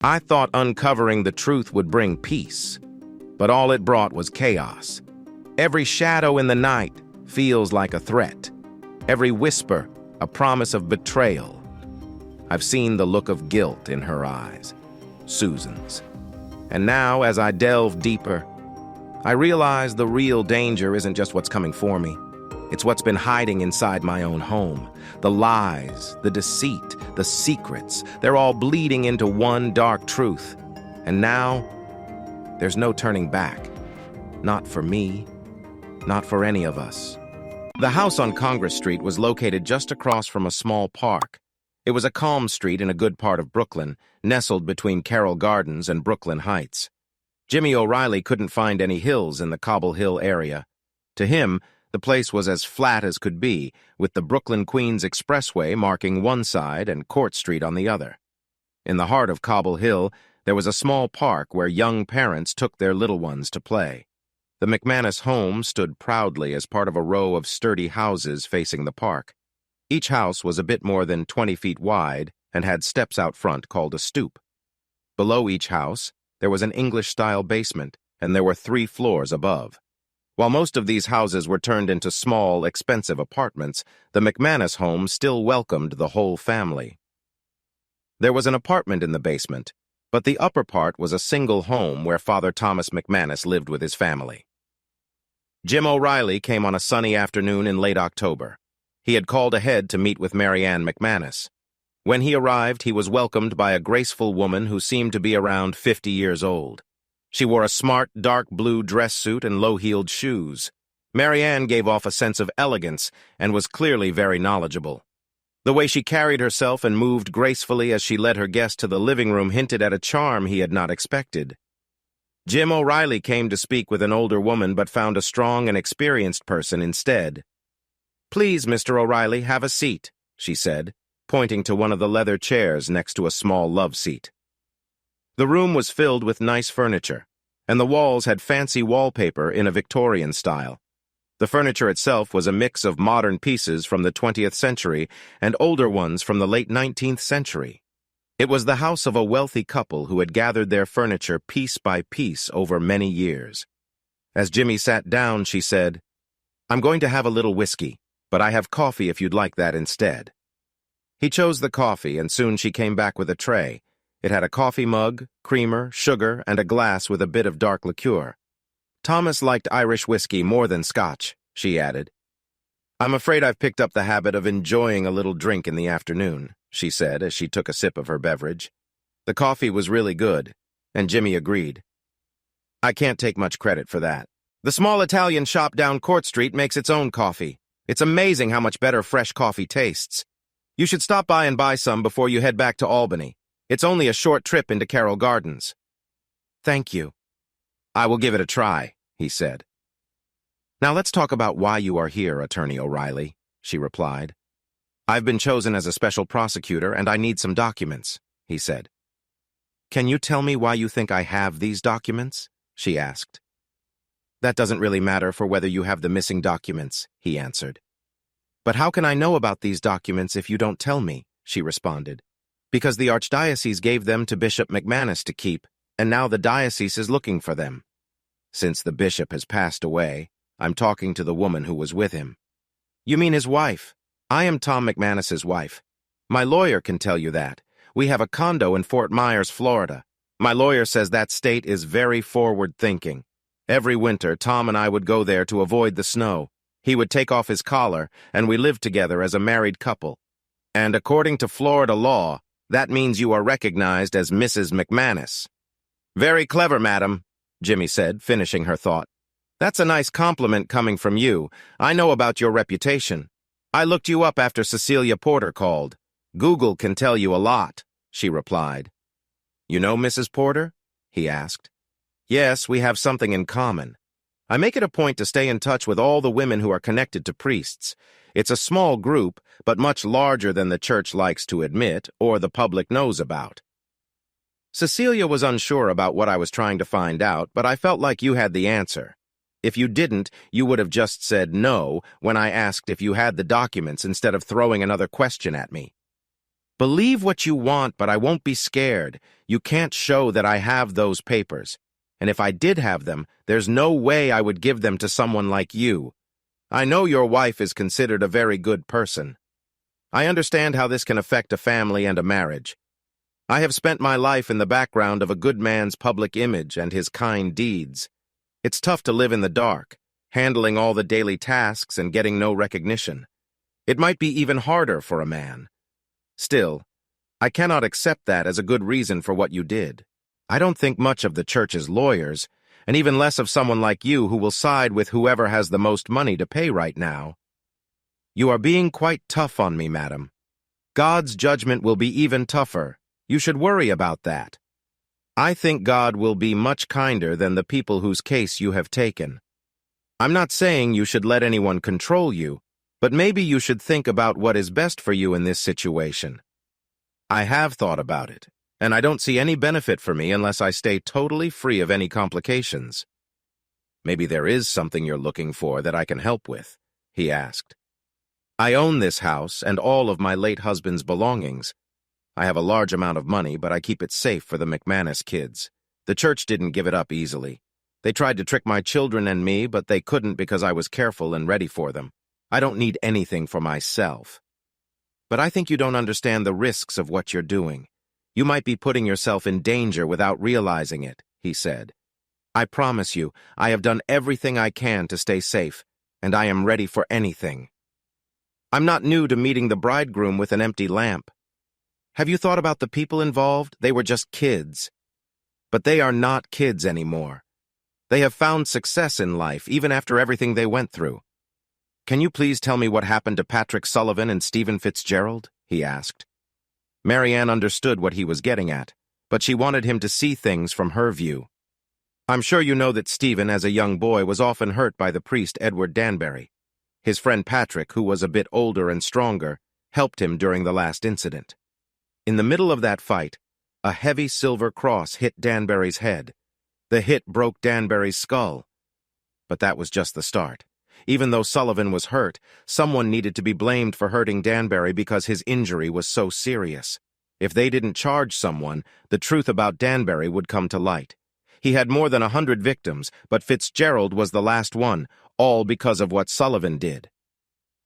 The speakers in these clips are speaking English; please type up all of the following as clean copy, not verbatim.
I thought uncovering the truth would bring peace, but all it brought was chaos. Every shadow in the night feels like a threat. Every whisper, a promise of betrayal. I've seen the look of guilt in her eyes, Susan's. And now, as I delve deeper, I realize the real danger isn't just what's coming for me. It's what's been hiding inside my own home. The lies, the deceit, the secrets, they're all bleeding into one dark truth. And now, there's no turning back. Not for me, not for any of us. The house on Congress Street was located just across from a small park. It was a calm street in a good part of Brooklyn, nestled between Carroll Gardens and Brooklyn Heights. Jimmy O'Reilly couldn't find any hills in the Cobble Hill area. To him, the place was as flat as could be, with the Brooklyn-Queens Expressway marking one side and Court Street on the other. In the heart of Cobble Hill, there was a small park where young parents took their little ones to play. The mcmanis home stood proudly as part of a row of sturdy houses facing the park. Each house was a bit more than 20 feet wide and had steps out front called a stoop. Below each house, there was an English-style basement, and there were 3 floors above. While most of these houses were turned into small, expensive apartments, the mcmanis home still welcomed the whole family. There was an apartment in the basement, but the upper part was a single home where Father Thomas McManus lived with his family. Jim O'Reilly came on a sunny afternoon in late October. He had called ahead to meet with Mary Ann McManus. When he arrived, he was welcomed by a graceful woman who seemed to be around 50 years old. She wore a smart, dark blue dress suit and low-heeled shoes. Mary Ann gave off a sense of elegance and was clearly very knowledgeable. The way she carried herself and moved gracefully as she led her guest to the living room hinted at a charm he had not expected. Jim O'Reilly came to speak with an older woman but found a strong and experienced person instead. "Please, Mr. O'Reilly, have a seat," she said, pointing to one of the leather chairs next to a small love seat. The room was filled with nice furniture, and the walls had fancy wallpaper in a Victorian style. The furniture itself was a mix of modern pieces from the 20th century and older ones from the late 19th century. It was the house of a wealthy couple who had gathered their furniture piece by piece over many years. As Jimmy sat down, she said, "I'm going to have a little whiskey, but I have coffee if you'd like that instead." He chose the coffee, and soon she came back with a tray. It had a coffee mug, creamer, sugar, and a glass with a bit of dark liqueur. "Thomas liked Irish whiskey more than Scotch," she added. "I'm afraid I've picked up the habit of enjoying a little drink in the afternoon," she said as she took a sip of her beverage. The coffee was really good, and Jimmy agreed. "I can't take much credit for that. The small Italian shop down Court Street makes its own coffee. It's amazing how much better fresh coffee tastes. You should stop by and buy some before you head back to Albany. It's only a short trip into Carroll Gardens." "Thank you. I will give it a try," he said. "Now let's talk about why you are here, Attorney O'Reilly," she replied. "I've been chosen as a special prosecutor, and I need some documents," he said. "Can you tell me why you think I have these documents?" she asked. "That doesn't really matter for whether you have the missing documents," he answered. "But how can I know about these documents if you don't tell me?" she responded. "Because the Archdiocese gave them to Bishop McManus to keep, and now the diocese is looking for them. Since the bishop has passed away, I'm talking to the woman who was with him." "You mean his wife? I am Tom McManus's wife. My lawyer can tell you that. We have a condo in Fort Myers, Florida. My lawyer says that state is very forward-thinking. Every winter, Tom and I would go there to avoid the snow. He would take off his collar, and we lived together as a married couple. And according to Florida law, that means you are recognized as Mrs. McManus." "Very clever, madam," Jimmy said, finishing her thought. "That's a nice compliment coming from you. I know about your reputation. I looked you up after Cecilia Porter called. Google can tell you a lot," she replied. "You know Mrs. Porter?" he asked. "Yes, we have something in common. I make it a point to stay in touch with all the women who are connected to priests. It's a small group, but much larger than the church likes to admit or the public knows about." Cecilia was unsure about what I was trying to find out, but I felt like you had the answer. If you didn't, you would have just said no when I asked if you had the documents instead of throwing another question at me. Believe what you want, but I won't be scared. You can't show that I have those papers. And if I did have them, there's no way I would give them to someone like you. I know your wife is considered a very good person. I understand how this can affect a family and a marriage. I have spent my life in the background of a good man's public image and his kind deeds. It's tough to live in the dark, handling all the daily tasks and getting no recognition. It might be even harder for a man. Still, I cannot accept that as a good reason for what you did. I don't think much of the church's lawyers, and even less of someone like you who will side with whoever has the most money to pay right now. You are being quite tough on me, madam. God's judgment will be even tougher. You should worry about that. I think God will be much kinder than the people whose case you have taken. I'm not saying you should let anyone control you, but maybe you should think about what is best for you in this situation. I have thought about it, and I don't see any benefit for me unless I stay totally free of any complications. Maybe there is something you're looking for that I can help with, he asked. I own this house and all of my late husband's belongings. I have a large amount of money, but I keep it safe for the mcmanis kids. The church didn't give it up easily. They tried to trick my children and me, but they couldn't because I was careful and ready for them. I don't need anything for myself. But I think you don't understand the risks of what you're doing. You might be putting yourself in danger without realizing it, he said. I promise you, I have done everything I can to stay safe, and I am ready for anything. I'm not new to meeting the bridegroom with an empty lamp. Have you thought about the people involved? They were just kids. But they are not kids anymore. They have found success in life, even after everything they went through. Can you please tell me what happened to Patrick Sullivan and Steven Fitzgerald? He asked. Marianne understood what he was getting at, but she wanted him to see things from her view. I'm sure you know that Stephen, as a young boy, was often hurt by the priest Edward Danbury. His friend Patrick, who was a bit older and stronger, helped him during the last incident. In the middle of that fight, a heavy silver cross hit Danbury's head. The hit broke Danbury's skull. But that was just the start. Even though Sullivan was hurt, someone needed to be blamed for hurting Danbury because his injury was so serious. If they didn't charge someone, the truth about Danbury would come to light. He had more than 100 victims, but Fitzgerald was the last one, all because of what Sullivan did.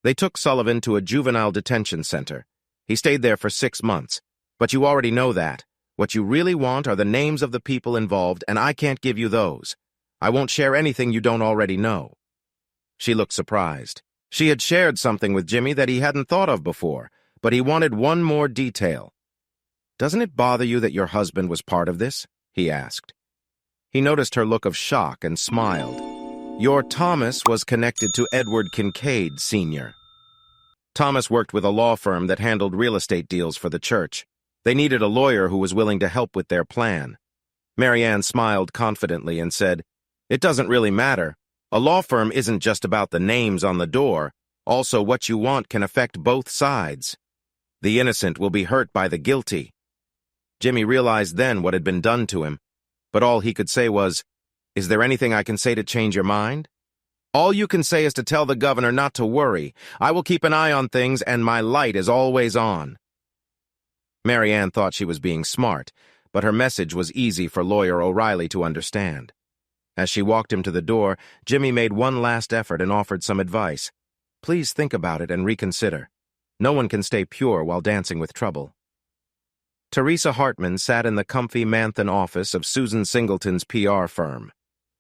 They took Sullivan to a juvenile detention center. He stayed there for 6 months. But you already know that. What you really want are the names of the people involved, and I can't give you those. I won't share anything you don't already know. She looked surprised. She had shared something with Jimmy that he hadn't thought of before, but he wanted one more detail. Doesn't it bother you that your husband was part of this? He asked. He noticed her look of shock and smiled. Your Thomas was connected to Edward Kincaid, Sr. Thomas worked with a law firm that handled real estate deals for the church. They needed a lawyer who was willing to help with their plan. Marianne smiled confidently and said, It doesn't really matter. A law firm isn't just about the names on the door. Also, what you want can affect both sides. The innocent will be hurt by the guilty. Jimmy realized then what had been done to him, but all he could say was, Is there anything I can say to change your mind? All you can say is to tell the governor not to worry. I will keep an eye on things, and my light is always on. Marianne thought she was being smart, but her message was easy for Lawyer O'Reilly to understand. As she walked him to the door, Jimmy made one last effort and offered some advice. Please think about it and reconsider. No one can stay pure while dancing with trouble. Teresa Hartman sat in the comfy Manthan office of Susan Singleton's PR firm.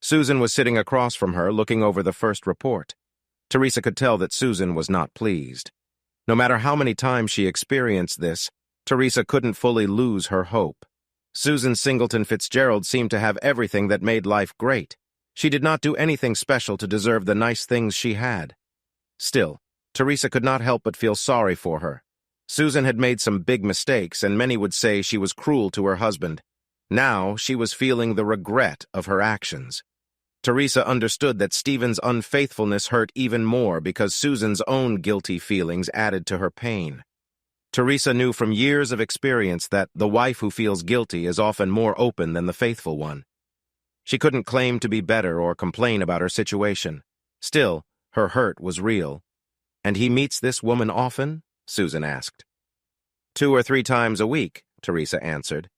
Susan was sitting across from her, looking over the first report. Teresa could tell that Susan was not pleased. No matter how many times she experienced this, Teresa couldn't fully lose her hope. Susan Singleton Fitzgerald seemed to have everything that made life great. She did not do anything special to deserve the nice things she had. Still, Teresa could not help but feel sorry for her. Susan had made some big mistakes, and many would say she was cruel to her husband. Now she was feeling the regret of her actions. Teresa understood that Stephen's unfaithfulness hurt even more because Susan's own guilty feelings added to her pain. Teresa knew from years of experience that the wife who feels guilty is often more open than the faithful one. She couldn't claim to be better or complain about her situation. Still, her hurt was real. And he meets this woman often? Susan asked. 2 or 3 times a week, Teresa answered.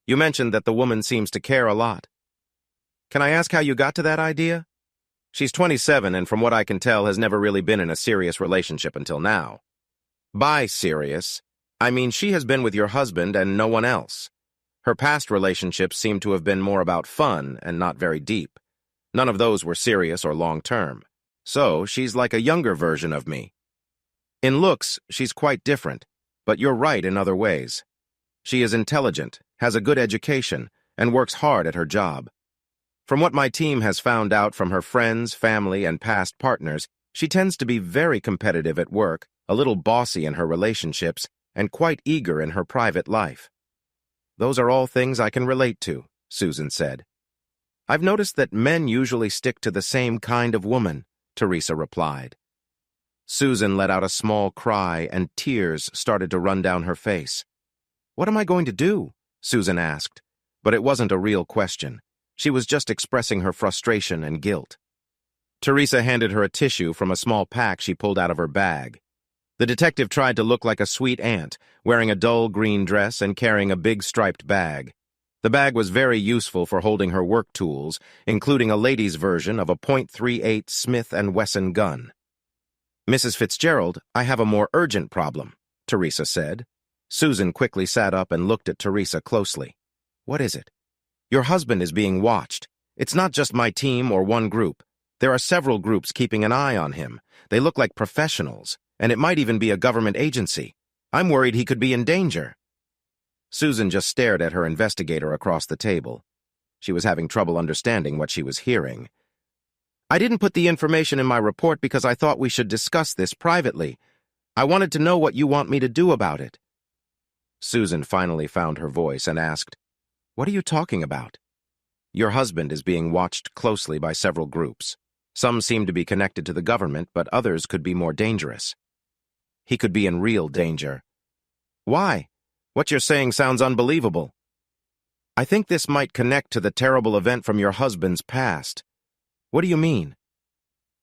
You mentioned that the woman seems to care a lot. Can I ask how you got to that idea? She's 27 and from what I can tell has never really been in a serious relationship until now. By serious, I mean she has been with your husband and no one else. Her past relationships seem to have been more about fun and not very deep. None of those were serious or long-term. So she's like a younger version of me. In looks, she's quite different, but you're right in other ways. She is intelligent, has a good education, and works hard at her job. From what my team has found out from her friends, family, and past partners, she tends to be very competitive at work, a little bossy in her relationships, and quite eager in her private life. Those are all things I can relate to, Susan said. I've noticed that men usually stick to the same kind of woman, Teresa replied. Susan let out a small cry and tears started to run down her face. What am I going to do? Susan asked, but it wasn't a real question. She was just expressing her frustration and guilt. Teresa handed her a tissue from a small pack she pulled out of her bag. The detective tried to look like a sweet aunt, wearing a dull green dress and carrying a big striped bag. The bag was very useful for holding her work tools, including a lady's version of a .38 Smith & Wesson gun. Mrs. Fitzgerald, I have a more urgent problem, Teresa said. Susan quickly sat up and looked at Teresa closely. What is it? Your husband is being watched. It's not just my team or one group. There are several groups keeping an eye on him. They look like professionals, and it might even be a government agency. I'm worried he could be in danger. Susan just stared at her investigator across the table. She was having trouble understanding what she was hearing. I didn't put the information in my report because I thought we should discuss this privately. I wanted to know what you want me to do about it. Susan finally found her voice and asked, What are you talking about? Your husband is being watched closely by several groups. Some seem to be connected to the government, but others could be more dangerous. He could be in real danger. Why? What you're saying sounds unbelievable. I think this might connect to the terrible event from your husband's past. What do you mean?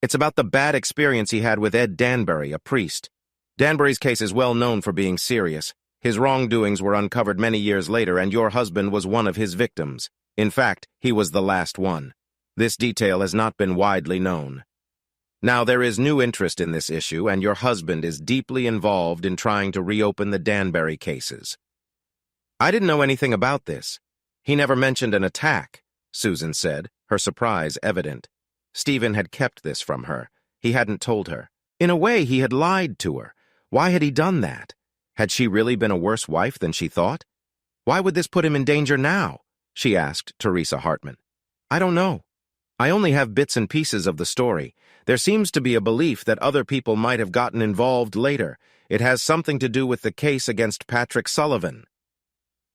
It's about the bad experience he had with Ed Danbury, a priest. Danbury's case is well known for being serious. His wrongdoings were uncovered many years later, and your husband was one of his victims. In fact, he was the last one. This detail has not been widely known. Now, there is new interest in this issue, and your husband is deeply involved in trying to reopen the Danbury cases. I didn't know anything about this. He never mentioned an attack, Susan said, her surprise evident. Steven had kept this from her. He hadn't told her. In a way, he had lied to her. Why had he done that? Had she really been a worse wife than she thought? Why would this put him in danger now? She asked Teresa Hartman. I don't know. I only have bits and pieces of the story. There seems to be a belief that other people might have gotten involved later. It has something to do with the case against Patrick Sullivan.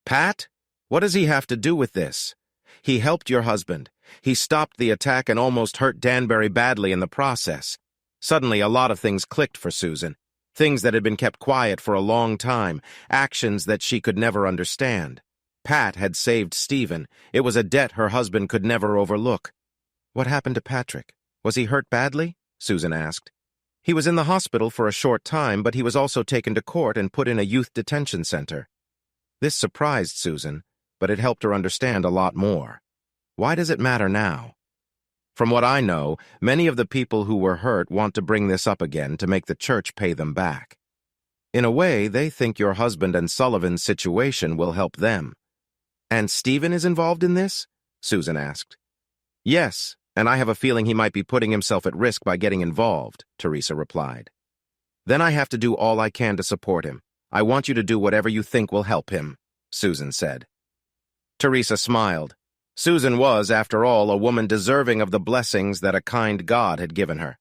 Pat? What does he have to do with this? He helped your husband. He stopped the attack and almost hurt Danbury badly in the process. Suddenly, a lot of things clicked for Susan. Things that had been kept quiet for a long time, actions that she could never understand. Pat had saved Steven. It was a debt her husband could never overlook. What happened to Patrick? Was he hurt badly? Susan asked. He was in the hospital for a short time, but he was also taken to court and put in a youth detention center. This surprised Susan, but it helped her understand a lot more. Why does it matter now? From what I know, many of the people who were hurt want to bring this up again to make the church pay them back. In a way, they think your husband and Sullivan's situation will help them. And Steven is involved in this? Susan asked. Yes, and I have a feeling he might be putting himself at risk by getting involved, Teresa replied. Then I have to do all I can to support him. I want you to do whatever you think will help him, Susan said. Teresa smiled. Susan was, after all, a woman deserving of the blessings that a kind God had given her.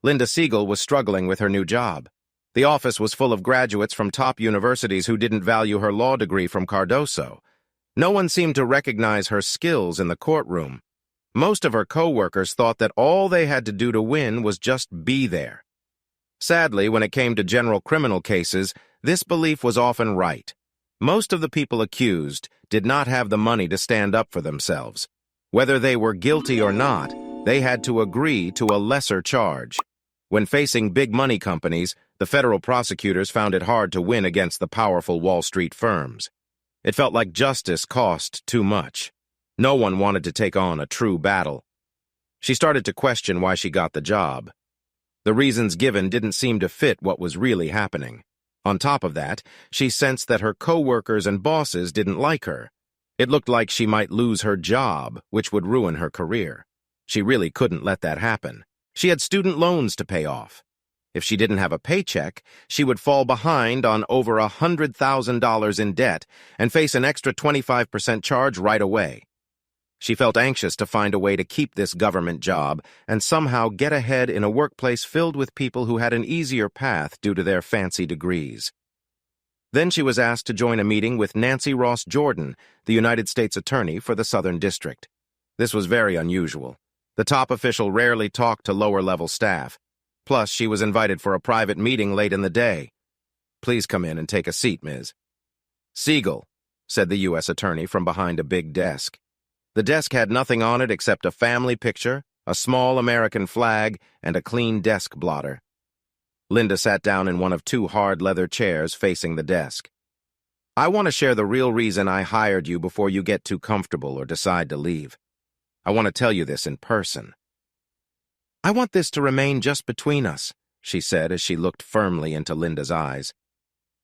Linda Siegel was struggling with her new job. The office was full of graduates from top universities who didn't value her law degree from Cardoso. No one seemed to recognize her skills in the courtroom. Most of her co-workers thought that all they had to do to win was just be there. Sadly, when it came to general criminal cases, this belief was often right. Most of the people accused did not have the money to stand up for themselves. Whether they were guilty or not, they had to agree to a lesser charge. When facing big money companies, The federal prosecutors found it hard to win against the powerful Wall Street firms. It felt like justice cost too much. No one wanted to take on a true battle. She started to question why she got the job. The reasons given didn't seem to fit what was really happening. On top of that, she sensed that her co-workers and bosses didn't like her. It looked like she might lose her job, which would ruin her career. She really couldn't let that happen. She had student loans to pay off. If she didn't have a paycheck, she would fall behind on over $100,000 in debt and face an extra 25% charge right away. She felt anxious to find a way to keep this government job and somehow get ahead in a workplace filled with people who had an easier path due to their fancy degrees. Then she was asked to join a meeting with Nancy Ross Jordan, the United States Attorney for the Southern District. This was very unusual. The top official rarely talked to lower-level staff. Plus, she was invited for a private meeting late in the day. "Please come in and take a seat, Ms." "Siegel," said the U.S. Attorney from behind a big desk. The desk had nothing on it except a family picture, a small American flag, and a clean desk blotter. Linda sat down in one of two hard leather chairs facing the desk. "I want to share the real reason I hired you before you get too comfortable or decide to leave. I want to tell you this in person." "I want this to remain just between us," she said as she looked firmly into Linda's eyes.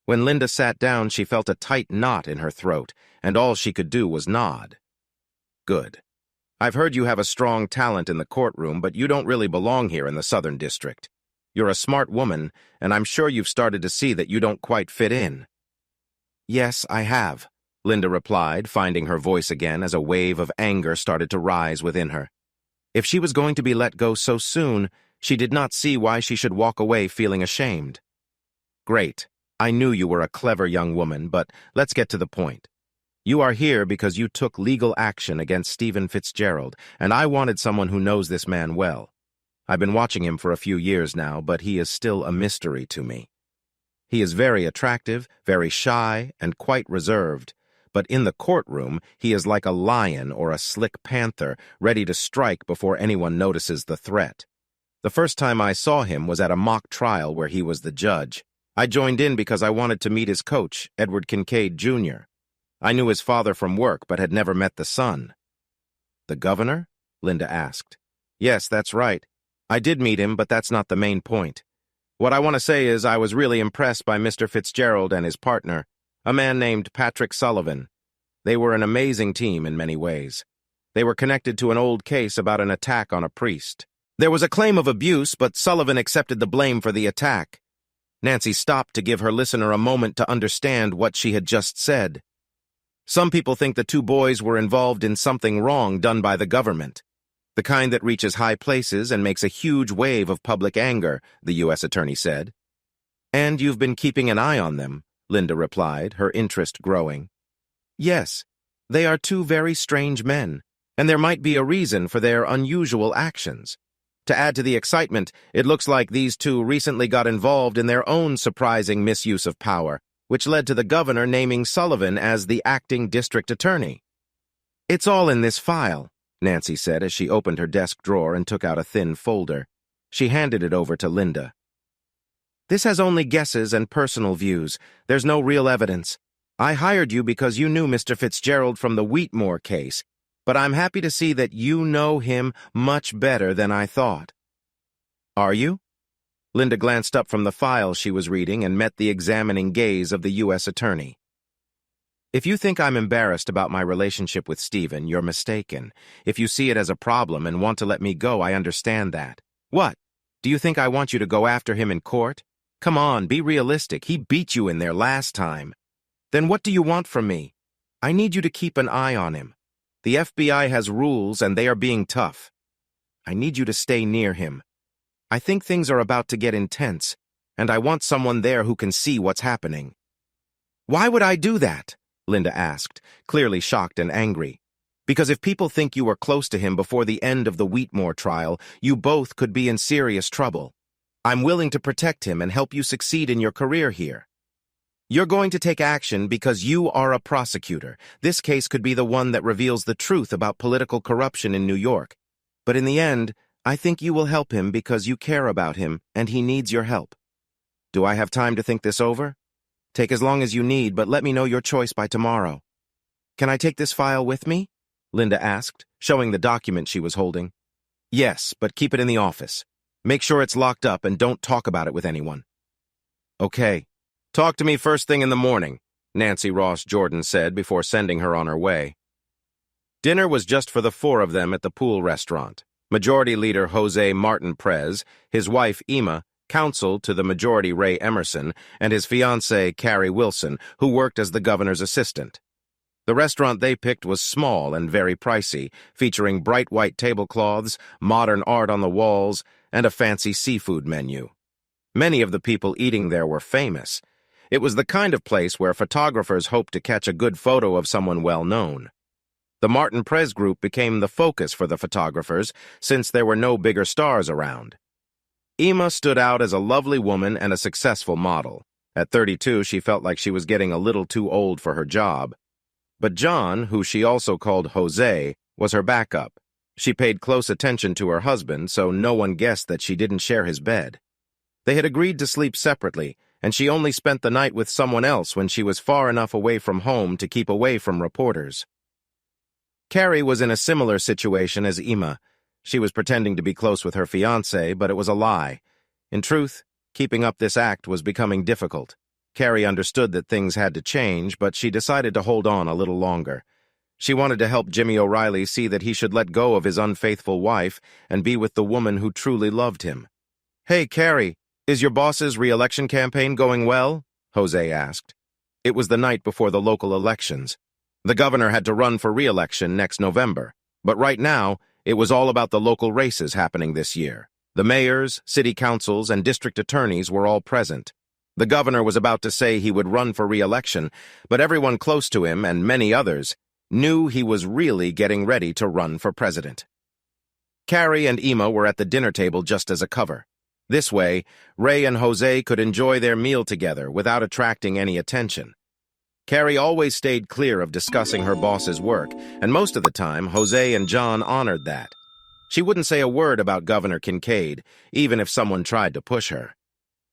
When Linda sat down, she felt a tight knot in her throat, and all she could do was nod. "Good. I've heard you have a strong talent in the courtroom, but you don't really belong here in the Southern District. You're a smart woman, and I'm sure you've started to see that you don't quite fit in." "Yes, I have," Linda replied, finding her voice again as a wave of anger started to rise within her. If she was going to be let go so soon, she did not see why she should walk away feeling ashamed. "Great. I knew you were a clever young woman, but let's get to the point. You are here because you took legal action against Steven Fitzgerald, and I wanted someone who knows this man well. I've been watching him for a few years now, but he is still a mystery to me. He is very attractive, very shy, and quite reserved, but in the courtroom, he is like a lion or a slick panther, ready to strike before anyone notices the threat. The first time I saw him was at a mock trial where he was the judge. I joined in because I wanted to meet his coach, Edward Kincaid, Jr. I knew his father from work, but had never met the son." "The governor?" Linda asked. "Yes, that's right. I did meet him, but that's not the main point. What I want to say is I was really impressed by Mr. Fitzgerald and his partner, a man named Patrick Sullivan. They were an amazing team in many ways. They were connected to an old case about an attack on a priest. There was a claim of abuse, but Sullivan accepted the blame for the attack." Nancy stopped to give her listener a moment to understand what she had just said. "Some people think the two boys were involved in something wrong done by the government. The kind that reaches high places and makes a huge wave of public anger," the U.S. Attorney said. "And you've been keeping an eye on them," Linda replied, her interest growing. "Yes, they are two very strange men, and there might be a reason for their unusual actions. To add to the excitement, it looks like these two recently got involved in their own surprising misuse of power, which led to the governor naming Sullivan as the acting district attorney." "It's all in this file," Nancy said as she opened her desk drawer and took out a thin folder. She handed it over to Linda. "This has only guesses and personal views. There's no real evidence. I hired you because you knew Mr. Fitzgerald from the Wheatmore case, but I'm happy to see that you know him much better than I thought." "Are you?" Linda glanced up from the file she was reading and met the examining gaze of the U.S. Attorney. "If you think I'm embarrassed about my relationship with Steven, you're mistaken. If you see it as a problem and want to let me go, I understand that. What? Do you think I want you to go after him in court? Come on, be realistic. He beat you in there last time. Then what do you want from me? I need you to keep an eye on him. The FBI has rules and they are being tough. I need you to stay near him. I think things are about to get intense, and I want someone there who can see what's happening." "Why would I do that?" Linda asked, clearly shocked and angry. "Because if people think you were close to him before the end of the Wheatmore trial, you both could be in serious trouble. I'm willing to protect him and help you succeed in your career here. You're going to take action because you are a prosecutor. This case could be the one that reveals the truth about political corruption in New York. But in the end, I think you will help him because you care about him and he needs your help." Do I have time to think this over? Take as long as you need, but let me know your choice by tomorrow. Can I take this file with me? Linda asked, showing the document she was holding. Yes, but keep it in the office. Make sure it's locked up and don't talk about it with anyone. Okay. Talk to me first thing in the morning, Nancy Ross Jordan said before sending her on her way. Dinner was just for the four of them at the pool restaurant. Majority Leader Jose Martin Prez, his wife Ima, counsel to the Majority Ray Emerson, and his fiancée Carrie Wilson, who worked as the governor's assistant. The restaurant they picked was small and very pricey, featuring bright white tablecloths, modern art on the walls, and a fancy seafood menu. Many of the people eating there were famous. It was the kind of place where photographers hoped to catch a good photo of someone well-known. The Martin Prez group became the focus for the photographers since there were no bigger stars around. Ima stood out as a lovely woman and a successful model. At 32, she felt like she was getting a little too old for her job. But John, who she also called Jose, was her backup. She paid close attention to her husband, so no one guessed that she didn't share his bed. They had agreed to sleep separately, and she only spent the night with someone else when she was far enough away from home to keep away from reporters. Carrie was in a similar situation as Ima. She was pretending to be close with her fiancé, but it was a lie. In truth, keeping up this act was becoming difficult. Carrie understood that things had to change, but she decided to hold on a little longer. She wanted to help Jimmy O'Reilly see that he should let go of his unfaithful wife and be with the woman who truly loved him. "Hey, Carrie, is your boss's re-election campaign going well?" Jose asked. It was the night before the local elections. The governor had to run for re-election next November, but right now, it was all about the local races happening this year. The mayors, city councils, and district attorneys were all present. The governor was about to say he would run for re-election, but everyone close to him, and many others, knew he was really getting ready to run for president. Carrie and Ima were at the dinner table just as a cover. This way, Ray and Jose could enjoy their meal together without attracting any attention. Carrie always stayed clear of discussing her boss's work, and most of the time, Jose and John honored that. She wouldn't say a word about Governor Kincaid, even if someone tried to push her.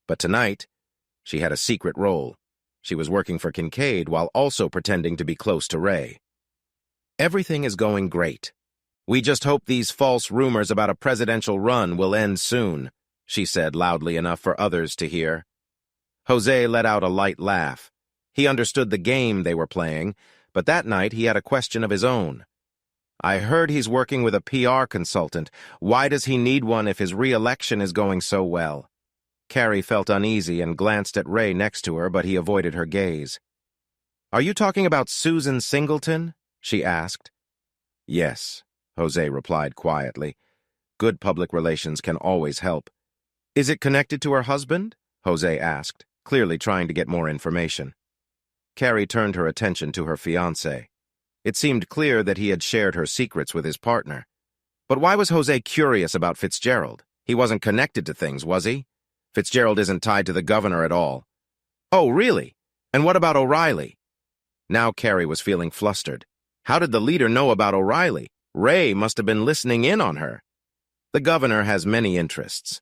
But tonight, she had a secret role. She was working for Kincaid while also pretending to be close to Ray. "Everything is going great. We just hope these false rumors about a presidential run will end soon," she said loudly enough for others to hear. Jose let out a light laugh. He understood the game they were playing, but that night he had a question of his own. "I heard he's working with a PR consultant. Why does he need one if his re-election is going so well?" Carrie felt uneasy and glanced at Ray next to her, but he avoided her gaze. "Are you talking about Susan Singleton?" she asked. "Yes," Jose replied quietly. "Good public relations can always help." "Is it connected to her husband?" Jose asked, clearly trying to get more information. Carrie turned her attention to her fiancé. It seemed clear that he had shared her secrets with his partner. But why was Jose curious about Fitzgerald? He wasn't connected to things, was he? Fitzgerald isn't tied to the governor at all. "Oh, really? And what about O'Reilly?" Now Carrie was feeling flustered. How did the leader know about O'Reilly? Ray must have been listening in on her. The governor has many interests.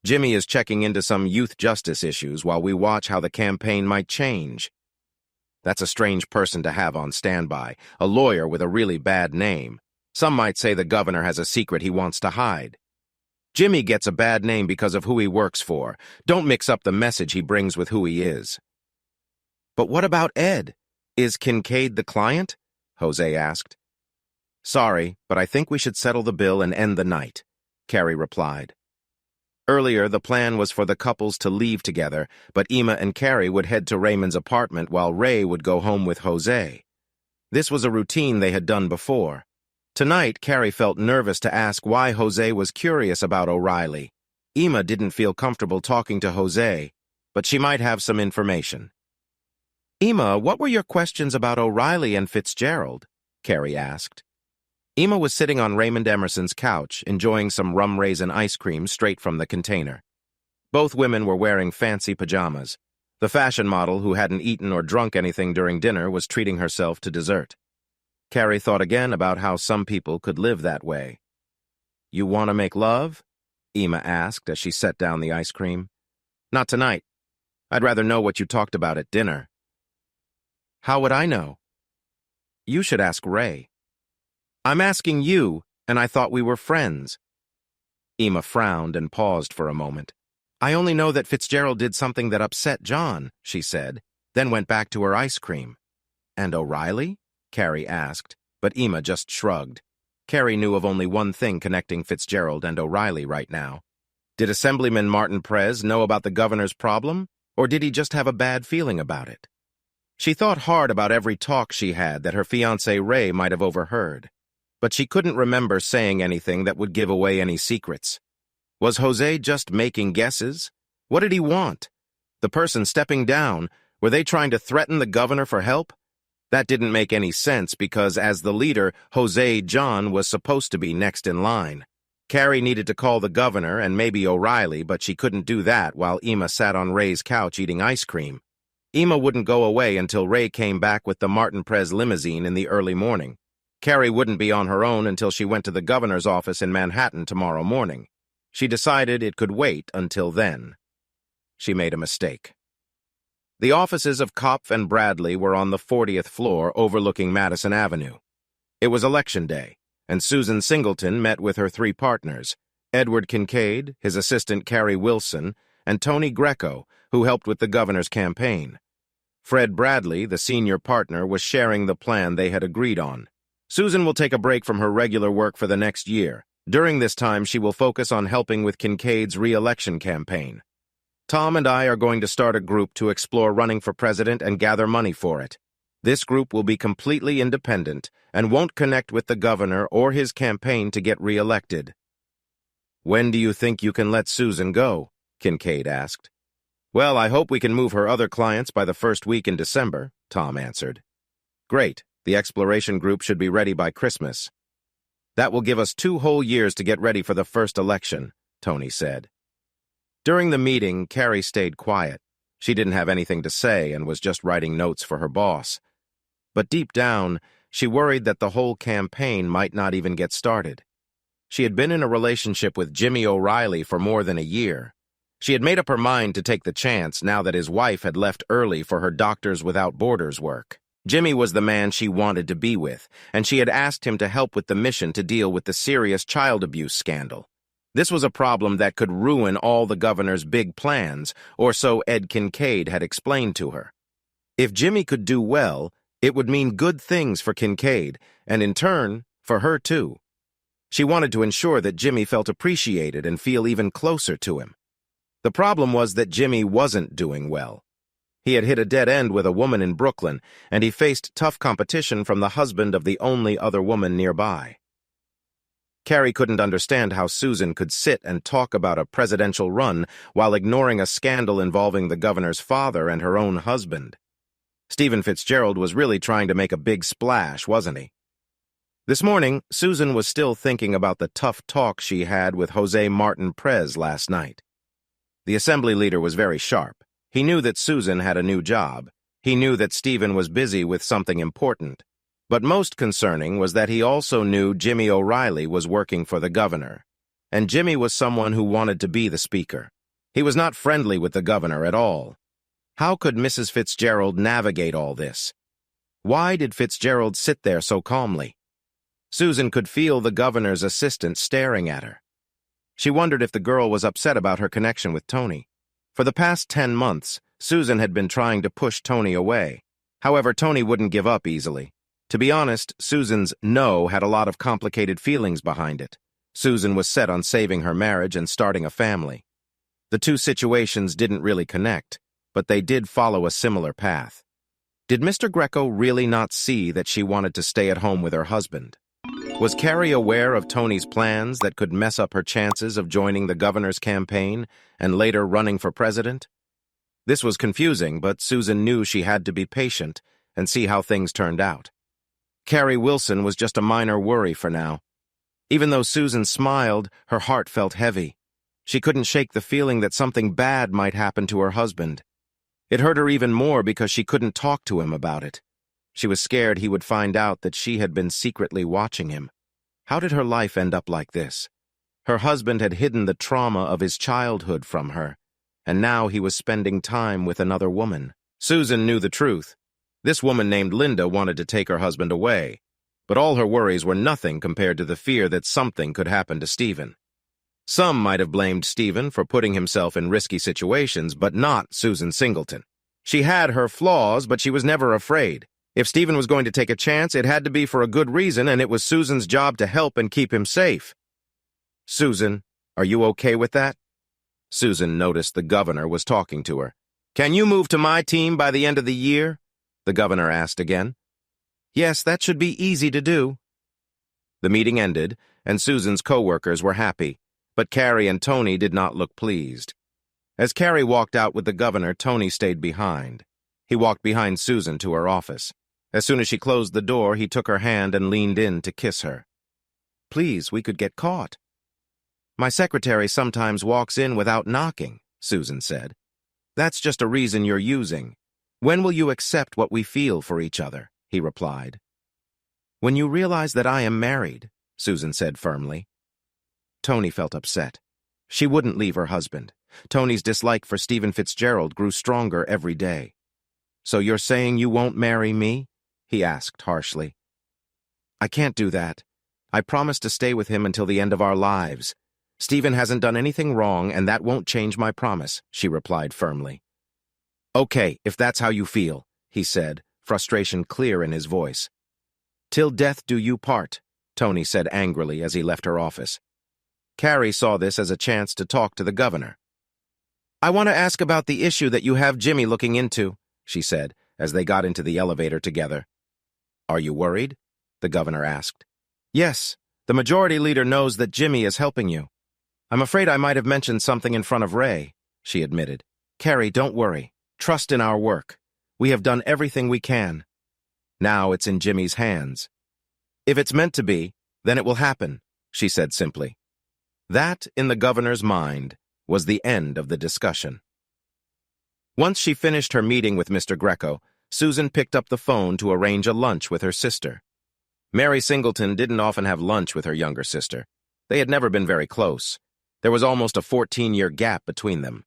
Jimmy is checking into some youth justice issues while we watch how the campaign might change. That's a strange person to have on standby, a lawyer with a really bad name. Some might say the governor has a secret he wants to hide. Jimmy gets a bad name because of who he works for. Don't mix up the message he brings with who he is. "But what about Ed? Is Kincaid the client?" Jose asked. "Sorry, but I think we should settle the bill and end the night," Carrie replied. Earlier, the plan was for the couples to leave together, but Ima and Carrie would head to Raymond's apartment while Ray would go home with Jose. This was a routine they had done before. Tonight, Carrie felt nervous to ask why Jose was curious about O'Reilly. Ima didn't feel comfortable talking to Jose, but she might have some information. "Ima, what were your questions about O'Reilly and Fitzgerald?" Carrie asked. Ima was sitting on Raymond Emerson's couch, enjoying some rum raisin ice cream straight from the container. Both women were wearing fancy pajamas. The fashion model, who hadn't eaten or drunk anything during dinner, was treating herself to dessert. Carrie thought again about how some people could live that way. "You want to make love?" Ima asked as she set down the ice cream. "Not tonight. I'd rather know what you talked about at dinner. How would I know? You should ask Ray. I'm asking you, and I thought we were friends. Emma frowned and paused for a moment. I only know that Fitzgerald did something that upset John, she said, then went back to her ice cream. And O'Reilly? Carrie asked, but Emma just shrugged. Carrie knew of only one thing connecting Fitzgerald and O'Reilly right now. Did Assemblyman Martin Prez know about the governor's problem, or did he just have a bad feeling about it? She thought hard about every talk she had that her fiancé Ray might have overheard, but she couldn't remember saying anything that would give away any secrets. Was Jose just making guesses? What did he want? The person stepping down, were they trying to threaten the governor for help? That didn't make any sense because as the leader, Jose John was supposed to be next in line. Carrie needed to call the governor and maybe O'Reilly, but she couldn't do that while Emma sat on Ray's couch eating ice cream. Emma wouldn't go away until Ray came back with the Martin Prez limousine in the early morning. Carrie wouldn't be on her own until she went to the governor's office in Manhattan tomorrow morning. She decided it could wait until then. She made a mistake. The offices of Kopf and Bradley were on the 40th floor overlooking Madison Avenue. It was election day, and Susan Singleton met with her three partners, Edward Kincaid, his assistant Carrie Wilson, and Tony Greco, who helped with the governor's campaign. Fred Bradley, the senior partner, was sharing the plan they had agreed on. Susan will take a break from her regular work for the next year. During this time, she will focus on helping with Kincaid's re-election campaign. Tom and I are going to start a group to explore running for president and gather money for it. This group will be completely independent and won't connect with the governor or his campaign to get re-elected. When do you think you can let Susan go? Kincaid asked. Well, I hope we can move her other clients by the first week in December, Tom answered. Great. The exploration group should be ready by Christmas. That will give us 2 whole years to get ready for the first election, Tony said. During the meeting, Carrie stayed quiet. She didn't have anything to say and was just writing notes for her boss. But deep down, she worried that the whole campaign might not even get started. She had been in a relationship with Jimmy O'Reilly for more than a year. She had made up her mind to take the chance now that his wife had left early for her Doctors Without Borders work. Jimmy was the man she wanted to be with, and she had asked him to help with the mission to deal with the serious child abuse scandal. This was a problem that could ruin all the governor's big plans, or so Ed Kincaid had explained to her. If Jimmy could do well, it would mean good things for Kincaid, and in turn, for her too. She wanted to ensure that Jimmy felt appreciated and feel even closer to him. The problem was that Jimmy wasn't doing well. He had hit a dead end with a woman in Brooklyn, and he faced tough competition from the husband of the only other woman nearby. Carrie couldn't understand how Susan could sit and talk about a presidential run while ignoring a scandal involving the governor's father and her own husband. Steven Fitzgerald was really trying to make a big splash, wasn't he? This morning, Susan was still thinking about the tough talk she had with Jose Martin Prez last night. The assembly leader was very sharp. He knew that Susan had a new job. He knew that Steven was busy with something important. But most concerning was that he also knew Jimmy O'Reilly was working for the governor. And Jimmy was someone who wanted to be the speaker. He was not friendly with the governor at all. How could Mrs. Fitzgerald navigate all this? Why did Fitzgerald sit there so calmly? Susan could feel the governor's assistant staring at her. She wondered if the girl was upset about her connection with Tony. For the past 10 months, Susan had been trying to push Tony away. However, Tony wouldn't give up easily. To be honest, Susan's no had a lot of complicated feelings behind it. Susan was set on saving her marriage and starting a family. The two situations didn't really connect, but they did follow a similar path. Did Mr. Greco really not see that she wanted to stay at home with her husband? Was Carrie aware of Tony's plans that could mess up her chances of joining the governor's campaign and later running for president? This was confusing, but Susan knew she had to be patient and see how things turned out. Carrie Wilson was just a minor worry for now. Even though Susan smiled, her heart felt heavy. She couldn't shake the feeling that something bad might happen to her husband. It hurt her even more because she couldn't talk to him about it. She was scared he would find out that she had been secretly watching him. How did her life end up like this? Her husband had hidden the trauma of his childhood from her, and now he was spending time with another woman. Susan knew the truth. This woman named Linda wanted to take her husband away, but all her worries were nothing compared to the fear that something could happen to Steven. Some might have blamed Steven for putting himself in risky situations, but not Susan Singleton. She had her flaws, but she was never afraid. If Steven was going to take a chance, it had to be for a good reason, and it was Susan's job to help and keep him safe. "Susan, are you okay with that?" Susan noticed the governor was talking to her. "Can you move to my team by the end of the year?" the governor asked again. "Yes, that should be easy to do." The meeting ended, and Susan's co-workers were happy, but Carrie and Tony did not look pleased. As Carrie walked out with the governor, Tony stayed behind. He walked behind Susan to her office. As soon as she closed the door, he took her hand and leaned in to kiss her. "Please, we could get caught." "My secretary sometimes walks in without knocking," Susan said. "That's just a reason you're using. When will you accept what we feel for each other?" he replied. "When you realize that I am married," Susan said firmly. Tony felt upset. She wouldn't leave her husband. Tony's dislike for Steven Fitzgerald grew stronger every day. "So you're saying you won't marry me?" he asked harshly. "I can't do that. I promised to stay with him until the end of our lives. Steven hasn't done anything wrong, and that won't change my promise," she replied firmly. "Okay, if that's how you feel," he said, frustration clear in his voice. "Till death do you part," Tony said angrily as he left her office. Carrie saw this as a chance to talk to the governor. "I want to ask about the issue that you have Jimmy looking into," she said, as they got into the elevator together. "Are you worried?" the governor asked. "Yes, the majority leader knows that Jimmy is helping you. I'm afraid I might have mentioned something in front of Ray," she admitted. "Carrie, don't worry. Trust in our work. We have done everything we can. Now it's in Jimmy's hands. If it's meant to be, then it will happen," she said simply. That, in the governor's mind, was the end of the discussion. Once she finished her meeting with Mr. Greco, Susan picked up the phone to arrange a lunch with her sister. Mary Singleton didn't often have lunch with her younger sister. They had never been very close. There was almost a 14-year gap between them.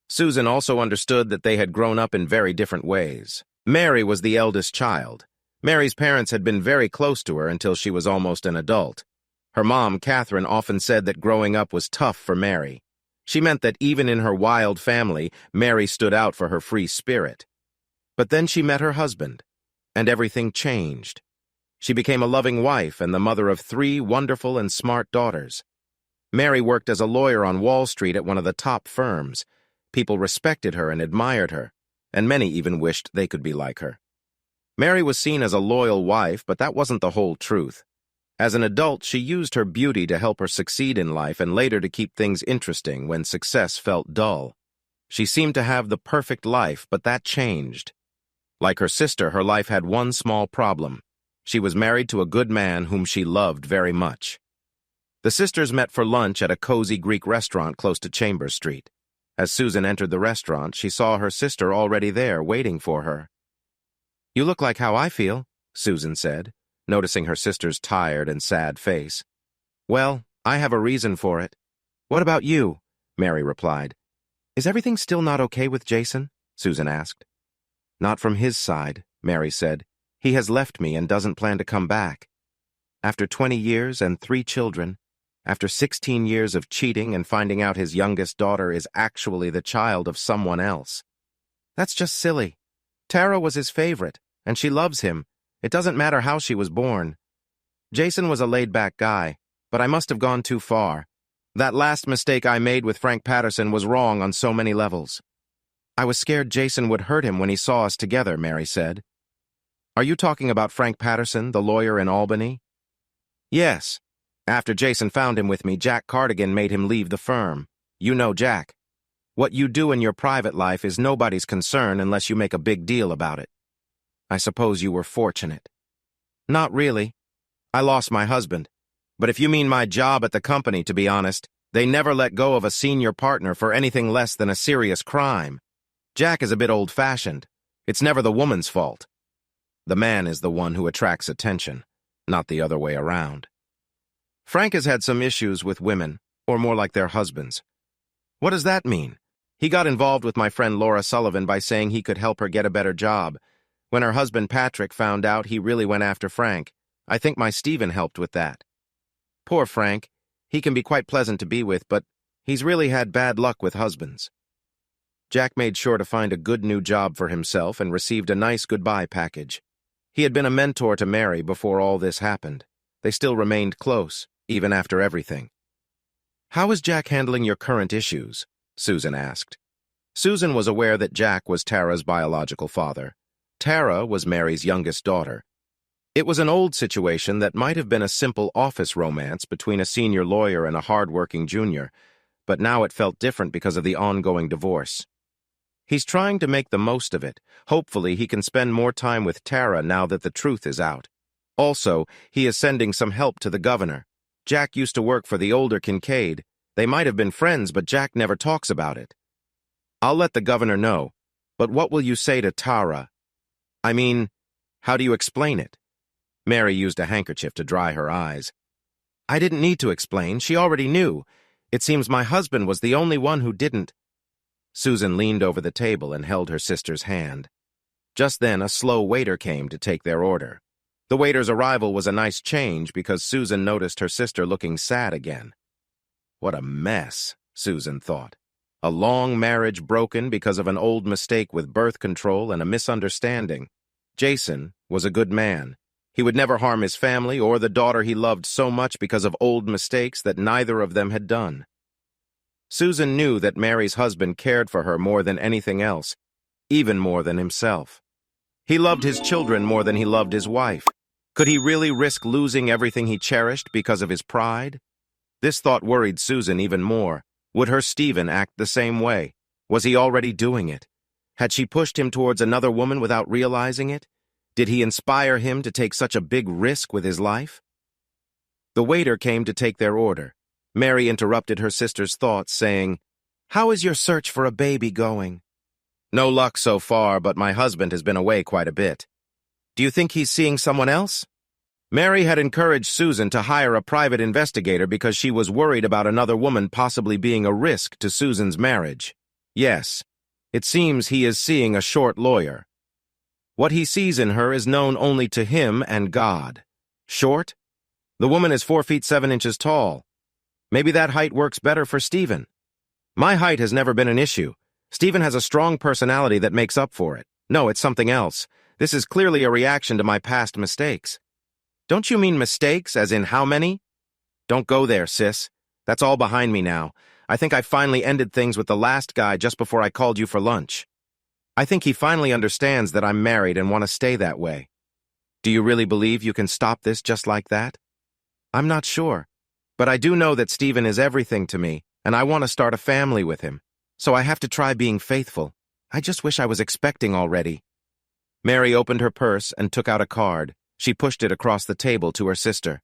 Susan also understood that they had grown up in very different ways. Mary was the eldest child. Mary's parents had been very close to her until she was almost an adult. Her mom, Catherine, often said that growing up was tough for Mary. She meant that even in her wild family, Mary stood out for her free spirit. But then she met her husband, and everything changed. She became a loving wife and the mother of 3 wonderful and smart daughters. Mary worked as a lawyer on Wall Street at one of the top firms. People respected her and admired her, and many even wished they could be like her. Mary was seen as a loyal wife, but that wasn't the whole truth. As an adult, she used her beauty to help her succeed in life and later to keep things interesting when success felt dull. She seemed to have the perfect life, but that changed. Like her sister, her life had one small problem. She was married to a good man whom she loved very much. The sisters met for lunch at a cozy Greek restaurant close to Chambers Street. As Susan entered the restaurant, she saw her sister already there, waiting for her. "You look like how I feel," Susan said, noticing her sister's tired and sad face. "Well, I have a reason for it." "What about you?" Mary replied. "Is everything still not okay with Jason?" Susan asked. "Not from his side," Mary said. "He has left me and doesn't plan to come back. After 20 years and 3 children, after 16 years of cheating and finding out his youngest daughter is actually the child of someone else. That's just silly. Tara was his favorite, and she loves him. It doesn't matter how she was born. Jason was a laid-back guy, but I must have gone too far. That last mistake I made with Frank Patterson was wrong on so many levels. I was scared Jason would hurt him when he saw us together," Mary said. "Are you talking about Frank Patterson, the lawyer in Albany?" "Yes. After Jason found him with me, Jack Cardigan made him leave the firm. You know Jack. What you do in your private life is nobody's concern unless you make a big deal about it. I suppose you were fortunate." "Not really. I lost my husband. But if you mean my job at the company, to be honest, they never let go of a senior partner for anything less than a serious crime. Jack is a bit old-fashioned. It's never the woman's fault. The man is the one who attracts attention, not the other way around. Frank has had some issues with women, or more like their husbands." "What does that mean?" He got involved with my friend Laura Sullivan by saying he could help her get a better job. When her husband Patrick found out, he really went after Frank. I think my Steven helped with that. Poor Frank. He can be quite pleasant to be with, but he's really had bad luck with husbands. Jack made sure to find a good new job for himself and received a nice goodbye package. He had been a mentor to Mary before all this happened. They still remained close, even after everything. "How is Jack handling your current issues?" Susan asked. Susan was aware that Jack was Tara's biological father. Tara was Mary's youngest daughter. It was an old situation that might have been a simple office romance between a senior lawyer and a hard-working junior, but now it felt different because of the ongoing divorce. He's trying to make the most of it. Hopefully, he can spend more time with Tara now that the truth is out. Also, he is sending some help to the governor. Jack used to work for the older Kincaid. They might have been friends, but Jack never talks about it. "I'll let the governor know, but what will you say to Tara? I mean, how do you explain it?" Mary used a handkerchief to dry her eyes. "I didn't need to explain. She already knew. It seems my husband was the only one who didn't." Susan leaned over the table and held her sister's hand. Just then, a slow waiter came to take their order. The waiter's arrival was a nice change because Susan noticed her sister looking sad again. What a mess, Susan thought. A long marriage broken because of an old mistake with birth control and a misunderstanding. Jason was a good man. He would never harm his family or the daughter he loved so much because of old mistakes that neither of them had done. Susan knew that Mary's husband cared for her more than anything else, even more than himself. He loved his children more than he loved his wife. Could he really risk losing everything he cherished because of his pride? This thought worried Susan even more. Would her Steven act the same way? Was he already doing it? Had she pushed him towards another woman without realizing it? Did he inspire him to take such a big risk with his life? The waiter came to take their order. Mary interrupted her sister's thoughts, saying, "How is your search for a baby going?" "No luck so far, but my husband has been away quite a bit." "Do you think he's seeing someone else?" Mary had encouraged Susan to hire a private investigator because she was worried about another woman possibly being a risk to Susan's marriage. Yes, it seems he is seeing a short lawyer. What he sees in her is known only to him and God. Short? The woman is 4 feet 7 inches tall. Maybe that height works better for Steven. My height has never been an issue. Steven has a strong personality that makes up for it. No, it's something else. This is clearly a reaction to my past mistakes. Don't you mean mistakes, as in how many? Don't go there, sis. That's all behind me now. I think I finally ended things with the last guy just before I called you for lunch. I think he finally understands that I'm married and want to stay that way. Do you really believe you can stop this just like that? I'm not sure, but I do know that Steven is everything to me, and I want to start a family with him. So I have to try being faithful. I just wish I was expecting already. Mary opened her purse and took out a card. She pushed it across the table to her sister.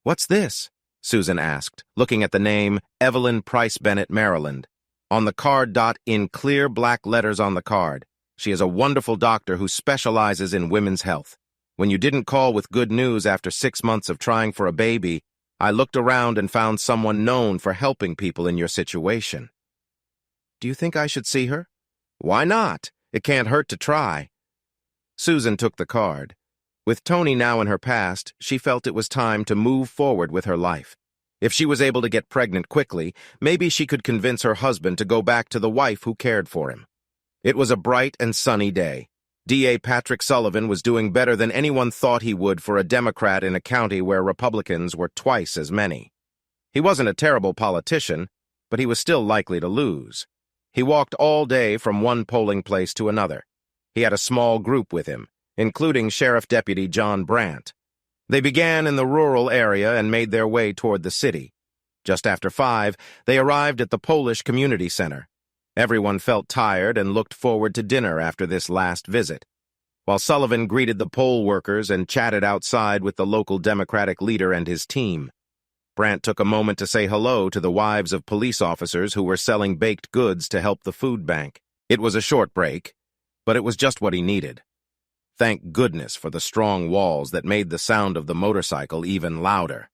"What's this?" Susan asked, looking at the name Evelyn Price Bennett, Maryland. On the card, in clear black letters on the card, she is a wonderful doctor who specializes in women's health. When you didn't call with good news after 6 months of trying for a baby, I looked around and found someone known for helping people in your situation. Do you think I should see her? Why not? It can't hurt to try. Susan took the card. With Tony now in her past, she felt it was time to move forward with her life. If she was able to get pregnant quickly, maybe she could convince her husband to go back to the wife who cared for him. It was a bright and sunny day. D.A. Patrick Sullivan was doing better than anyone thought he would for a Democrat in a county where Republicans were twice as many. He wasn't a terrible politician, but he was still likely to lose. He walked all day from one polling place to another. He had a small group with him, including Sheriff Deputy John Brandt. They began in the rural area and made their way toward the city. Just after 5, they arrived at the Polish Community Center. Everyone felt tired and looked forward to dinner after this last visit. While Sullivan greeted the poll workers and chatted outside with the local Democratic leader and his team, Brandt took a moment to say hello to the wives of police officers who were selling baked goods to help the food bank. It was a short break, but it was just what he needed. Thank goodness for the strong walls that made the sound of the motorcycle even louder.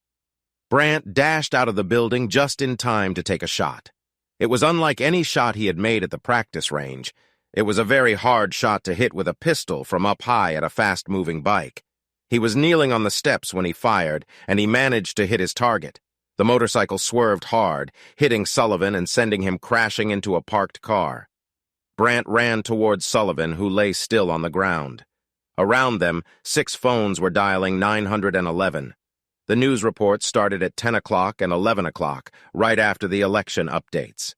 Brandt dashed out of the building just in time to take a shot. It was unlike any shot he had made at the practice range. It was a very hard shot to hit with a pistol from up high at a fast-moving bike. He was kneeling on the steps when he fired, and he managed to hit his target. The motorcycle swerved hard, hitting Sullivan and sending him crashing into a parked car. Brandt ran towards Sullivan, who lay still on the ground. Around them, 6 phones were dialing 911. The news reports started at 10 o'clock and 11 o'clock, right after the election updates.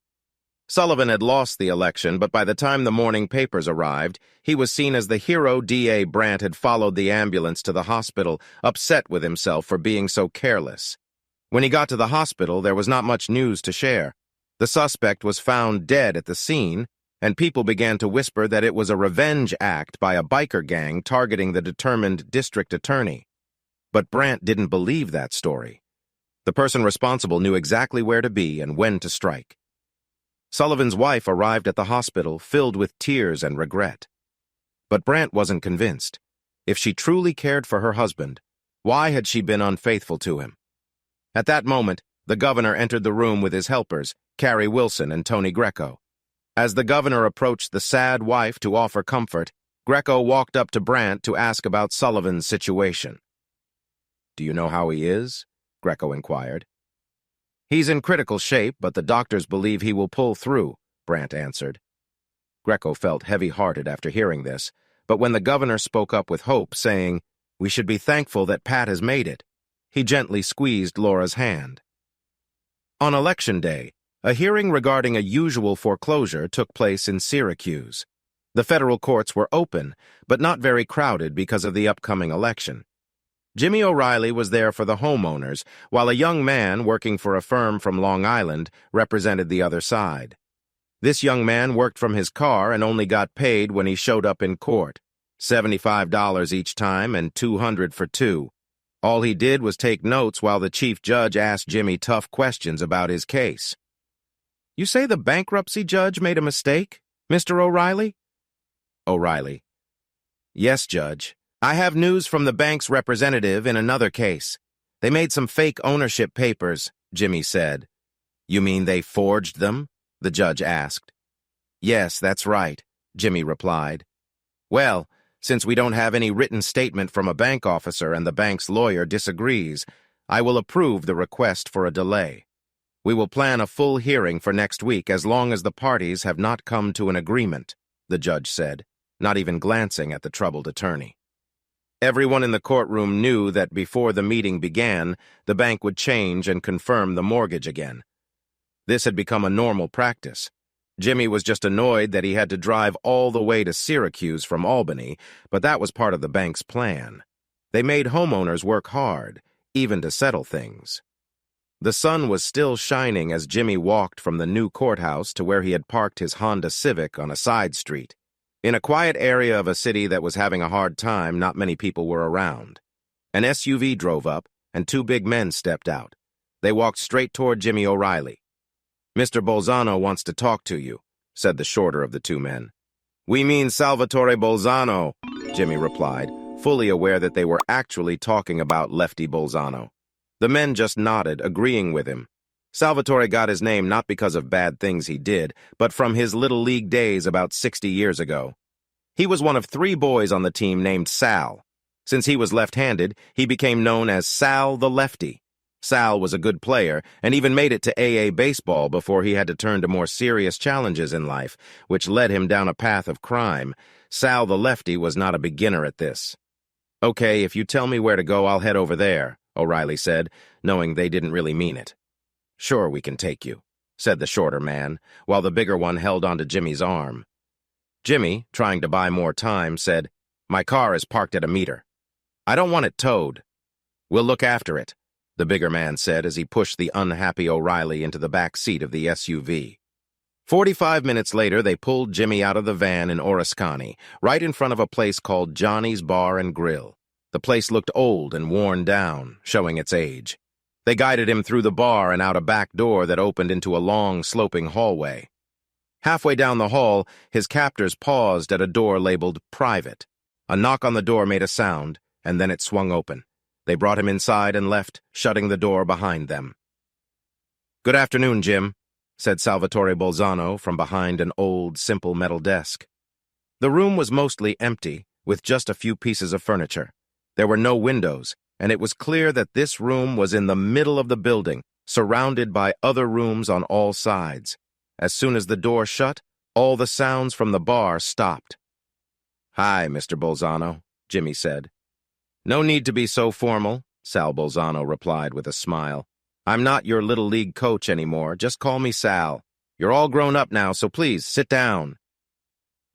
Sullivan had lost the election, but by the time the morning papers arrived, he was seen as the hero. D.A. Brandt had followed the ambulance to the hospital, upset with himself for being so careless. When he got to the hospital, there was not much news to share. The suspect was found dead at the scene, and people began to whisper that it was a revenge act by a biker gang targeting the determined district attorney. But Brandt didn't believe that story. The person responsible knew exactly where to be and when to strike. Sullivan's wife arrived at the hospital, filled with tears and regret. But Brandt wasn't convinced. If she truly cared for her husband, why had she been unfaithful to him? At that moment, the governor entered the room with his helpers, Carrie Wilson and Tony Greco. As the governor approached the sad wife to offer comfort, Greco walked up to Brandt to ask about Sullivan's situation. "Do you know how he is?" Greco inquired. "He's in critical shape, but the doctors believe he will pull through," Brandt answered. Greco felt heavy-hearted after hearing this, but when the governor spoke up with hope, saying, "We should be thankful that Pat has made it," he gently squeezed Laura's hand. On Election Day, a hearing regarding a usual foreclosure took place in Syracuse. The federal courts were open, but not very crowded because of the upcoming election. Jimmy O'Reilly was there for the homeowners, while a young man working for a firm from Long Island represented the other side. This young man worked from his car and only got paid when he showed up in court, $75 each time and $200 for 2. All he did was take notes while the chief judge asked Jimmy tough questions about his case. "You say the bankruptcy judge made a mistake, Mr. O'Reilly?" O'Reilly: "Yes, Judge. I have news from the bank's representative in another case. They made some fake ownership papers," Jimmy said. "You mean they forged them?" the judge asked. "Yes, that's right," Jimmy replied. "Well, since we don't have any written statement from a bank officer and the bank's lawyer disagrees, I will approve the request for a delay. We will plan a full hearing for next week as long as the parties have not come to an agreement," the judge said, not even glancing at the troubled attorney. Everyone in the courtroom knew that before the meeting began, the bank would change and confirm the mortgage again. This had become a normal practice. Jimmy was just annoyed that he had to drive all the way to Syracuse from Albany, but that was part of the bank's plan. They made homeowners work hard, even to settle things. The sun was still shining as Jimmy walked from the new courthouse to where he had parked his Honda Civic on a side street. In a quiet area of a city that was having a hard time, not many people were around. An SUV drove up, and 2 big men stepped out. They walked straight toward Jimmy O'Reilly. "Mr. Bolzano wants to talk to you," said the shorter of the 2 men. "We mean Salvatore Bolzano," Jimmy replied, fully aware that they were actually talking about Lefty Bolzano. The men just nodded, agreeing with him. Salvatore got his name not because of bad things he did, but from his Little League days about 60 years ago. He was one of 3 boys on the team named Sal. Since he was left-handed, he became known as Sal the Lefty. Sal was a good player and even made it to AA baseball before he had to turn to more serious challenges in life, which led him down a path of crime. Sal the Lefty was not a beginner at this. "Okay, if you tell me where to go, I'll head over there," O'Reilly said, knowing they didn't really mean it. "Sure, we can take you," said the shorter man, while the bigger one held onto Jimmy's arm. Jimmy, trying to buy more time, said, "My car is parked at a meter. I don't want it towed." "We'll look after it," the bigger man said as he pushed the unhappy O'Reilly into the back seat of the SUV. 45 minutes later, they pulled Jimmy out of the van in Orascani, right in front of a place called Johnny's Bar and Grill. The place looked old and worn down, showing its age. They guided him through the bar and out a back door that opened into a long, sloping hallway. Halfway down the hall, his captors paused at a door labeled Private. A knock on the door made a sound, and then it swung open. They brought him inside and left, shutting the door behind them. "Good afternoon, Jim," said Salvatore Bolzano from behind an old, simple metal desk. The room was mostly empty, with just a few pieces of furniture. There were no windows, and it was clear that this room was in the middle of the building, surrounded by other rooms on all sides. As soon as the door shut, all the sounds from the bar stopped. "Hi, Mr. Bolzano," Jimmy said. "No need to be so formal," Sal Bolzano replied with a smile. "I'm not your little league coach anymore. Just call me Sal. You're all grown up now, so please sit down."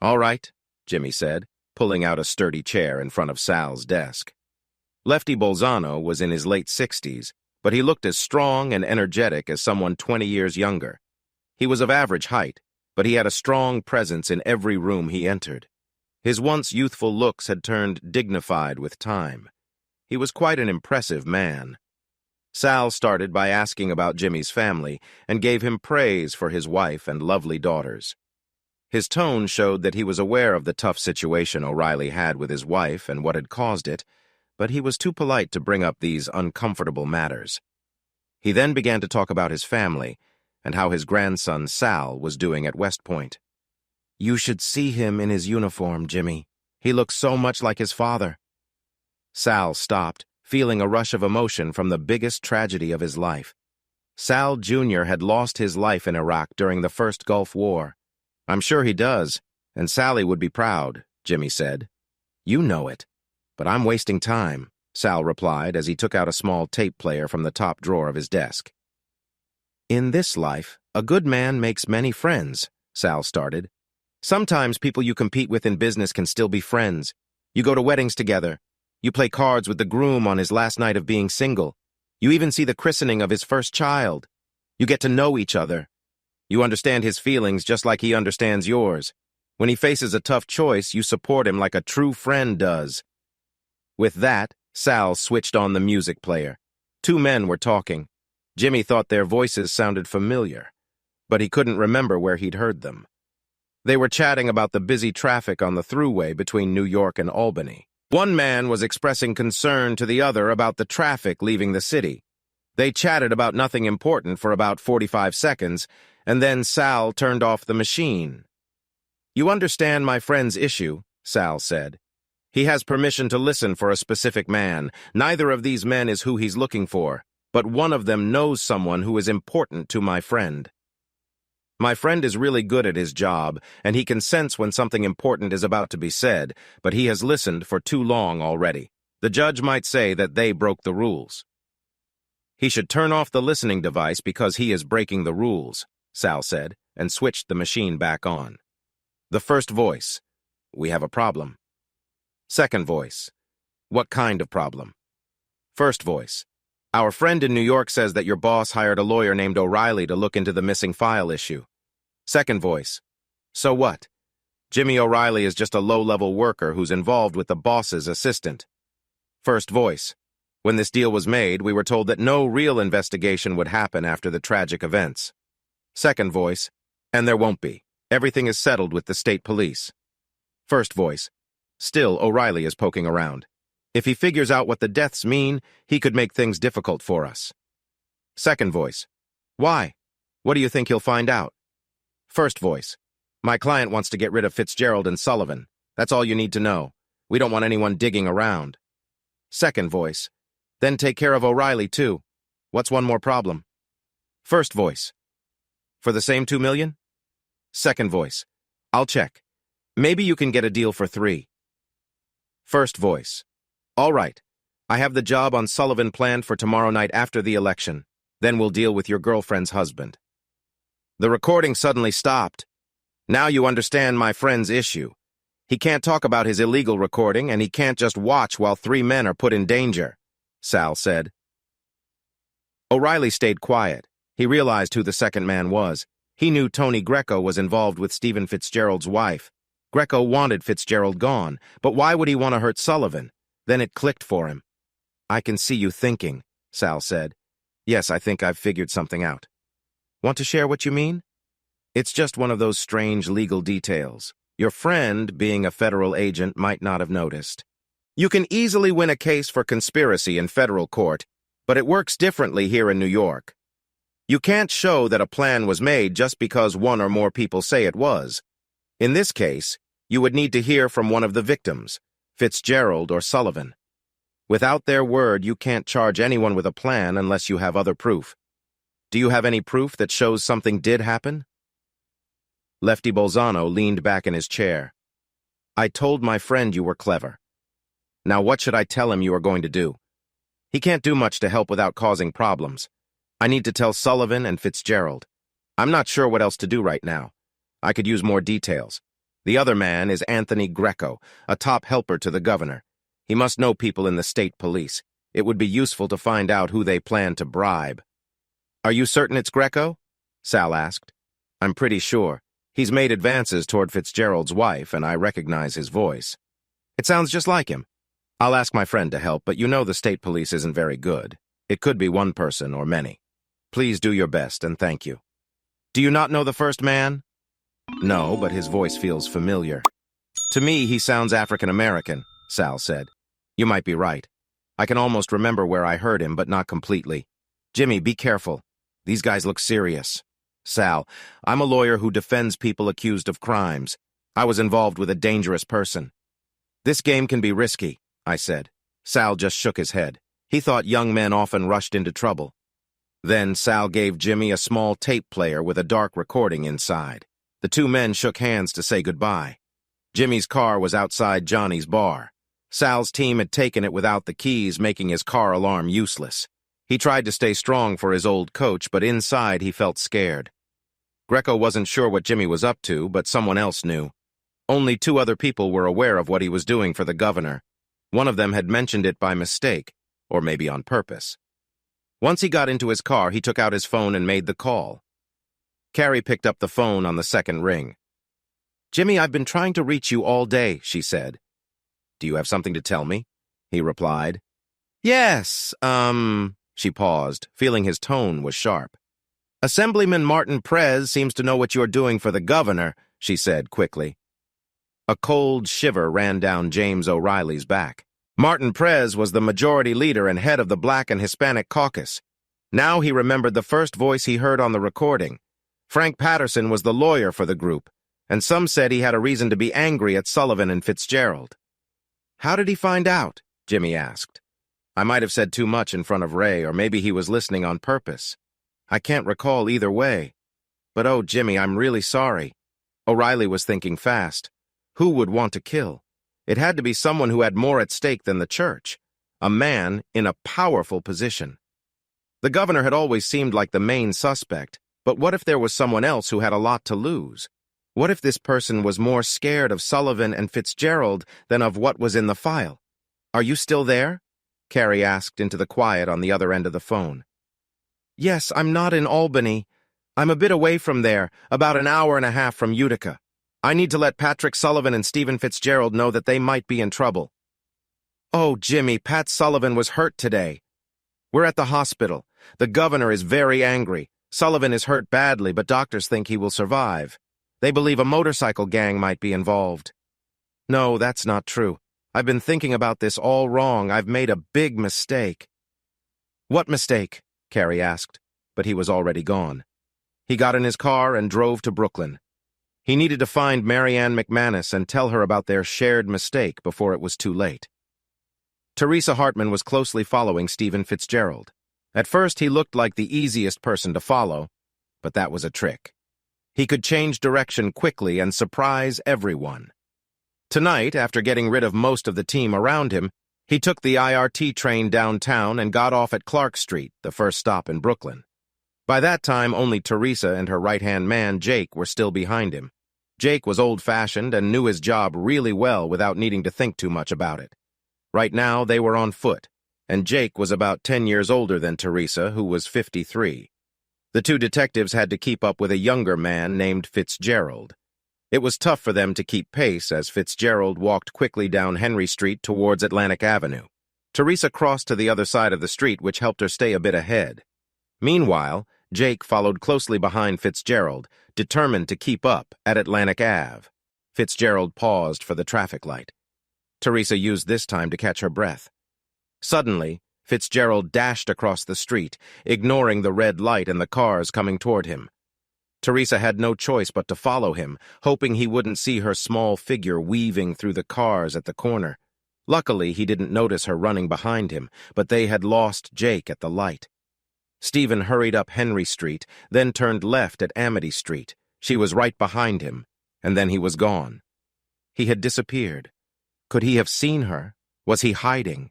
"All right," Jimmy said, pulling out a sturdy chair in front of Sal's desk. Lefty Bolzano was in his late 60s, but he looked as strong and energetic as someone 20 years younger. He was of average height, but he had a strong presence in every room he entered. His once youthful looks had turned dignified with time. He was quite an impressive man. Sal started by asking about Jimmy's family and gave him praise for his wife and lovely daughters. His tone showed that he was aware of the tough situation O'Reilly had with his wife and what had caused it, but he was too polite to bring up these uncomfortable matters. He then began to talk about his family and how his grandson Sal was doing at West Point. "You should see him in his uniform, Jimmy. He looks so much like his father." Sal stopped, feeling a rush of emotion from the biggest tragedy of his life. Sal Jr. had lost his life in Iraq during the first Gulf War. "I'm sure he does, and Sally would be proud," Jimmy said. "You know it, but I'm wasting time," Sal replied as he took out a small tape player from the top drawer of his desk. "In this life, a good man makes many friends," Sal started. "Sometimes people you compete with in business can still be friends. You go to weddings together. You play cards with the groom on his last night of being single. You even see the christening of his first child. You get to know each other. You understand his feelings just like he understands yours. When he faces a tough choice, you support him like a true friend does." With that, Sal switched on the music player. Two men were talking. Jimmy thought their voices sounded familiar, but he couldn't remember where he'd heard them. They were chatting about the busy traffic on the thruway between New York and Albany. One man was expressing concern to the other about the traffic leaving the city. They chatted about nothing important for about 45 seconds, and then Sal turned off the machine. "You understand my friend's issue," Sal said. "He has permission to listen for a specific man. Neither of these men is who he's looking for, but one of them knows someone who is important to my friend. My friend is really good at his job, and he can sense when something important is about to be said, but he has listened for too long already. The judge might say that they broke the rules. He should turn off the listening device because he is breaking the rules," Sal said, and switched the machine back on. The first voice: "We have a problem." Second voice: "What kind of problem?" First voice: "Our friend in New York says that your boss hired a lawyer named O'Reilly to look into the missing file issue." Second voice: "So what? Jimmy O'Reilly is just a low-level worker who's involved with the boss's assistant." First voice: "When this deal was made, we were told that no real investigation would happen after the tragic events." Second voice: "And there won't be. Everything is settled with the state police." First voice: "Still, O'Reilly is poking around. If he figures out what the deaths mean, he could make things difficult for us." Second voice: "Why? What do you think he'll find out?" First voice: "My client wants to get rid of Fitzgerald and Sullivan. That's all you need to know. We don't want anyone digging around." Second voice: "Then take care of O'Reilly, too. What's one more problem?" First voice: "For the same $2 million?" Second voice: "I'll check. Maybe you can get a deal for 3. First voice: "All right. I have the job on Sullivan planned for tomorrow night after the election. Then we'll deal with your girlfriend's husband." The recording suddenly stopped. "Now you understand my friend's issue. He can't talk about his illegal recording, and he can't just watch while 3 men are put in danger," Sal said. O'Reilly stayed quiet. He realized who the second man was. He knew Tony Greco was involved with Steven Fitzgerald's wife. Greco wanted Fitzgerald gone, but why would he want to hurt Sullivan? Then it clicked for him. "I can see you thinking," Sal said. "Yes, I think I've figured something out." "Want to share what you mean?" "It's just one of those strange legal details. Your friend, being a federal agent, might not have noticed. You can easily win a case for conspiracy in federal court, but it works differently here in New York. You can't show that a plan was made just because one or more people say it was. In this case, you would need to hear from one of the victims, Fitzgerald or Sullivan. Without their word, you can't charge anyone with a plan unless you have other proof. Do you have any proof that shows something did happen? Lefty Bolzano leaned back in his chair. I told my friend you were clever. Now what should I tell him you are going to do? He can't do much to help without causing problems. I need to tell Sullivan and Fitzgerald. I'm not sure what else to do right now. I could use more details. The other man is Anthony Greco, a top helper to the governor. He must know people in the state police. It would be useful to find out who they plan to bribe. Are you certain it's Greco? Sal asked. I'm pretty sure. He's made advances toward Fitzgerald's wife, and I recognize his voice. It sounds just like him. I'll ask my friend to help, but you know the state police isn't very good. It could be one person or many. Please do your best, and thank you. Do you not know the first man? No, but his voice feels familiar. To me, he sounds African-American, Sal said. You might be right. I can almost remember where I heard him, but not completely. Jimmy, be careful. These guys look serious. Sal, I'm a lawyer who defends people accused of crimes. I was involved with a dangerous person. This game can be risky, I said. Sal just shook his head. He thought young men often rushed into trouble. Then Sal gave Jimmy a small tape player with a dark recording inside. The two men shook hands to say goodbye. Jimmy's car was outside Johnny's bar. Sal's team had taken it without the keys, making his car alarm useless. He tried to stay strong for his old coach, but inside he felt scared. Greco wasn't sure what Jimmy was up to, but someone else knew. Only two other people were aware of what he was doing for the governor. One of them had mentioned it by mistake, or maybe on purpose. Once he got into his car, he took out his phone and made the call. Carrie picked up the phone on the second ring. Jimmy, I've been trying to reach you all day, she said. Do you have something to tell me? He replied. Yes, she paused, feeling his tone was sharp. Assemblyman Martin Prez seems to know what you're doing for the governor, she said quickly. A cold shiver ran down James O'Reilly's back. Martin Prez was the majority leader and head of the Black and Hispanic caucus. Now he remembered the first voice he heard on the recording. Frank Patterson was the lawyer for the group, and some said he had a reason to be angry at Sullivan and Fitzgerald. How did he find out? Jimmy asked. I might have said too much in front of Ray, or maybe he was listening on purpose. I can't recall either way. But oh, Jimmy, I'm really sorry. O'Reilly was thinking fast. Who would want to kill? It had to be someone who had more at stake than the church. A man in a powerful position. The governor had always seemed like the main suspect, but what if there was someone else who had a lot to lose? What if this person was more scared of Sullivan and Fitzgerald than of what was in the file? Are you still there? Carrie asked into the quiet on the other end of the phone. Yes, I'm not in Albany. I'm a bit away from there, about an hour and a half from Utica. I need to let Patrick Sullivan and Steven Fitzgerald know that they might be in trouble. Oh, Jimmy, Pat Sullivan was hurt today. We're at the hospital. The governor is very angry. Sullivan is hurt badly, but doctors think he will survive. They believe a motorcycle gang might be involved. No, that's not true. I've been thinking about this all wrong. I've made a big mistake. What mistake? Carrie asked, but he was already gone. He got in his car and drove to Brooklyn. He needed to find Marianne McManis and tell her about their shared mistake before it was too late. Teresa Hartman was closely following Steven Fitzgerald. At first, he looked like the easiest person to follow, but that was a trick. He could change direction quickly and surprise everyone. Tonight, after getting rid of most of the team around him, he took the IRT train downtown and got off at Clark Street, the first stop in Brooklyn. By that time, only Teresa and her right-hand man, Jake, were still behind him. Jake was old-fashioned and knew his job really well without needing to think too much about it. Right now, they were on foot, and Jake was about 10 years older than Teresa, who was 53. The two detectives had to keep up with a younger man named Fitzgerald. It was tough for them to keep pace as Fitzgerald walked quickly down Henry Street towards Atlantic Avenue. Teresa crossed to the other side of the street, which helped her stay a bit ahead. Meanwhile, Jake followed closely behind Fitzgerald, determined to keep up at Atlantic Ave. Fitzgerald paused for the traffic light. Teresa used this time to catch her breath. Suddenly, Fitzgerald dashed across the street, ignoring the red light and the cars coming toward him. Teresa had no choice but to follow him, hoping he wouldn't see her small figure weaving through the cars at the corner. Luckily, he didn't notice her running behind him, but they had lost Jake at the light. Stephen hurried up Henry Street, then turned left at Amity Street. She was right behind him, and then he was gone. He had disappeared. Could he have seen her? Was he hiding?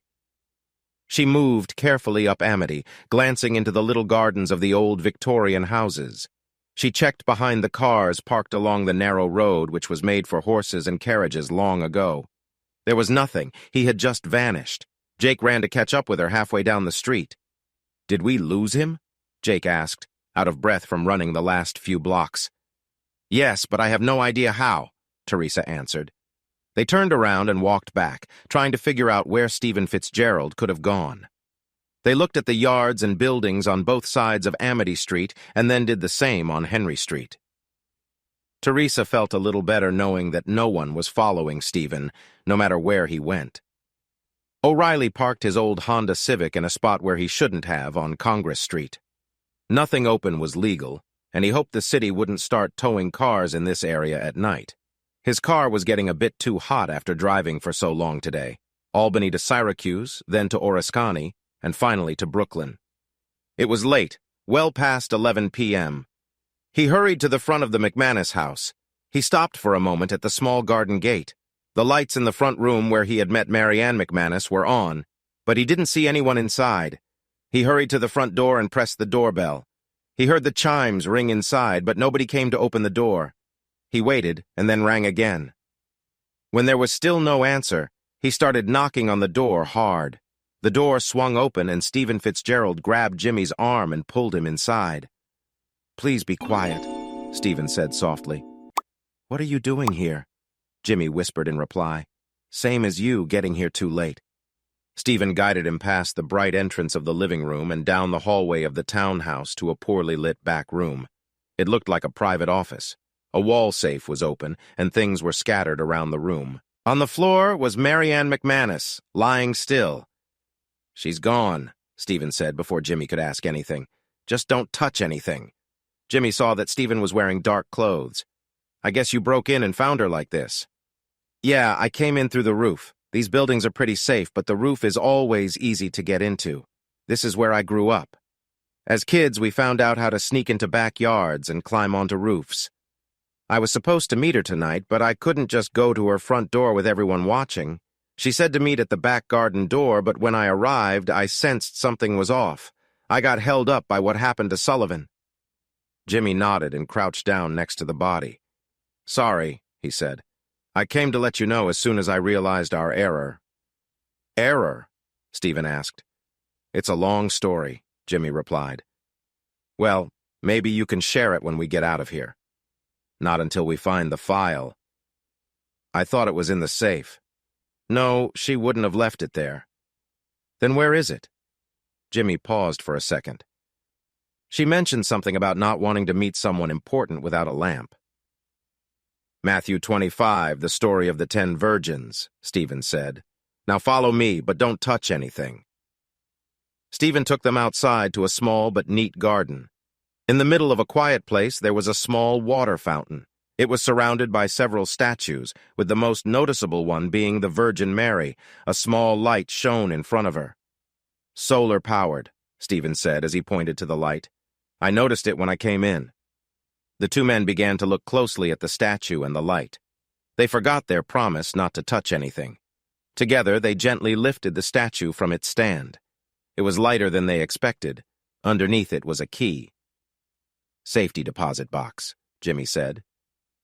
She moved carefully up Amity, glancing into the little gardens of the old Victorian houses. She checked behind the cars parked along the narrow road which was made for horses and carriages long ago. There was nothing. He had just vanished. Jake ran to catch up with her halfway down the street. "Did we lose him?" Jake asked, out of breath from running the last few blocks. "Yes, but I have no idea how," Teresa answered. They turned around and walked back, trying to figure out where Steven Fitzgerald could have gone. They looked at the yards and buildings on both sides of Amity Street and then did the same on Henry Street. Teresa felt a little better knowing that no one was following Steven, no matter where he went. O'Reilly parked his old Honda Civic in a spot where he shouldn't have on Congress Street. Nothing open was legal, and he hoped the city wouldn't start towing cars in this area at night. His car was getting a bit too hot after driving for so long today. Albany to Syracuse, then to Oriskany, and finally to Brooklyn. It was late, well past 11 p.m. He hurried to the front of the mcmanis house. He stopped for a moment at the small garden gate. The lights in the front room where he had met Marianne McManus were on, but he didn't see anyone inside. He hurried to the front door and pressed the doorbell. He heard the chimes ring inside, but nobody came to open the door. He waited and then rang again. When there was still no answer, he started knocking on the door hard. The door swung open and Steven Fitzgerald grabbed Jimmy's arm and pulled him inside. "Please be quiet," Steven said softly. "What are you doing here?" Jimmy whispered in reply. "Same as you, getting here too late." Steven guided him past the bright entrance of the living room and down the hallway of the townhouse to a poorly lit back room. It looked like a private office. A wall safe was open, and things were scattered around the room. On the floor was Marianne McManus, lying still. "She's gone," Steven said before Jimmy could ask anything. "Just don't touch anything." Jimmy saw that Steven was wearing dark clothes. "I guess you broke in and found her like this." "Yeah, I came in through the roof. These buildings are pretty safe, but the roof is always easy to get into. This is where I grew up. As kids, we found out how to sneak into backyards and climb onto roofs. I was supposed to meet her tonight, but I couldn't just go to her front door with everyone watching. She said to meet at the back garden door, but when I arrived, I sensed something was off. I got held up by what happened to Sullivan." Jimmy nodded and crouched down next to the body. "Sorry," he said. "I came to let you know as soon as I realized our error." "Error?" Steven asked. "It's a long story," Jimmy replied. "Well, maybe you can share it when we get out of here." "Not until we find the file." "I thought it was in the safe." "No, she wouldn't have left it there." "Then where is it?" Jimmy paused for a second. "She mentioned something about not wanting to meet someone important without a lamp." "Matthew 25, the story of the 10 virgins," Steven said. "Now follow me, but don't touch anything." Steven took them outside to a small but neat garden. In the middle of a quiet place, there was a small water fountain. It was surrounded by several statues, with the most noticeable one being the Virgin Mary. A small light shone in front of her. "Solar-powered," Steven said as he pointed to the light. "I noticed it when I came in." The two men began to look closely at the statue and the light. They forgot their promise not to touch anything. Together, they gently lifted the statue from its stand. It was lighter than they expected. Underneath it was a key. "Safety deposit box," Jimmy said.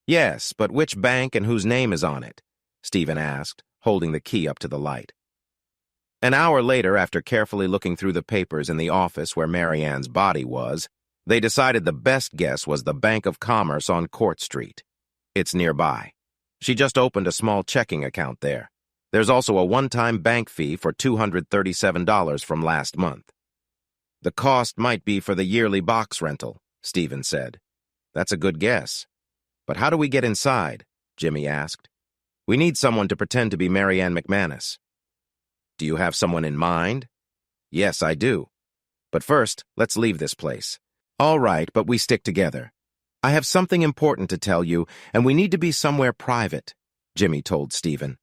"Yes, but which bank and whose name is on it?" Steven asked, holding the key up to the light. An hour later, after carefully looking through the papers in the office where Marianne's body was, they decided the best guess was the Bank of Commerce on Court Street. It's nearby. She just opened a small checking account there. There's also a one-time bank fee for $237 from last month. "The cost might be for the yearly box rental," Steven said. "That's a good guess. But how do we get inside?" Jimmy asked. "We need someone to pretend to be Marianne McManus." "Do you have someone in mind?" Yes, I do. But first, let's leave this place. All right, but we stick together. I have something important to tell you, and we need to be somewhere private, Jimmy told Steven.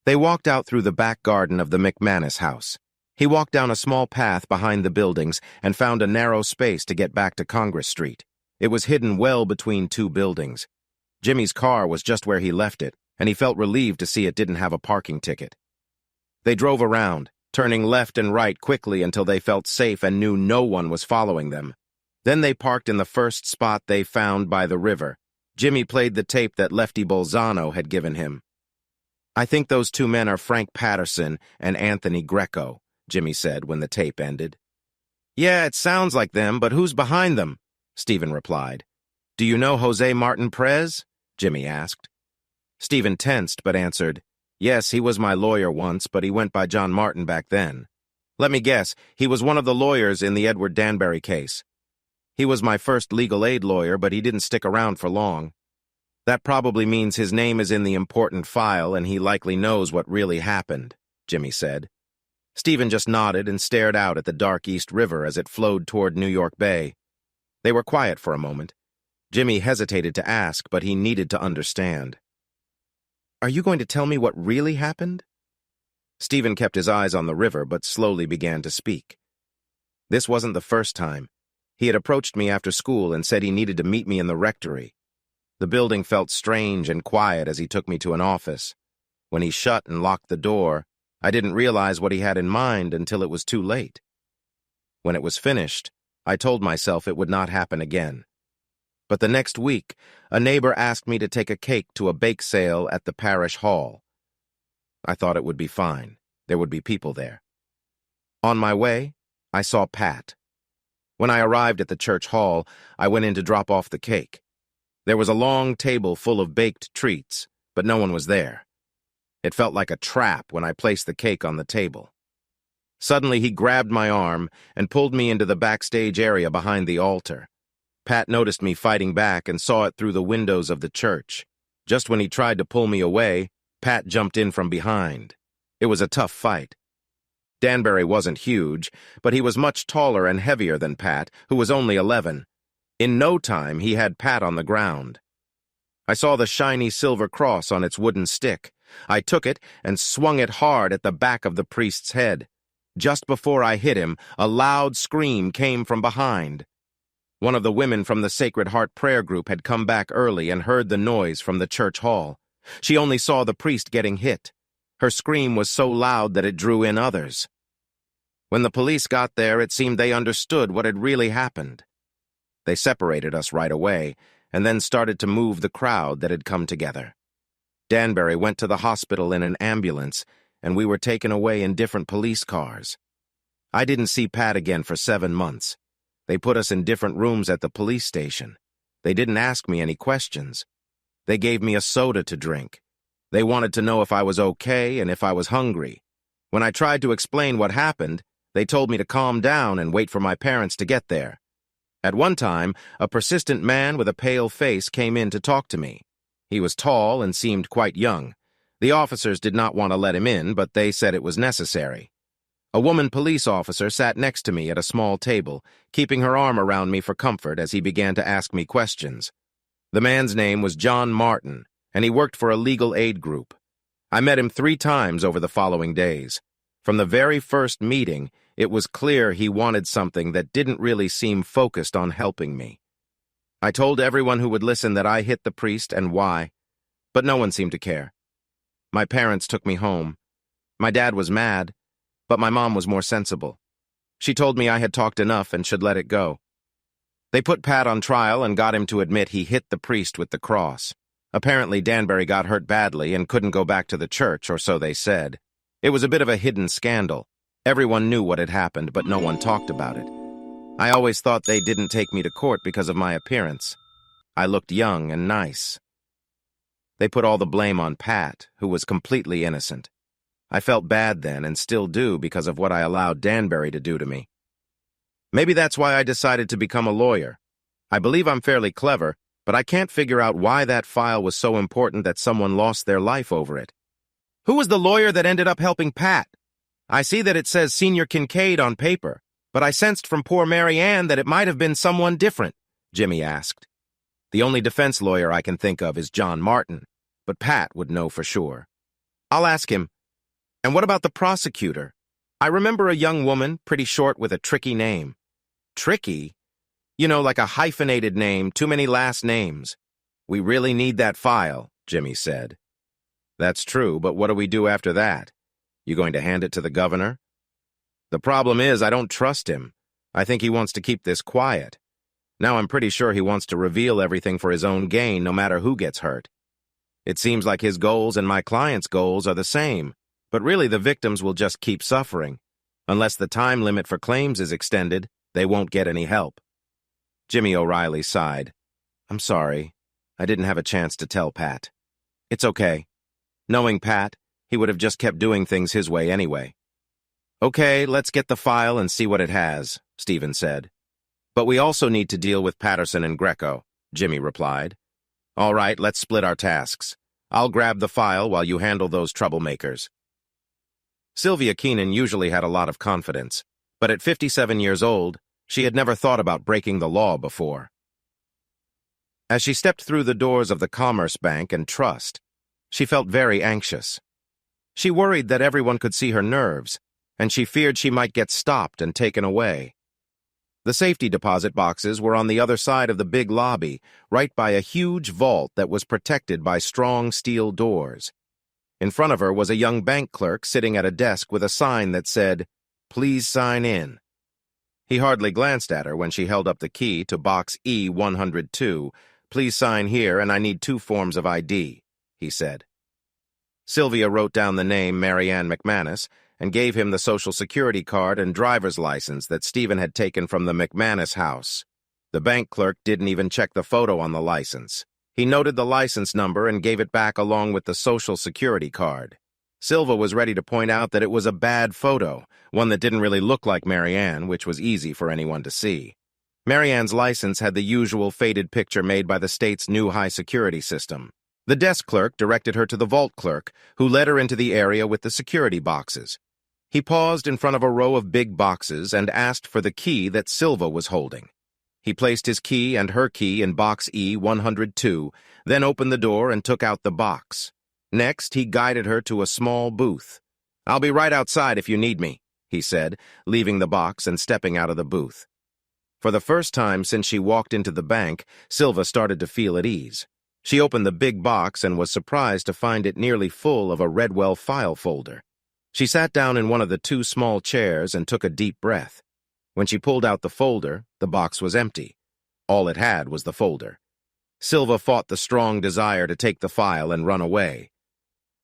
They walked out through the back garden of the mcmanis house. He walked down a small path behind the buildings and found a narrow space to get back to Congress Street. It was hidden well between two buildings. Jimmy's car was just where he left it, and he felt relieved to see it didn't have a parking ticket. They drove around, turning left and right quickly until they felt safe and knew no one was following them. Then they parked in the first spot they found by the river. Jimmy played the tape that Lefty Bolzano had given him. I think those two men are Frank Patterson and Anthony Greco, Jimmy said when the tape ended. Yeah, it sounds like them, but who's behind them? Steven replied. Do you know Jose Martin Perez? Jimmy asked. Steven tensed but answered, Yes, he was my lawyer once, but he went by John Martin back then. Let me guess, he was one of the lawyers in the Edward Danbury case. He was my first legal aid lawyer, but he didn't stick around for long. That probably means his name is in the important file and he likely knows what really happened, Jimmy said. Steven just nodded and stared out at the dark East River as it flowed toward New York Bay. They were quiet for a moment. Jimmy hesitated to ask, but he needed to understand. Are you going to tell me what really happened? Steven kept his eyes on the river, but slowly began to speak. This wasn't the first time. He had approached me after school and said he needed to meet me in the rectory. The building felt strange and quiet as he took me to an office. When he shut and locked the door, I didn't realize what he had in mind until it was too late. When it was finished, I told myself it would not happen again. But the next week, a neighbor asked me to take a cake to a bake sale at the parish hall. I thought it would be fine. There would be people there. On my way, I saw Pat. When I arrived at the church hall, I went in to drop off the cake. There was a long table full of baked treats, but no one was there. It felt like a trap when I placed the cake on the table. Suddenly, he grabbed my arm and pulled me into the backstage area behind the altar. Pat noticed me fighting back and saw it through the windows of the church. Just when he tried to pull me away, Pat jumped in from behind. It was a tough fight. Danbury wasn't huge, but he was much taller and heavier than Pat, who was only 11. In no time, he had Pat on the ground. I saw the shiny silver cross on its wooden stick. I took it and swung it hard at the back of the priest's head. Just before I hit him, a loud scream came from behind. One of the women from the Sacred Heart prayer group had come back early and heard the noise from the church hall. She only saw the priest getting hit. Her scream was so loud that it drew in others. When the police got there, it seemed they understood what had really happened. They separated us right away, and then started to move the crowd that had come together. Danbury went to the hospital in an ambulance, and we were taken away in different police cars. I didn't see Pat again for 7 months. They put us in different rooms at the police station. They didn't ask me any questions. They gave me a soda to drink. They wanted to know if I was okay and if I was hungry. When I tried to explain what happened, they told me to calm down and wait for my parents to get there. At one time, a persistent man with a pale face came in to talk to me. He was tall and seemed quite young. The officers did not want to let him in, but they said it was necessary. A woman police officer sat next to me at a small table, keeping her arm around me for comfort as he began to ask me questions. The man's name was John Martin, and he worked for a legal aid group. I met him 3 times over the following days. From the very first meeting, it was clear he wanted something that didn't really seem focused on helping me. I told everyone who would listen that I hit the priest and why, but no one seemed to care. My parents took me home. My dad was mad, but my mom was more sensible. She told me I had talked enough and should let it go. They put Pat on trial and got him to admit he hit the priest with the cross. Apparently, Danbury got hurt badly and couldn't go back to the church, or so they said. It was a bit of a hidden scandal. Everyone knew what had happened, but no one talked about it. I always thought they didn't take me to court because of my appearance. I looked young and nice. They put all the blame on Pat, who was completely innocent. I felt bad then and still do because of what I allowed Danbury to do to me. Maybe that's why I decided to become a lawyer. I believe I'm fairly clever, but I can't figure out why that file was so important that someone lost their life over it. Who was the lawyer that ended up helping Pat? I see that it says Senior Kincaid on paper, but I sensed from poor Mary Ann that it might have been someone different, Jimmy asked. The only defense lawyer I can think of is John Martin, but Pat would know for sure. I'll ask him. And what about the prosecutor? I remember a young woman, pretty short with a tricky name. Tricky? You know, like a hyphenated name, too many last names. We really need that file, Jimmy said. That's true, but what do we do after that? You going to hand it to the governor? The problem is I don't trust him. I think he wants to keep this quiet. Now I'm pretty sure he wants to reveal everything for his own gain, no matter who gets hurt. It seems like his goals and my client's goals are the same, but really the victims will just keep suffering. Unless the time limit for claims is extended, they won't get any help. Jimmy O'Reilly sighed. I'm sorry. I didn't have a chance to tell Pat. It's okay. Knowing Pat, he would have just kept doing things his way anyway. Okay, let's get the file and see what it has, Steven said. But we also need to deal with Patterson and Greco, Jimmy replied. All right, let's split our tasks. I'll grab the file while you handle those troublemakers. Sylvia Keenan usually had a lot of confidence, but at 57 years old, she had never thought about breaking the law before. As she stepped through the doors of the Commerce Bank and Trust, she felt very anxious. She worried that everyone could see her nerves, and she feared she might get stopped and taken away. The safety deposit boxes were on the other side of the big lobby, right by a huge vault that was protected by strong steel doors. In front of her was a young bank clerk sitting at a desk with a sign that said, "Please sign in." He hardly glanced at her when she held up the key to box E102. "Please sign here, and I need 2 forms of ID," he said. Sylvia wrote down the name Mary Ann McManis and gave him the Social Security card and driver's license that Steven had taken from the McManis house. The bank clerk didn't even check the photo on the license. He noted the license number and gave it back along with the Social Security card. Silva was ready to point out that it was a bad photo, one that didn't really look like Mary Ann, which was easy for anyone to see. Mary Ann's license had the usual faded picture made by the state's new high-security system. The desk clerk directed her to the vault clerk, who led her into the area with the security boxes. He paused in front of a row of big boxes and asked for the key that Silva was holding. He placed his key and her key in box E102, then opened the door and took out the box. Next, he guided her to a small booth. "I'll be right outside if you need me," he said, leaving the box and stepping out of the booth. For the first time since she walked into the bank, Silva started to feel at ease. She opened the big box and was surprised to find it nearly full of a Redwell file folder. She sat down in one of the 2 small chairs and took a deep breath. When she pulled out the folder, the box was empty. All it had was the folder. Silva fought the strong desire to take the file and run away.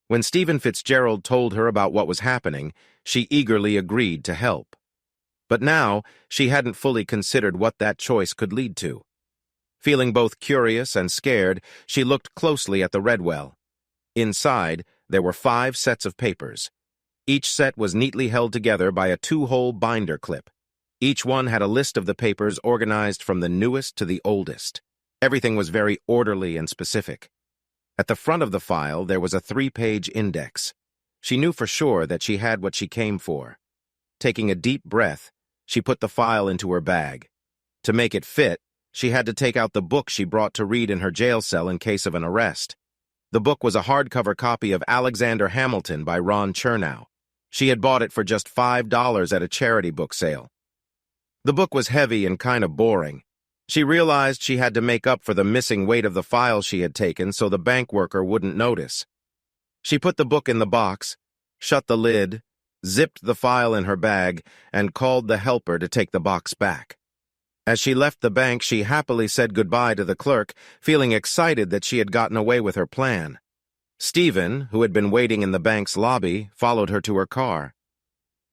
When Steven Fitzgerald told her about what was happening, she eagerly agreed to help. But now, she hadn't fully considered what that choice could lead to. Feeling both curious and scared, she looked closely at the Redwell. Inside, there were 5 sets of papers. Each set was neatly held together by a 2-hole binder clip. Each one had a list of the papers organized from the newest to the oldest. Everything was very orderly and specific. At the front of the file, there was a 3-page index. She knew for sure that she had what she came for. Taking a deep breath, she put the file into her bag. To make it fit, she had to take out the book she brought to read in her jail cell in case of an arrest. The book was a hardcover copy of Alexander Hamilton by Ron Chernow. She had bought it for just $5 at a charity book sale. The book was heavy and kind of boring. She realized she had to make up for the missing weight of the file she had taken so the bank worker wouldn't notice. She put the book in the box, shut the lid, zipped the file in her bag, and called the helper to take the box back. As she left the bank, she happily said goodbye to the clerk, feeling excited that she had gotten away with her plan. Steven, who had been waiting in the bank's lobby, followed her to her car.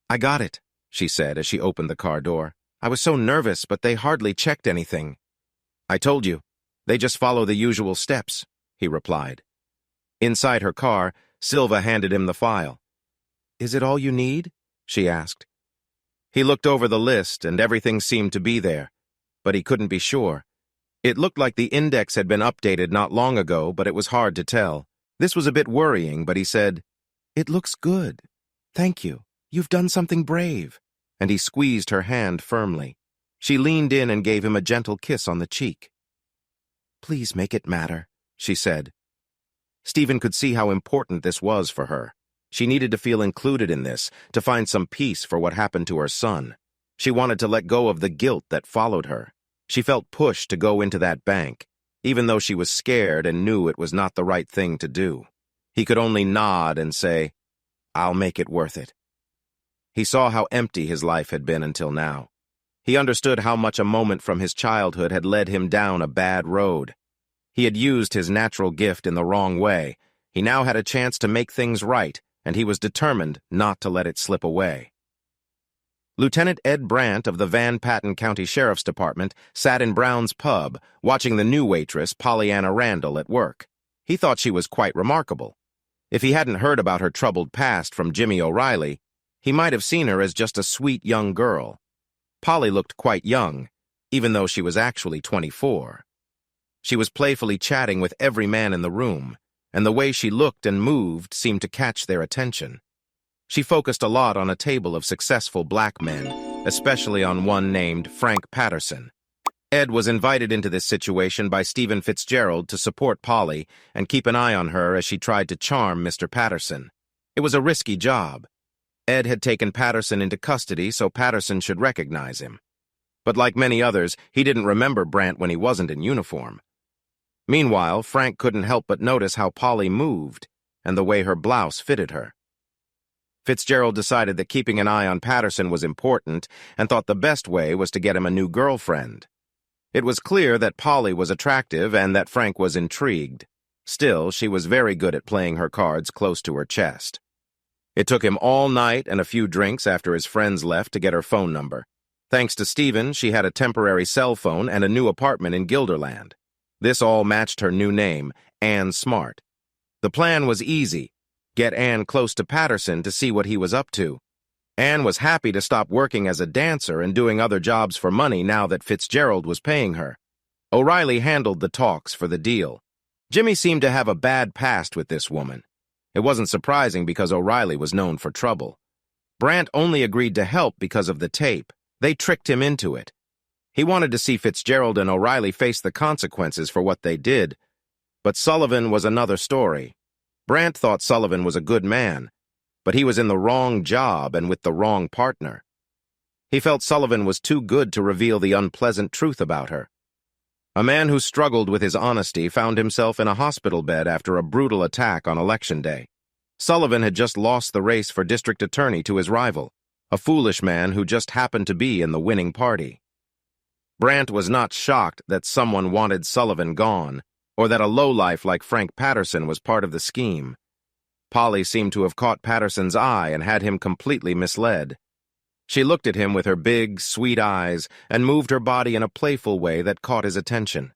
"I got it," she said as she opened the car door. "I was so nervous, but they hardly checked anything." "I told you. They just follow the usual steps," he replied. Inside her car, Silva handed him the file. "Is it all you need?" she asked. He looked over the list, and everything seemed to be there, but he couldn't be sure. It looked like the index had been updated not long ago, but it was hard to tell. This was a bit worrying, but he said, "It looks good. Thank you." "You've done something brave." And he squeezed her hand firmly. She leaned in and gave him a gentle kiss on the cheek. "Please make it matter," she said. Steven could see how important this was for her. She needed to feel included in this, to find some peace for what happened to her son. She wanted to let go of the guilt that followed her. She felt pushed to go into that bank, even though she was scared and knew it was not the right thing to do. He could only nod and say, "I'll make it worth it." He saw how empty his life had been until now. He understood how much a moment from his childhood had led him down a bad road. He had used his natural gift in the wrong way. He now had a chance to make things right, and he was determined not to let it slip away. Lieutenant Ed Brandt of the Van Patten County Sheriff's Department sat in Brown's pub, watching the new waitress, Pollyanna Randall, at work. He thought she was quite remarkable. If he hadn't heard about her troubled past from Jimmy O'Reilly, he might have seen her as just a sweet young girl. Polly looked quite young, even though she was actually 24. She was playfully chatting with every man in the room, and the way she looked and moved seemed to catch their attention. She focused a lot on a table of successful black men, especially on one named Frank Patterson. Ed was invited into this situation by Steven Fitzgerald to support Polly and keep an eye on her as she tried to charm Mr. Patterson. It was a risky job. Ed had taken Patterson into custody so Patterson should recognize him. But like many others, he didn't remember Brandt when he wasn't in uniform. Meanwhile, Frank couldn't help but notice how Polly moved and the way her blouse fitted her. Fitzgerald decided that keeping an eye on Patterson was important and thought the best way was to get him a new girlfriend. It was clear that Polly was attractive and that Frank was intrigued. Still, she was very good at playing her cards close to her chest. It took him all night and a few drinks after his friends left to get her phone number. Thanks to Steven, she had a temporary cell phone and a new apartment in Guilderland. This all matched her new name, Ann Smart. The plan was easy. Get Ann close to Patterson to see what he was up to. Ann was happy to stop working as a dancer and doing other jobs for money now that Fitzgerald was paying her. O'Reilly handled the talks for the deal. Jimmy seemed to have a bad past with this woman. It wasn't surprising because O'Reilly was known for trouble. Brandt only agreed to help because of the tape. They tricked him into it. He wanted to see Fitzgerald and O'Reilly face the consequences for what they did. But Sullivan was another story. Brandt thought Sullivan was a good man, but he was in the wrong job and with the wrong partner. He felt Sullivan was too good to reveal the unpleasant truth about her. A man who struggled with his honesty found himself in a hospital bed after a brutal attack on Election Day. Sullivan had just lost the race for district attorney to his rival, a foolish man who just happened to be in the winning party. Brandt was not shocked that someone wanted Sullivan gone, or that a lowlife like Frank Patterson was part of the scheme. Polly seemed to have caught Patterson's eye and had him completely misled. She looked at him with her big, sweet eyes and moved her body in a playful way that caught his attention.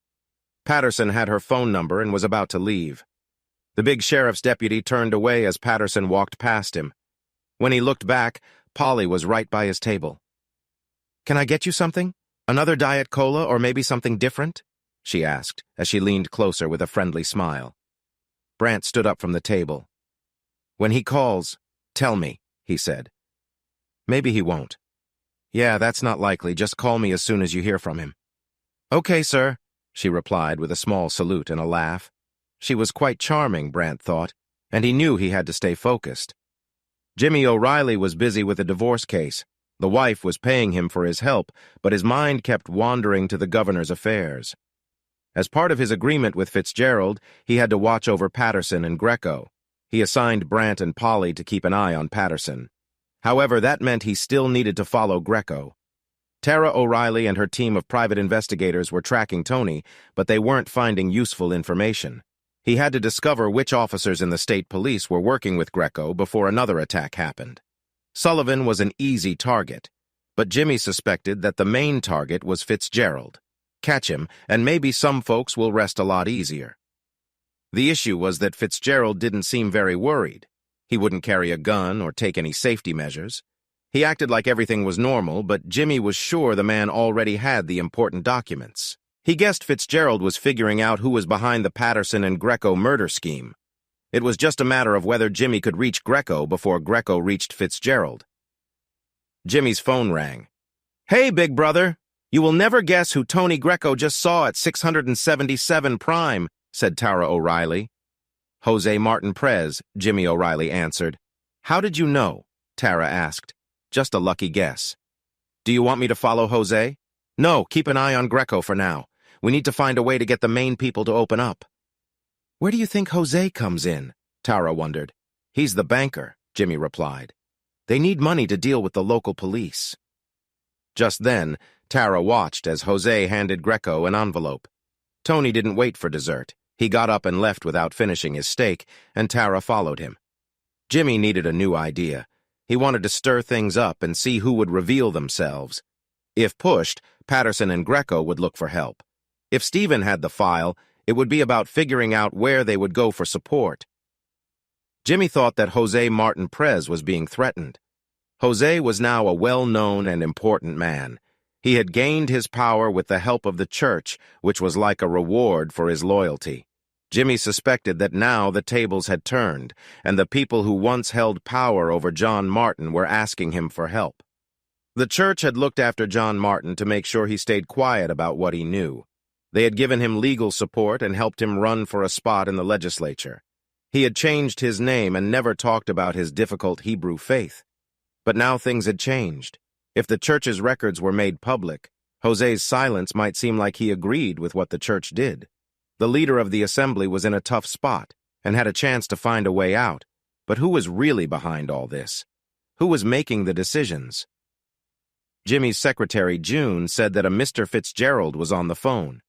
Patterson had her phone number and was about to leave. The big sheriff's deputy turned away as Patterson walked past him. When he looked back, Polly was right by his table. "Can I get you something? Another Diet Cola or maybe something different?" she asked as she leaned closer with a friendly smile. Brandt stood up from the table. "When he calls, tell me," he said. "Maybe he won't." "Yeah, that's not likely. Just call me as soon as you hear from him." "Okay, sir," she replied with a small salute and a laugh. She was quite charming, Brandt thought, and he knew he had to stay focused. Jimmy O'Reilly was busy with a divorce case. The wife was paying him for his help, but his mind kept wandering to the governor's affairs. As part of his agreement with Fitzgerald, he had to watch over Patterson and Greco. He assigned Brandt and Polly to keep an eye on Patterson. However, that meant he still needed to follow Greco. Tara O'Reilly and her team of private investigators were tracking Tony, but they weren't finding useful information. He had to discover which officers in the state police were working with Greco before another attack happened. Sullivan was an easy target, but Jimmy suspected that the main target was Fitzgerald. Catch him, and maybe some folks will rest a lot easier. The issue was that Fitzgerald didn't seem very worried. He wouldn't carry a gun or take any safety measures. He acted like everything was normal, but Jimmy was sure the man already had the important documents. He guessed Fitzgerald was figuring out who was behind the Patterson and Greco murder scheme. It was just a matter of whether Jimmy could reach Greco before Greco reached Fitzgerald. Jimmy's phone rang. "Hey, big brother! You will never guess who Tony Greco just saw at 677 Prime," said Tara O'Reilly. "Jose Martin Prez," Jimmy O'Reilly answered. "How did you know?" Tara asked. "Just a lucky guess." "Do you want me to follow Jose?" "No, keep an eye on Greco for now. We need to find a way to get the main people to open up." "Where do you think Jose comes in?" Tara wondered. "He's the banker," Jimmy replied. "They need money to deal with the local police." Just then, Tara watched as Jose handed Greco an envelope. Tony didn't wait for dessert. He got up and left without finishing his steak, and Tara followed him. Jimmy needed a new idea. He wanted to stir things up and see who would reveal themselves. If pushed, Patterson and Greco would look for help. If Steven had the file, it would be about figuring out where they would go for support. Jimmy thought that Jose Martin Prez was being threatened. Jose was now a well-known and important man. He had gained his power with the help of the church, which was like a reward for his loyalty. Jimmy suspected that now the tables had turned, and the people who once held power over John Martin were asking him for help. The church had looked after John Martin to make sure he stayed quiet about what he knew. They had given him legal support and helped him run for a spot in the legislature. He had changed his name and never talked about his difficult Hebrew faith. But now things had changed. If the church's records were made public, Jose's silence might seem like he agreed with what the church did. The leader of the assembly was in a tough spot and had a chance to find a way out. But who was really behind all this? Who was making the decisions? Jimmy's secretary, June, said that a Mr. Fitzgerald was on the phone.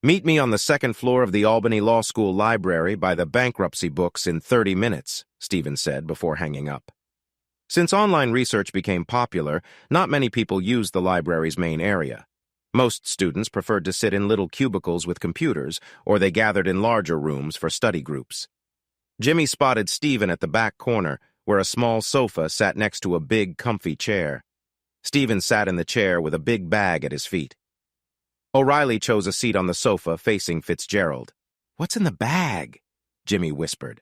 "Meet me on the second floor of the Albany Law School library by the bankruptcy books in 30 minutes, Steven said before hanging up. Since online research became popular, not many people used the library's main area. Most students preferred to sit in little cubicles with computers, or they gathered in larger rooms for study groups. Jimmy spotted Steven at the back corner, where a small sofa sat next to a big, comfy chair. Steven sat in the chair with a big bag at his feet. O'Reilly chose a seat on the sofa facing Fitzgerald. "What's in the bag?" Jimmy whispered.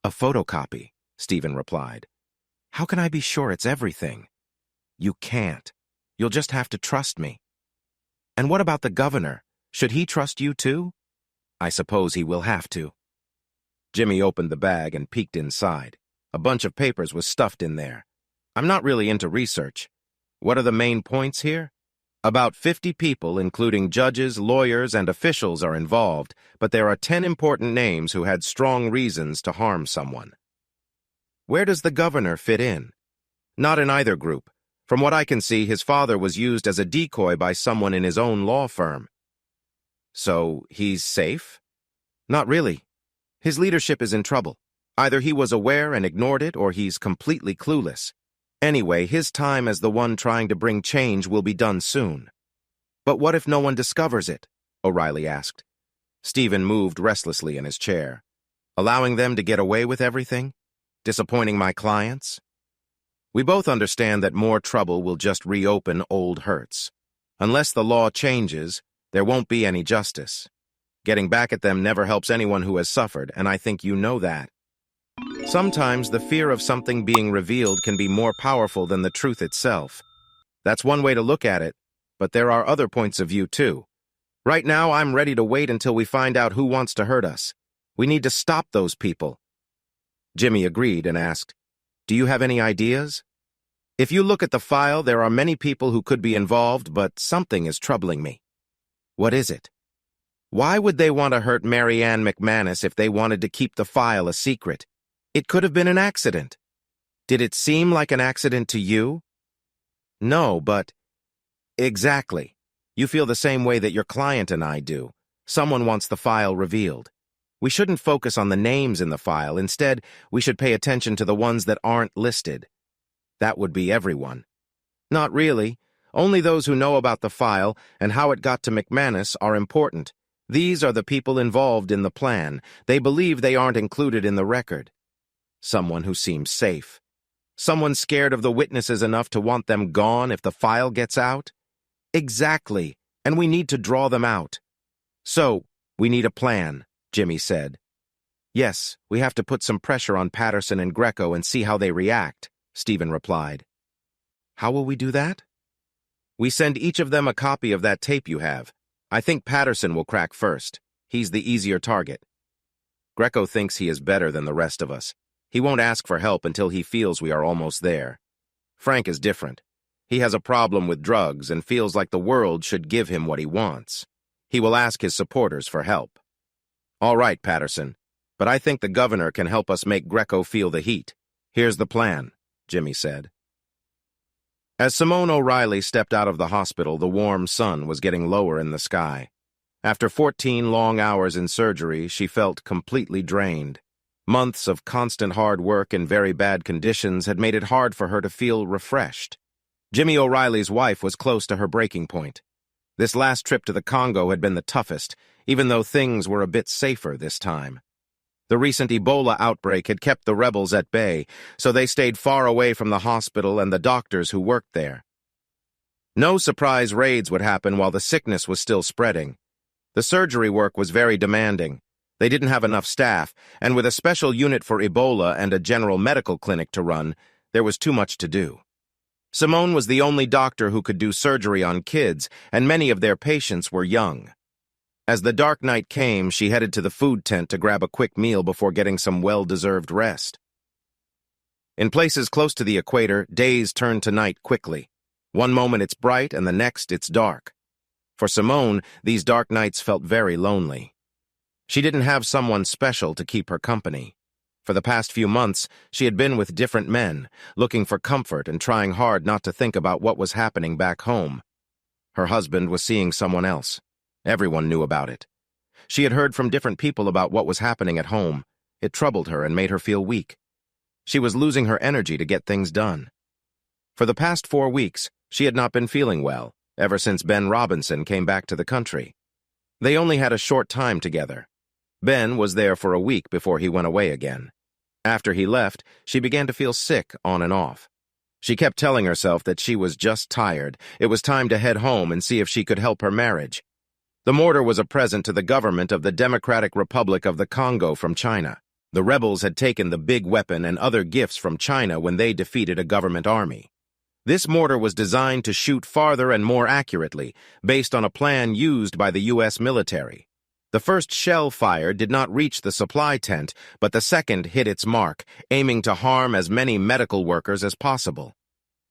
"A photocopy," Steven replied. "How can I be sure it's everything?" "You can't. You'll just have to trust me." "And what about the governor? Should he trust you too?" "I suppose he will have to." Jimmy opened the bag and peeked inside. A bunch of papers was stuffed in there. "I'm not really into research. What are the main points here?" "About 50 people, including judges, lawyers, and officials, are involved, but there are 10 important names who had strong reasons to harm someone." "Where does the governor fit in?" "Not in either group. From what I can see, his father was used as a decoy by someone in his own law firm." "So he's safe?" "Not really. His leadership is in trouble. Either he was aware and ignored it, or he's completely clueless. Anyway, his time as the one trying to bring change will be done soon." "But what if no one discovers it?" O'Reilly asked. Steven moved restlessly in his chair. "Allowing them to get away with everything? Disappointing my clients?" "We both understand that more trouble will just reopen old hurts. Unless the law changes, there won't be any justice. Getting back at them never helps anyone who has suffered, and I think you know that. Sometimes the fear of something being revealed can be more powerful than the truth itself. That's one way to look at it, but there are other points of view too. Right now, I'm ready to wait until we find out who wants to hurt us. We need to stop those people." Jimmy agreed and asked, "Do you have any ideas?" "If you look at the file, there are many people who could be involved, but something is troubling me." "What is it?" "Why would they want to hurt Mary Ann McManis if they wanted to keep the file a secret? It could have been an accident." "Did it seem like an accident to you?" "No, but—" "Exactly. You feel the same way that your client and I do. Someone wants the file revealed. We shouldn't focus on the names in the file. Instead, we should pay attention to the ones that aren't listed." "That would be everyone." "Not really. Only those who know about the file and how it got to McManis are important. These are the people involved in the plan. They believe they aren't included in the record." "Someone who seems safe. Someone scared of the witnesses enough to want them gone if the file gets out?" "Exactly, and we need to draw them out." "So, we need a plan," Jimmy said. "Yes, we have to put some pressure on Patterson and Greco and see how they react," Steven replied. How will we do that? We send each of them a copy of that tape you have. I think Patterson will crack first. He's the easier target. Greco thinks he is better than the rest of us. He won't ask for help until he feels we are almost there. Frank is different. He has a problem with drugs and feels like the world should give him what he wants. He will ask his supporters for help. All right, Patterson, but I think the governor can help us make Greco feel the heat. Here's the plan, Jimmy said. As Simone O'Reilly stepped out of the hospital, the warm sun was getting lower in the sky. After 14 long hours in surgery, she felt completely drained. Months of constant hard work in very bad conditions had made it hard for her to feel refreshed. Jimmy O'Reilly's wife was close to her breaking point. This last trip to the Congo had been the toughest, even though things were a bit safer this time. The recent Ebola outbreak had kept the rebels at bay, so they stayed far away from the hospital and the doctors who worked there. No surprise raids would happen while the sickness was still spreading. The surgery work was very demanding. They didn't have enough staff, and with a special unit for Ebola and a general medical clinic to run, there was too much to do. Simone was the only doctor who could do surgery on kids, and many of their patients were young. As the dark night came, she headed to the food tent to grab a quick meal before getting some well-deserved rest. In places close to the equator, days turn to night quickly. One moment it's bright, and the next it's dark. For Simone, these dark nights felt very lonely. She didn't have someone special to keep her company. For the past few months, she had been with different men, looking for comfort and trying hard not to think about what was happening back home. Her husband was seeing someone else. Everyone knew about it. She had heard from different people about what was happening at home. It troubled her and made her feel weak. She was losing her energy to get things done. For the past 4 weeks, she had not been feeling well, ever since Ben Robinson came back to the country. They only had a short time together. Ben was there for a week before he went away again. After he left, she began to feel sick on and off. She kept telling herself that she was just tired. It was time to head home and see if she could help her marriage. The mortar was a present to the government of the Democratic Republic of the Congo from China. The rebels had taken the big weapon and other gifts from China when they defeated a government army. This mortar was designed to shoot farther and more accurately, based on a plan used by the U.S. military. The first shell fire did not reach the supply tent, but the second hit its mark, aiming to harm as many medical workers as possible.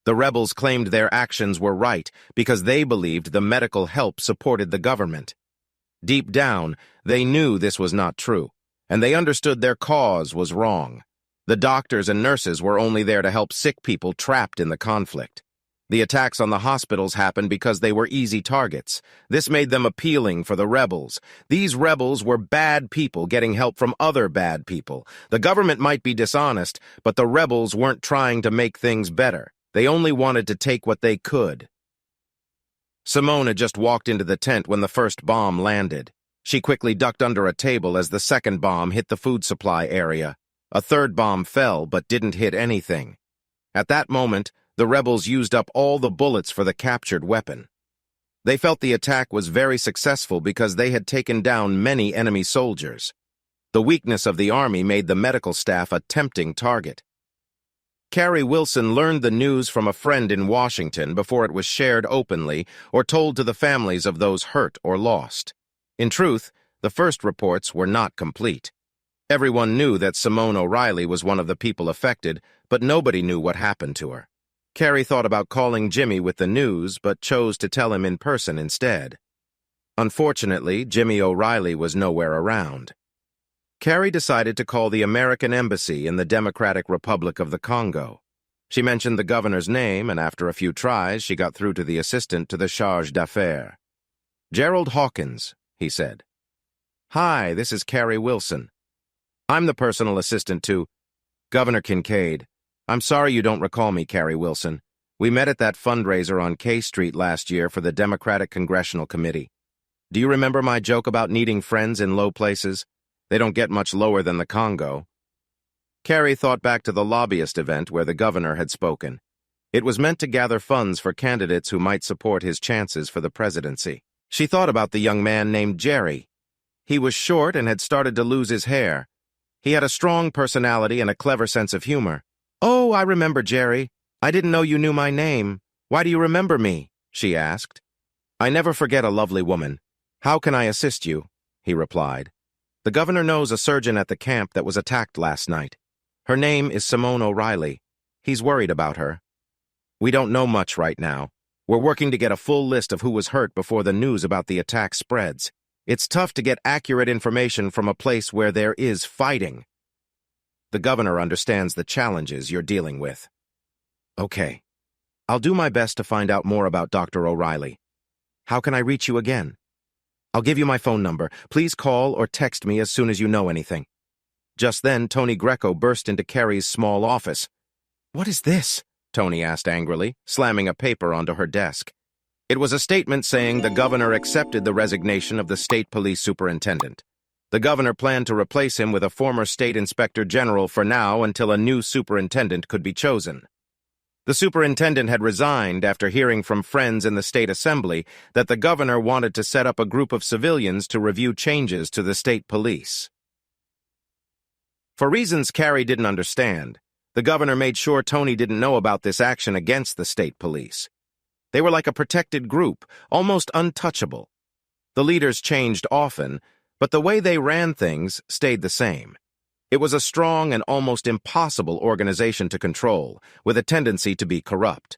The rebels claimed their actions were right because they believed the medical help supported the government. Deep down, they knew this was not true, and they understood their cause was wrong. The doctors and nurses were only there to help sick people trapped in the conflict. The attacks on the hospitals happened because they were easy targets. This made them appealing for the rebels. These rebels were bad people getting help from other bad people. The government might be dishonest, but the rebels weren't trying to make things better. They only wanted to take what they could. Simone had just walked into the tent when the first bomb landed. She quickly ducked under a table as the second bomb hit the food supply area. A third bomb fell but didn't hit anything. At that moment, the rebels used up all the bullets for the captured weapon. They felt the attack was very successful because they had taken down many enemy soldiers. The weakness of the army made the medical staff a tempting target. Carrie Wilson learned the news from a friend in Washington before it was shared openly or told to the families of those hurt or lost. In truth, the first reports were not complete. Everyone knew that Simone O'Reilly was one of the people affected, but nobody knew what happened to her. Carrie thought about calling Jimmy with the news, but chose to tell him in person instead. Unfortunately, Jimmy O'Reilly was nowhere around. Carrie decided to call the American Embassy in the Democratic Republic of the Congo. She mentioned the governor's name, and after a few tries, she got through to the assistant to the charge d'affaires. "Gerald Hawkins," he said. "Hi, this is Carrie Wilson. I'm the personal assistant to Governor Kincaid. I'm sorry you don't recall me, Carrie Wilson. We met at that fundraiser on K Street last year for the Democratic Congressional Committee. Do you remember my joke about needing friends in low places? They don't get much lower than the Congo." Carrie thought back to the lobbyist event where the governor had spoken. It was meant to gather funds for candidates who might support his chances for the presidency. She thought about the young man named Jerry. He was short and had started to lose his hair. He had a strong personality and a clever sense of humor. "Oh, I remember Jerry. I didn't know you knew my name. Why do you remember me? She asked. I never forget a lovely woman. How can I assist you? He replied. The governor knows a surgeon at the camp that was attacked last night. Her name is Simone O'Reilly. He's worried about her. We don't know much right now. We're working to get a full list of who was hurt before the news about the attack spreads. It's tough to get accurate information from a place where there is fighting. The governor understands the challenges you're dealing with. Okay. I'll do my best to find out more about Dr. O'Reilly. How can I reach you again? I'll give you my phone number. Please call or text me as soon as you know anything. Just then, Tony Greco burst into Carrie's small office. What is this? Tony asked angrily, slamming a paper onto her desk. It was a statement saying the governor accepted the resignation of the state police superintendent. The governor planned to replace him with a former state inspector general for now until a new superintendent could be chosen. The superintendent had resigned after hearing from friends in the state assembly that the governor wanted to set up a group of civilians to review changes to the state police. For reasons Carrie didn't understand, the governor made sure Tony didn't know about this action against the state police. They were like a protected group, almost untouchable. The leaders changed often, but the way they ran things stayed the same. It was a strong and almost impossible organization to control, with a tendency to be corrupt.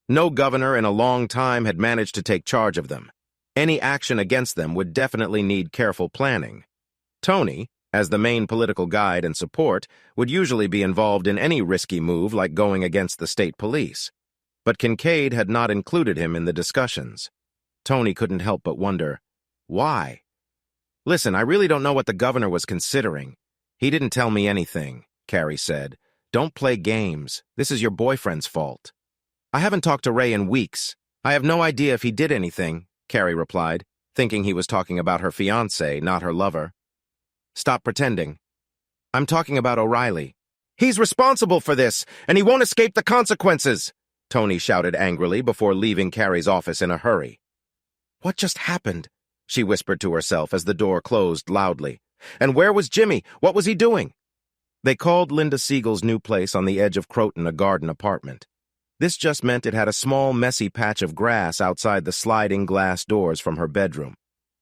No governor in a long time had managed to take charge of them. Any action against them would definitely need careful planning. Tony, as the main political guide and support, would usually be involved in any risky move like going against the state police. But Kincaid had not included him in the discussions. Tony couldn't help but wonder, why? Listen, I really don't know what the governor was considering. He didn't tell me anything, Carrie said. Don't play games. This is your boyfriend's fault. I haven't talked to Ray in weeks. I have no idea if he did anything, Carrie replied, thinking he was talking about her fiancé, not her lover. Stop pretending. I'm talking about O'Reilly. He's responsible for this, and he won't escape the consequences, Tony shouted angrily before leaving Carrie's office in a hurry. What just happened? She whispered to herself as the door closed loudly. And where was Jimmy? What was he doing? They called Linda Siegel's new place on the edge of Croton a garden apartment. This just meant it had a small, messy patch of grass outside the sliding glass doors from her bedroom.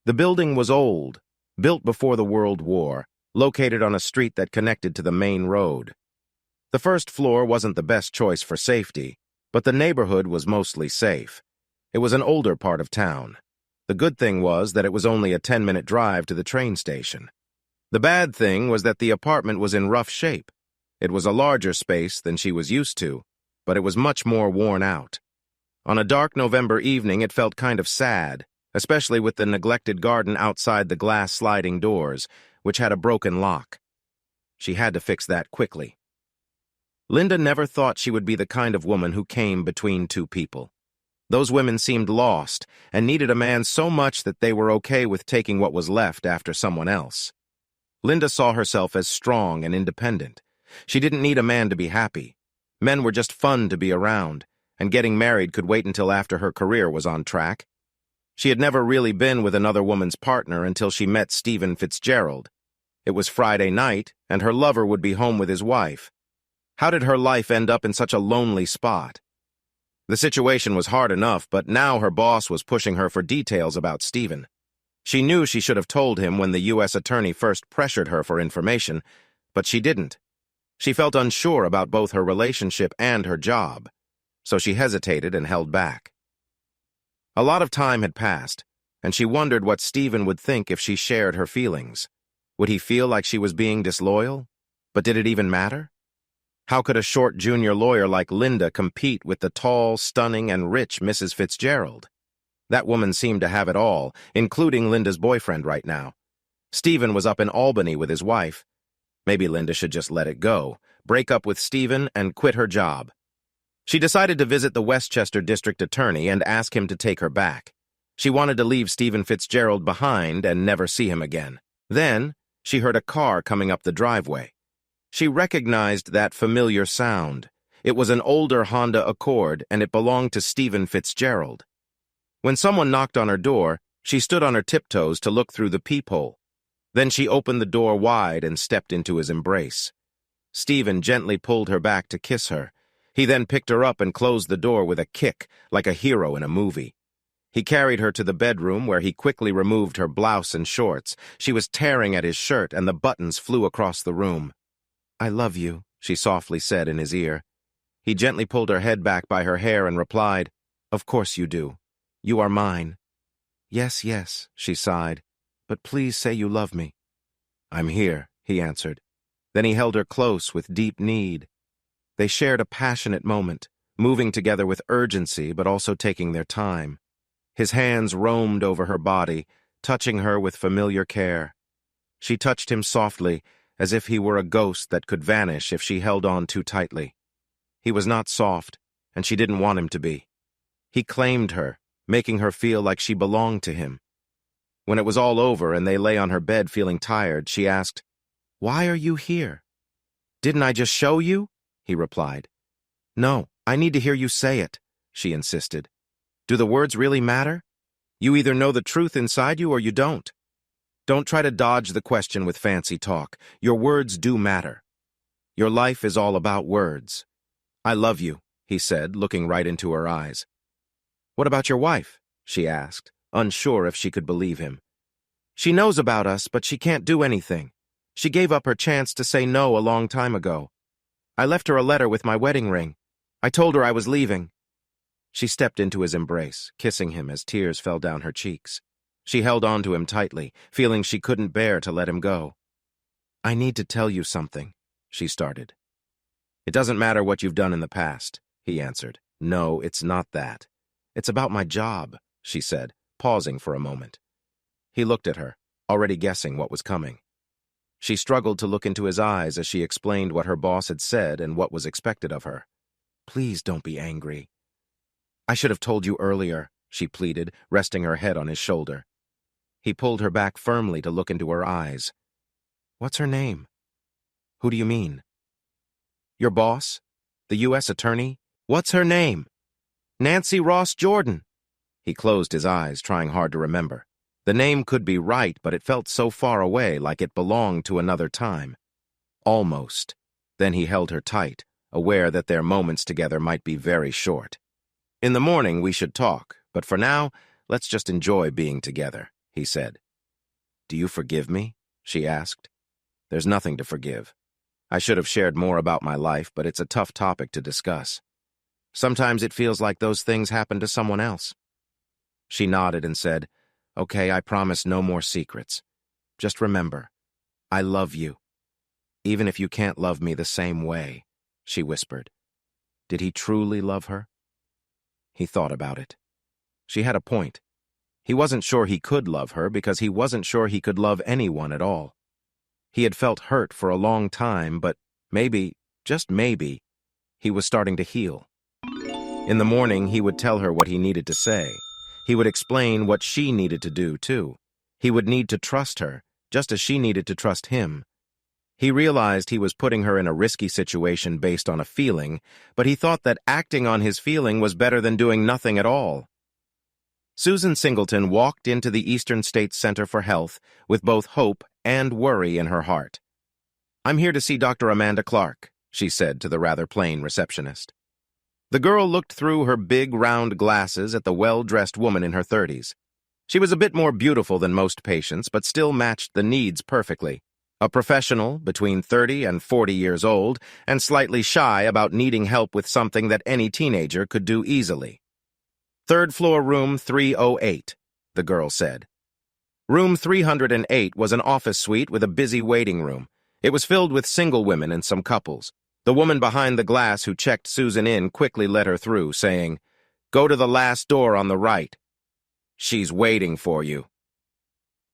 The building was old, built before the World War, located on a street that connected to the main road. The first floor wasn't the best choice for safety, but the neighborhood was mostly safe. It was an older part of town. The good thing was that it was only a 10-minute drive to the train station. The bad thing was that the apartment was in rough shape. It was a larger space than she was used to, but it was much more worn out. On a dark November evening, it felt kind of sad, especially with the neglected garden outside the glass sliding doors, which had a broken lock. She had to fix that quickly. Linda never thought she would be the kind of woman who came between two people. Those women seemed lost and needed a man so much that they were okay with taking what was left after someone else. Linda saw herself as strong and independent. She didn't need a man to be happy. Men were just fun to be around, and getting married could wait until after her career was on track. She had never really been with another woman's partner until she met Steven Fitzgerald. It was Friday night, and her lover would be home with his wife. How did her life end up in such a lonely spot? The situation was hard enough, but now her boss was pushing her for details about Steven. She knew she should have told him when the U.S. attorney first pressured her for information, but she didn't. She felt unsure about both her relationship and her job, so she hesitated and held back. A lot of time had passed, and she wondered what Steven would think if she shared her feelings. Would he feel like she was being disloyal? But did it even matter? How could a short junior lawyer like Linda compete with the tall, stunning, and rich Mrs. Fitzgerald? That woman seemed to have it all, including Linda's boyfriend right now. Steven was up in Albany with his wife. Maybe Linda should just let it go, break up with Steven, and quit her job. She decided to visit the Westchester district attorney and ask him to take her back. She wanted to leave Steven Fitzgerald behind and never see him again. Then, she heard a car coming up the driveway. She recognized that familiar sound. It was an older Honda Accord, and it belonged to Steven Fitzgerald. When someone knocked on her door, she stood on her tiptoes to look through the peephole. Then she opened the door wide and stepped into his embrace. Steven gently pulled her back to kiss her. He then picked her up and closed the door with a kick, like a hero in a movie. He carried her to the bedroom where he quickly removed her blouse and shorts. She was tearing at his shirt and the buttons flew across the room. "I love you," she softly said in his ear. He gently pulled her head back by her hair and replied, "Of course you do. You are mine." "Yes, yes," she sighed, "but please say you love me." "I'm here," he answered. Then he held her close with deep need. They shared a passionate moment, moving together with urgency but also taking their time. His hands roamed over her body, touching her with familiar care. She touched him softly, as if he were a ghost that could vanish if she held on too tightly. He was not soft, and she didn't want him to be. He claimed her, making her feel like she belonged to him. When it was all over and they lay on her bed feeling tired, she asked, "Why are you here?" "Didn't I just show you?" he replied. "No, I need to hear you say it," she insisted. "Do the words really matter? You either know the truth inside you or you don't. Don't try to dodge the question with fancy talk. Your words do matter. Your life is all about words." "I love you," he said, looking right into her eyes. "What about your wife?" she asked, unsure if she could believe him. "She knows about us, but she can't do anything. She gave up her chance to say no a long time ago. I left her a letter with my wedding ring. I told her I was leaving." She stepped into his embrace, kissing him as tears fell down her cheeks. She held on to him tightly, feeling she couldn't bear to let him go. "I need to tell you something," she started. "It doesn't matter what you've done in the past," he answered. "No, it's not that. It's about my job," she said, pausing for a moment. He looked at her, already guessing what was coming. She struggled to look into his eyes as she explained what her boss had said and what was expected of her. "Please don't be angry." "I should have told you earlier," she pleaded, resting her head on his shoulder. He pulled her back firmly to look into her eyes. "What's her name?" "Who do you mean?" "Your boss? The U.S. attorney? What's her name?" "Nancy Ross Jordan." He closed his eyes, trying hard to remember. The name could be right, but it felt so far away, like it belonged to another time. Almost. Then he held her tight, aware that their moments together might be very short. "In the morning we should talk, but for now, let's just enjoy being together," he said. "Do you forgive me?" she asked. "There's nothing to forgive. I should have shared more about my life, but it's a tough topic to discuss. Sometimes it feels like those things happen to someone else." She nodded and said, "Okay, I promise no more secrets. Just remember, I love you. Even if you can't love me the same way," she whispered. Did he truly love her? He thought about it. She had a point. He wasn't sure he could love her because he wasn't sure he could love anyone at all. He had felt hurt for a long time, but maybe, just maybe, he was starting to heal. In the morning, he would tell her what he needed to say. He would explain what she needed to do, too. He would need to trust her, just as she needed to trust him. He realized he was putting her in a risky situation based on a feeling, but he thought that acting on his feeling was better than doing nothing at all. Susan Singleton walked into the Eastern States Center for Health with both hope and worry in her heart. "I'm here to see Dr. Amanda Clark," she said to the rather plain receptionist. The girl looked through her big, round glasses at the well-dressed woman in her 30s. She was a bit more beautiful than most patients, but still matched the needs perfectly. A professional, between 30 and 40 years old, and slightly shy about needing help with something that any teenager could do easily. "Third floor, room 308, the girl said. Room 308 was an office suite with a busy waiting room. It was filled with single women and some couples. The woman behind the glass who checked Susan in quickly let her through, saying, "Go to the last door on the right. She's waiting for you."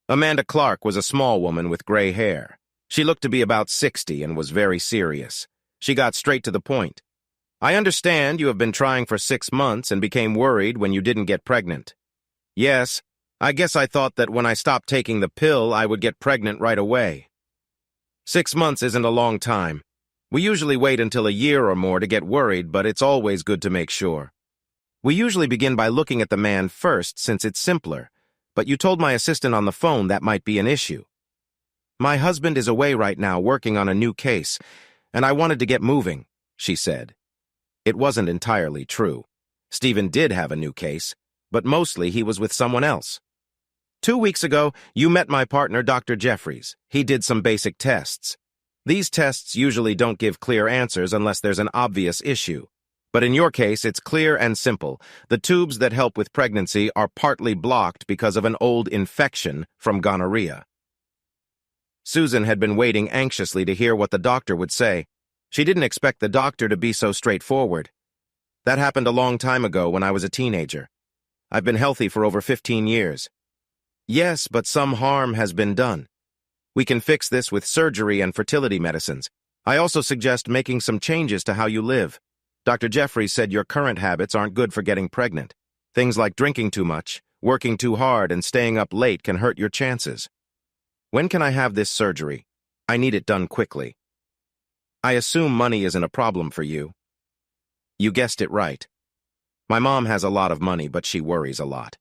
Amanda Clark was a small woman with gray hair. She looked to be about 60 and was very serious. She got straight to the point. "I understand you have been trying for 6 months and became worried when you didn't get pregnant." "Yes, I guess I thought that when I stopped taking the pill, I would get pregnant right away." 6 months isn't a long time. We usually wait until a year or more to get worried, but it's always good to make sure. We usually begin by looking at the man first since it's simpler, but you told my assistant on the phone that might be an issue. My husband is away right now working on a new case, and I wanted to get moving, she said. It wasn't entirely true. Steven did have a new case, but mostly he was with someone else. 2 weeks ago, you met my partner, Dr. Jeffries. He did some basic tests. These tests usually don't give clear answers unless there's an obvious issue. But in your case, it's clear and simple. The tubes that help with pregnancy are partly blocked because of an old infection from gonorrhea. Susan had been waiting anxiously to hear what the doctor would say. She didn't expect the doctor to be so straightforward. That happened a long time ago when I was a teenager. I've been healthy for over 15 years. Yes, but some harm has been done. We can fix this with surgery and fertility medicines. I also suggest making some changes to how you live. Dr. Jeffries said your current habits aren't good for getting pregnant. Things like drinking too much, working too hard, and staying up late can hurt your chances. When can I have this surgery? I need it done quickly. I assume money isn't a problem for you. You guessed it right. My mom has a lot of money, but she worries a lot.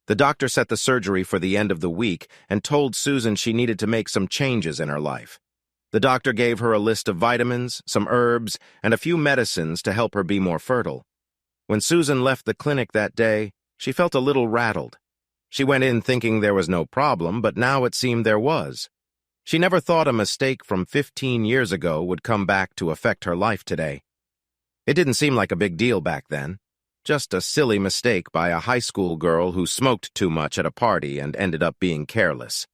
The doctor set the surgery for the end of the week and told Susan she needed to make some changes in her life. The doctor gave her a list of vitamins, some herbs, and a few medicines to help her be more fertile. When Susan left the clinic that day, she felt a little rattled. She went in thinking there was no problem, but now it seemed there was. She never thought a mistake from 15 years ago would come back to affect her life today. It didn't seem like a big deal back then. Just a silly mistake by a high school girl who smoked too much at a party and ended up being careless.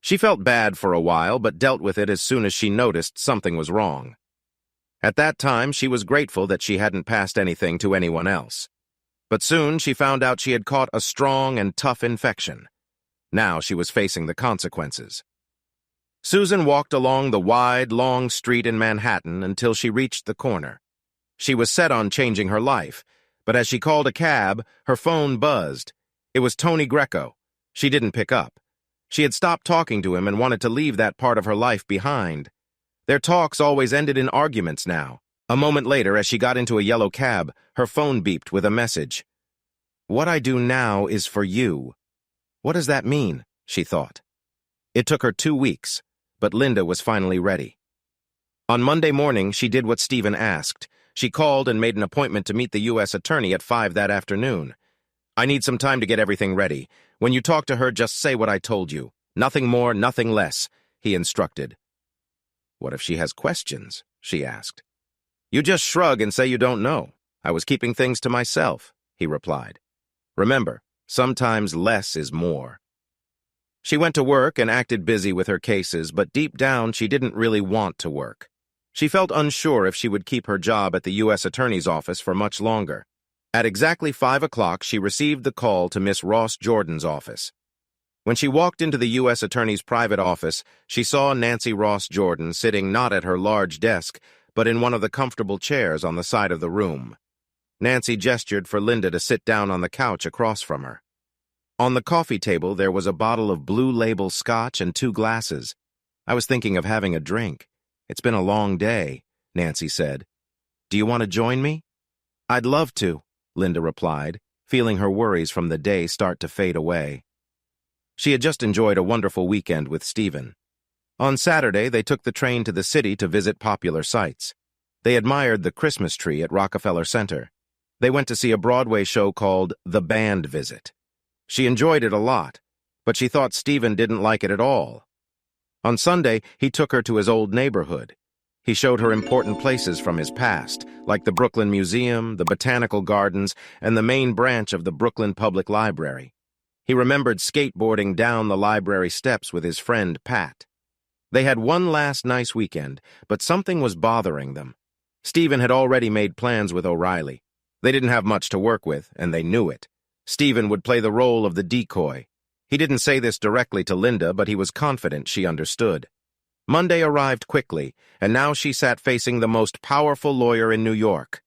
She felt bad for a while, but dealt with it as soon as she noticed something was wrong. At that time, she was grateful that she hadn't passed anything to anyone else. But soon she found out she had caught a strong and tough infection. Now she was facing the consequences. Susan walked along the wide, long street in Manhattan until she reached the corner. She was set on changing her life, but as she called a cab, her phone buzzed. It was Tony Greco. She didn't pick up. She had stopped talking to him and wanted to leave that part of her life behind. Their talks always ended in arguments now. A moment later, as she got into a yellow cab, her phone beeped with a message. What I do now is for you. What does that mean? She thought. It took her 2 weeks, but Linda was finally ready. On Monday morning, she did what Steven asked. She called and made an appointment to meet the U.S. attorney at 5 that afternoon. I need some time to get everything ready. When you talk to her, just say what I told you. Nothing more, nothing less, he instructed. What if she has questions? She asked. You just shrug and say you don't know. I was keeping things to myself, he replied. Remember, sometimes less is more. She went to work and acted busy with her cases, but deep down she didn't really want to work. She felt unsure if she would keep her job at the U.S. Attorney's office for much longer. At exactly 5 o'clock, she received the call to Miss Ross Jordan's office. When she walked into the U.S. Attorney's private office, she saw Nancy Ross Jordan sitting not at her large desk, but in one of the comfortable chairs on the side of the room. Nancy gestured for Linda to sit down on the couch across from her. On the coffee table, there was a bottle of Blue Label scotch and 2 glasses. I was thinking of having a drink. It's been a long day, Nancy said. Do you want to join me? I'd love to, Linda replied, feeling her worries from the day start to fade away. She had just enjoyed a wonderful weekend with Steven. On Saturday, they took the train to the city to visit popular sites. They admired the Christmas tree at Rockefeller Center. They went to see a Broadway show called The Band Visit. She enjoyed it a lot, but she thought Steven didn't like it at all. On Sunday, he took her to his old neighborhood. He showed her important places from his past, like the Brooklyn Museum, the Botanical Gardens, and the main branch of the Brooklyn Public Library. He remembered skateboarding down the library steps with his friend Pat. They had one last nice weekend, but something was bothering them. Steven had already made plans with O'Reilly. They didn't have much to work with, and they knew it. Steven would play the role of the decoy. He didn't say this directly to Linda, but he was confident she understood. Monday arrived quickly, and now she sat facing the most powerful lawyer in New York,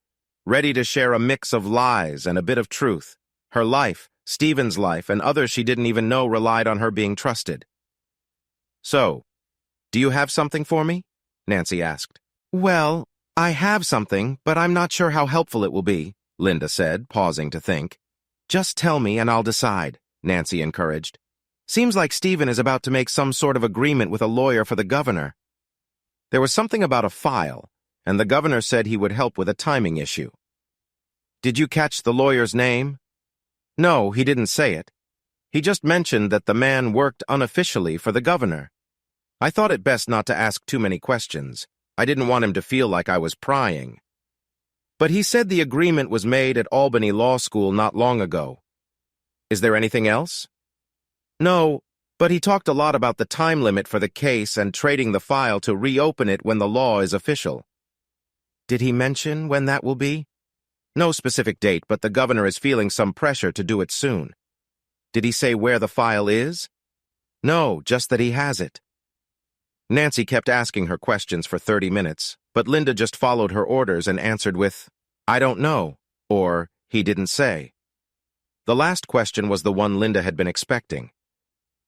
ready to share a mix of lies and a bit of truth. Her life, Steven's life, and others she didn't even know relied on her being trusted. So, do you have something for me? Nancy asked. Well, I have something, but I'm not sure how helpful it will be, Linda said, pausing to think. Just tell me and I'll decide, Nancy encouraged. Seems like Steven is about to make some sort of agreement with a lawyer for the governor. There was something about a file, and the governor said he would help with a timing issue. Did you catch the lawyer's name? No, he didn't say it. He just mentioned that the man worked unofficially for the governor. I thought it best not to ask too many questions. I didn't want him to feel like I was prying. But he said the agreement was made at Albany Law School not long ago. Is there anything else? No, but he talked a lot about the time limit for the case and trading the file to reopen it when the law is official. Did he mention when that will be? No specific date, but the governor is feeling some pressure to do it soon. Did he say where the file is? No, just that he has it. Nancy kept asking her questions for 30 minutes, but Linda just followed her orders and answered with, "I don't know," or "He didn't say." The last question was the one Linda had been expecting.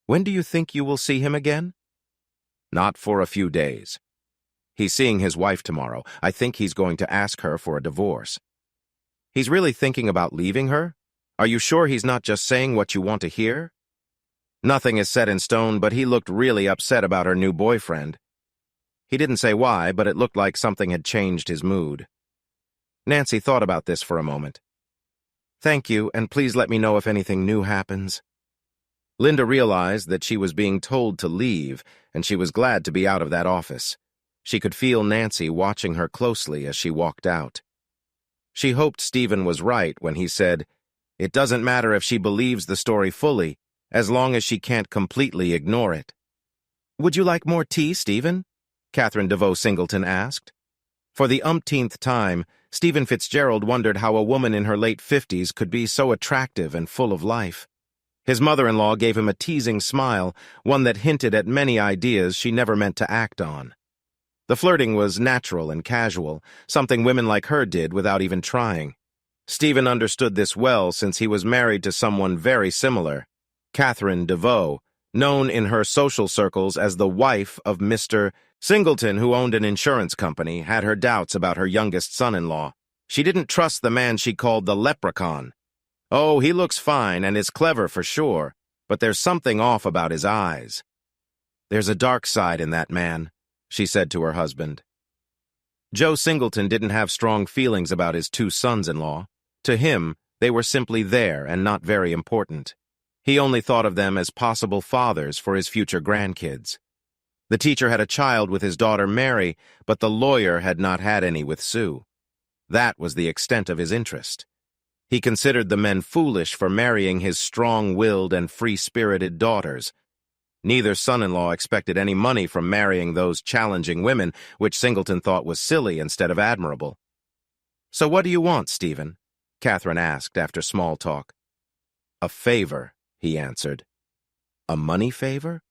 When do you think you will see him again? Not for a few days. He's seeing his wife tomorrow. I think he's going to ask her for a divorce. He's really thinking about leaving her? Are you sure he's not just saying what you want to hear? Nothing is set in stone, but he looked really upset about her new boyfriend. He didn't say why, but it looked like something had changed his mood. Nancy thought about this for a moment. Thank you, and please let me know if anything new happens. Linda realized that she was being told to leave, and she was glad to be out of that office. She could feel Nancy watching her closely as she walked out. She hoped Steven was right when he said, "It doesn't matter if she believes the story fully, as long as she can't completely ignore it." "Would you like more tea, Steven?" Catherine DeVoe Singleton asked. For the umpteenth time, Steven Fitzgerald wondered how a woman in her late 50s could be so attractive and full of life. His mother-in-law gave him a teasing smile, one that hinted at many ideas she never meant to act on. The flirting was natural and casual, something women like her did without even trying. Steven understood this well since he was married to someone very similar, Catherine DeVoe, known in her social circles as the wife of Mr. Singleton, who owned an insurance company, had her doubts about her youngest son-in-law. She didn't trust the man she called the leprechaun. Oh, he looks fine and is clever for sure, but there's something off about his eyes. There's a dark side in that man, she said to her husband. Joe Singleton didn't have strong feelings about his two sons-in-law. To him, they were simply there and not very important. He only thought of them as possible fathers for his future grandkids. The teacher had a child with his daughter Mary, but the lawyer had not had any with Sue. That was the extent of his interest. He considered the men foolish for marrying his strong-willed and free-spirited daughters. Neither son-in-law expected any money from marrying those challenging women, which Singleton thought was silly instead of admirable. "So what do you want, Stephen?" Catherine asked after small talk. "A favor," he answered. "A money favor?"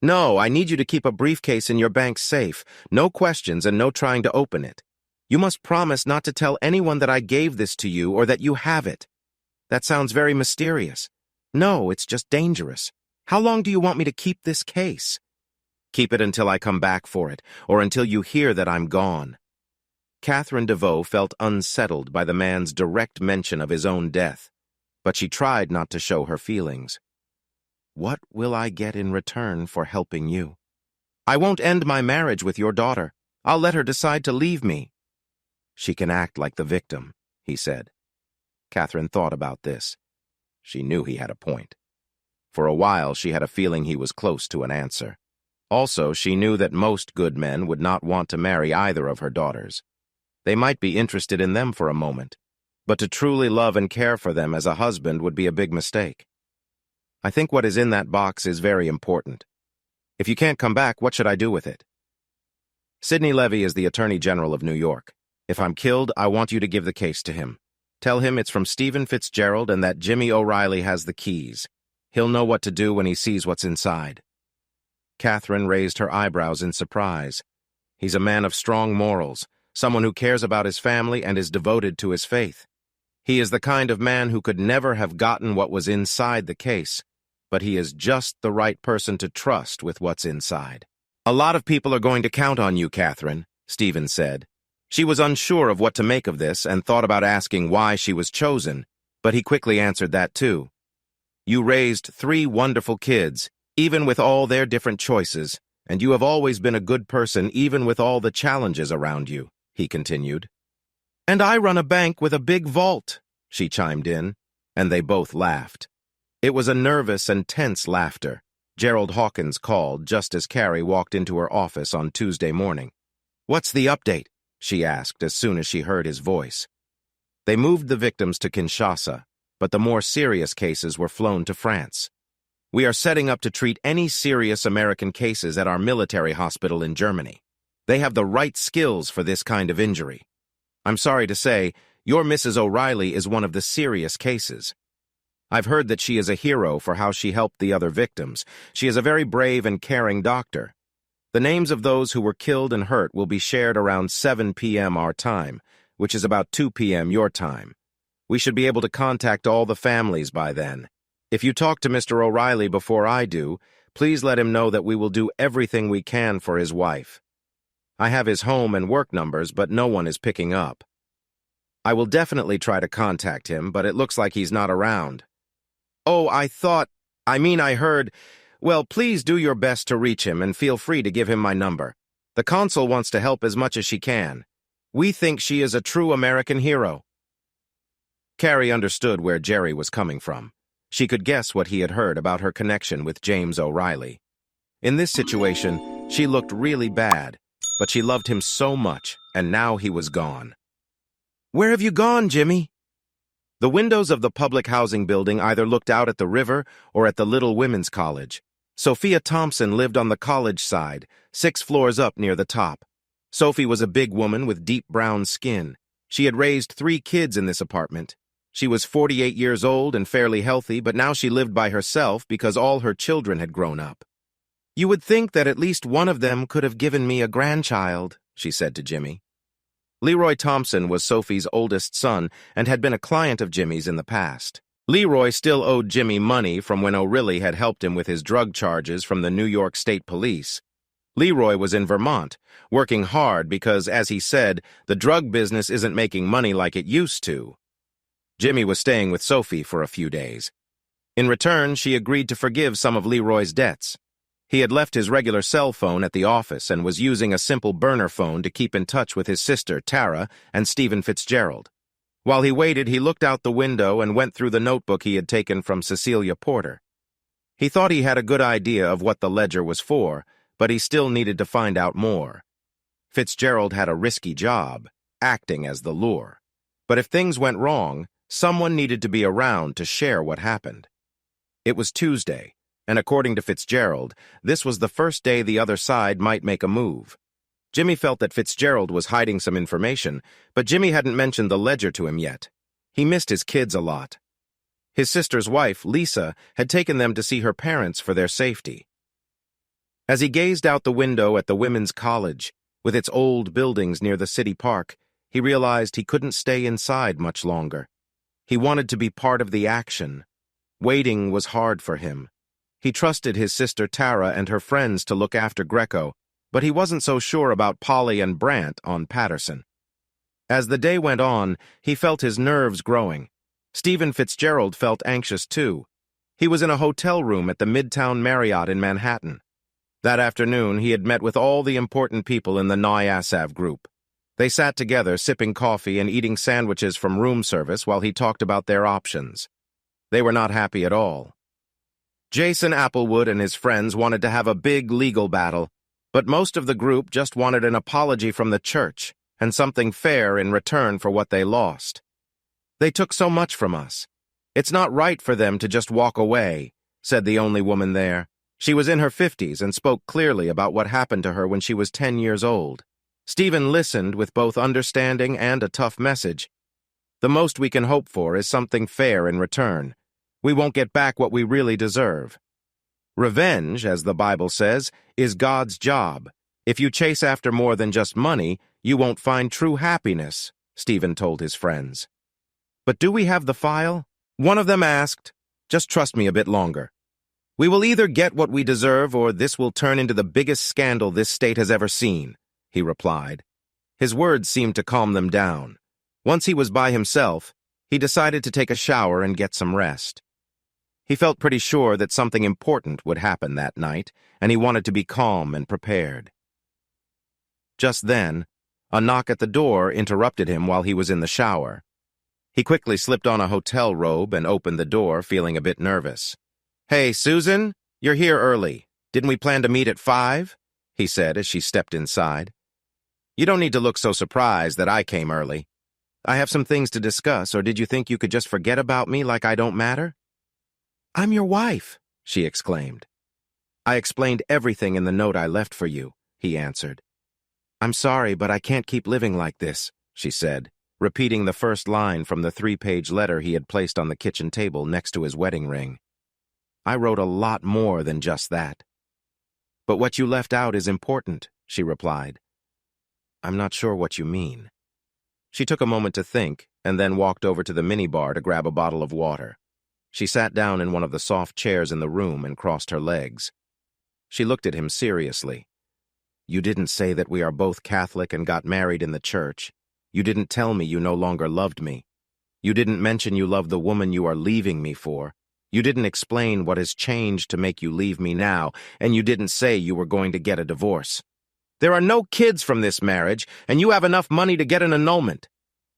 "No, I need you to keep a briefcase in your bank safe. No questions and no trying to open it. You must promise not to tell anyone that I gave this to you or that you have it." "That sounds very mysterious." "No, it's just dangerous. How long do you want me to keep this case?" "Keep it until I come back for it, or until you hear that I'm gone." Catherine DeVoe felt unsettled by the man's direct mention of his own death, but she tried not to show her feelings. "What will I get in return for helping you?" "I won't end my marriage with your daughter. I'll let her decide to leave me." "She can act like the victim," he said. Catherine thought about this. She knew he had a point. For a while, she had a feeling he was close to an answer. Also, she knew that most good men would not want to marry either of her daughters. They might be interested in them for a moment, but to truly love and care for them as a husband would be a big mistake. "I think what is in that box is very important. If you can't come back, what should I do with it?" "Sidney Levy is the Attorney General of New York. If I'm killed, I want you to give the case to him. Tell him it's from Steven Fitzgerald and that Jimmy O'Reilly has the keys. He'll know what to do when he sees what's inside." Catherine raised her eyebrows in surprise. He's a man of strong morals, someone who cares about his family and is devoted to his faith. He is the kind of man who could never have gotten what was inside the case, but he is just the right person to trust with what's inside. "A lot of people are going to count on you, Catherine," Steven said. She was unsure of what to make of this and thought about asking why she was chosen, but he quickly answered that too. "You raised 3 wonderful kids, even with all their different choices, and you have always been a good person even with all the challenges around you," he continued. "And I run a bank with a big vault," she chimed in, and they both laughed. It was a nervous and tense laughter. Gerald Hawkins called just as Carrie walked into her office on Tuesday morning. "What's the update?" she asked as soon as she heard his voice. They moved the victims to Kinshasa, but the more serious cases were flown to France. "We are setting up to treat any serious American cases at our military hospital in Germany. They have the right skills for this kind of injury. I'm sorry to say, your Mrs. O'Reilly is one of the serious cases. I've heard that she is a hero for how she helped the other victims. She is a very brave and caring doctor. The names of those who were killed and hurt will be shared around 7 p.m. our time, which is about 2 p.m. your time. We should be able to contact all the families by then. If you talk to Mr. O'Reilly before I do, please let him know that we will do everything we can for his wife. I have his home and work numbers, but no one is picking up. I will definitely try to contact him, but it looks like he's not around. Oh, I heard. Well, please do your best to reach him and feel free to give him my number. The consul wants to help as much as she can. We think she is a true American hero." Carrie understood where Jerry was coming from. She could guess what he had heard about her connection with James O'Reilly. In this situation, she looked really bad, but she loved him so much, and now he was gone. "Where have you gone, Jimmy?" The windows of the public housing building either looked out at the river or at the Little Women's College. Sophia Thompson lived on the college side, 6 floors up near the top. Sophie was a big woman with deep brown skin. She had raised 3 kids in this apartment. She was 48 years old and fairly healthy, but now she lived by herself because all her children had grown up. "You would think that at least one of them could have given me a grandchild," she said to Jimmy. Leroy Thompson was Sophie's oldest son and had been a client of Jimmy's in the past. Leroy still owed Jimmy money from when O'Reilly had helped him with his drug charges from the New York State Police. Leroy was in Vermont, working hard because, as he said, the drug business isn't making money like it used to. Jimmy was staying with Sophie for a few days. In return, she agreed to forgive some of Leroy's debts. He had left his regular cell phone at the office and was using a simple burner phone to keep in touch with his sister, Tara, and Steven Fitzgerald. While he waited, he looked out the window and went through the notebook he had taken from Cecilia Porter. He thought he had a good idea of what the ledger was for, but he still needed to find out more. Fitzgerald had a risky job, acting as the lure. But if things went wrong, someone needed to be around to share what happened. It was Tuesday, and according to Fitzgerald, this was the first day the other side might make a move. Jimmy felt that Fitzgerald was hiding some information, but Jimmy hadn't mentioned the ledger to him yet. He missed his kids a lot. His sister's wife, Lisa, had taken them to see her parents for their safety. As he gazed out the window at the women's college, with its old buildings near the city park, he realized he couldn't stay inside much longer. He wanted to be part of the action. Waiting was hard for him. He trusted his sister Tara and her friends to look after Greco, but he wasn't so sure about Polly and Brant on Patterson. As the day went on, he felt his nerves growing. Steven Fitzgerald felt anxious too. He was in a hotel room at the Midtown Marriott in Manhattan. That afternoon, he had met with all the important people in the Nyasav group. They sat together, sipping coffee and eating sandwiches from room service while he talked about their options. They were not happy at all. Jason Applewood and his friends wanted to have a big legal battle, but most of the group just wanted an apology from the church and something fair in return for what they lost. "They took so much from us. It's not right for them to just walk away," said the only woman there. She was in her 50s and spoke clearly about what happened to her when she was 10 years old. Stephen listened with both understanding and a tough message. "The most we can hope for is something fair in return. We won't get back what we really deserve. Revenge, as the Bible says, is God's job. If you chase after more than just money, you won't find true happiness," Stephen told his friends. "But do we have the file?" one of them asked. "Just trust me a bit longer. We will either get what we deserve or this will turn into the biggest scandal this state has ever seen," he replied. His words seemed to calm them down. Once he was by himself, he decided to take a shower and get some rest. He felt pretty sure that something important would happen that night, and he wanted to be calm and prepared. Just then, a knock at the door interrupted him while he was in the shower. He quickly slipped on a hotel robe and opened the door, feeling a bit nervous. "Hey, Susan, you're here early. Didn't we plan to meet at 5?" he said as she stepped inside. "You don't need to look so surprised that I came early. I have some things to discuss, or did you think you could just forget about me like I don't matter?" "I'm your wife," she exclaimed. "I explained everything in the note I left for you," he answered. "I'm sorry, but I can't keep living like this," she said, repeating the first line from the 3-page letter he had placed on the kitchen table next to his wedding ring. "I wrote a lot more than just that." "But what you left out is important," she replied. "I'm not sure what you mean." She took a moment to think, and then walked over to the minibar to grab a bottle of water. She sat down in one of the soft chairs in the room and crossed her legs. She looked at him seriously. "You didn't say that we are both Catholic and got married in the church. You didn't tell me you no longer loved me. You didn't mention you love the woman you are leaving me for. You didn't explain what has changed to make you leave me now, and you didn't say you were going to get a divorce. There are no kids from this marriage, and you have enough money to get an annulment.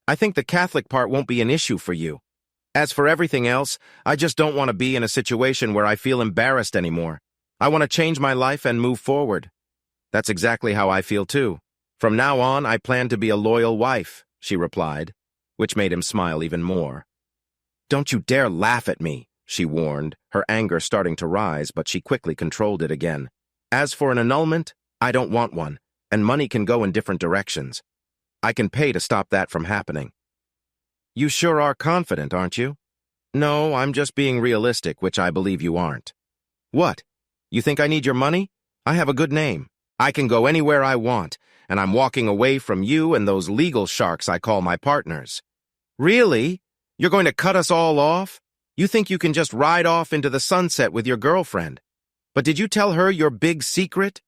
I think the Catholic part won't be an issue for you. As for everything else, I just don't want to be in a situation where I feel embarrassed anymore. I want to change my life and move forward." "That's exactly how I feel too. From now on, I plan to be a loyal wife," she replied, which made him smile even more. "Don't you dare laugh at me," she warned, her anger starting to rise, but she quickly controlled it again. "As for an annulment, I don't want one, and money can go in different directions. I can pay to stop that from happening." "You sure are confident, aren't you?" "No, I'm just being realistic, which I believe you aren't." "What? You think I need your money? I have a good name. I can go anywhere I want, and I'm walking away from you and those legal sharks I call my partners." "Really? You're going to cut us all off? You think you can just ride off into the sunset with your girlfriend? But did you tell her your big secret?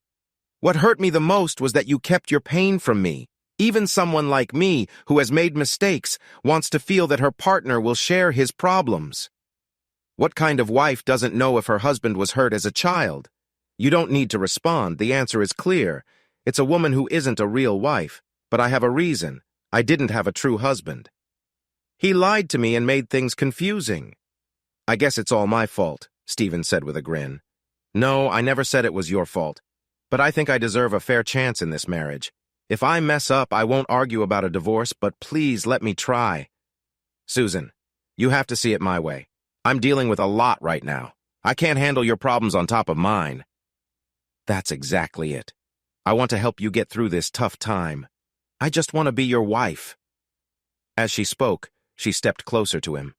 What hurt me the most was that you kept your pain from me. Even someone like me, who has made mistakes, wants to feel that her partner will share his problems. What kind of wife doesn't know if her husband was hurt as a child? You don't need to respond. The answer is clear. It's a woman who isn't a real wife, but I have a reason. I didn't have a true husband. He lied to me and made things confusing." "I guess it's all my fault," Steven said with a grin. "No, I never said it was your fault. But I think I deserve a fair chance in this marriage. If I mess up, I won't argue about a divorce, but please let me try." "Susan, you have to see it my way. I'm dealing with a lot right now. I can't handle your problems on top of mine." "That's exactly it. I want to help you get through this tough time. I just want to be your wife." As she spoke, she stepped closer to him.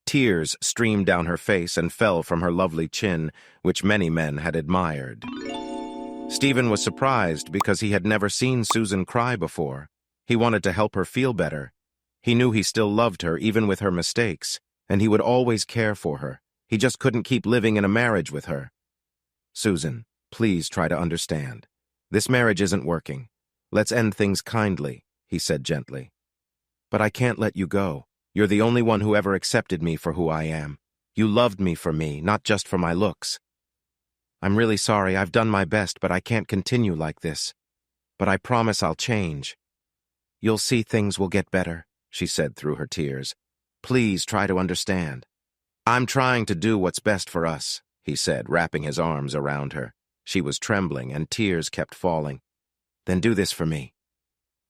Tears streamed down her face and fell from her lovely chin, which many men had admired. Steven was surprised because he had never seen Susan cry before. He wanted to help her feel better. He knew he still loved her, even with her mistakes, and he would always care for her. He just couldn't keep living in a marriage with her. "Susan, please try to understand. This marriage isn't working. Let's end things kindly," he said gently. "But I can't let you go. You're the only one who ever accepted me for who I am. You loved me for me, not just for my looks. I'm really sorry. I've done my best, but I can't continue like this. But I promise I'll change." "You'll see things will get better," she said through her tears. "Please try to understand." "I'm trying to do what's best for us," he said, wrapping his arms around her. She was trembling, and tears kept falling. "Then do this for me.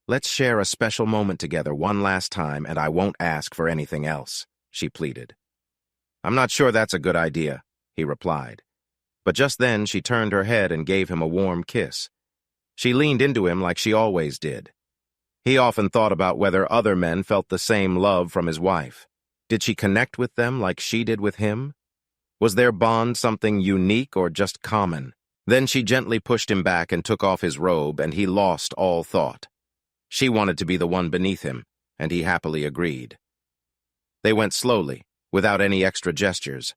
Let's share a special moment together one last time, and I won't ask for anything else," she pleaded. "I'm not sure that's a good idea," he replied. But just then she turned her head and gave him a warm kiss. She leaned into him like she always did. He often thought about whether other men felt the same love from his wife. Did she connect with them like she did with him? Was their bond something unique or just common? Then she gently pushed him back and took off his robe, and he lost all thought. She wanted to be the one beneath him, and he happily agreed. They went slowly, without any extra gestures.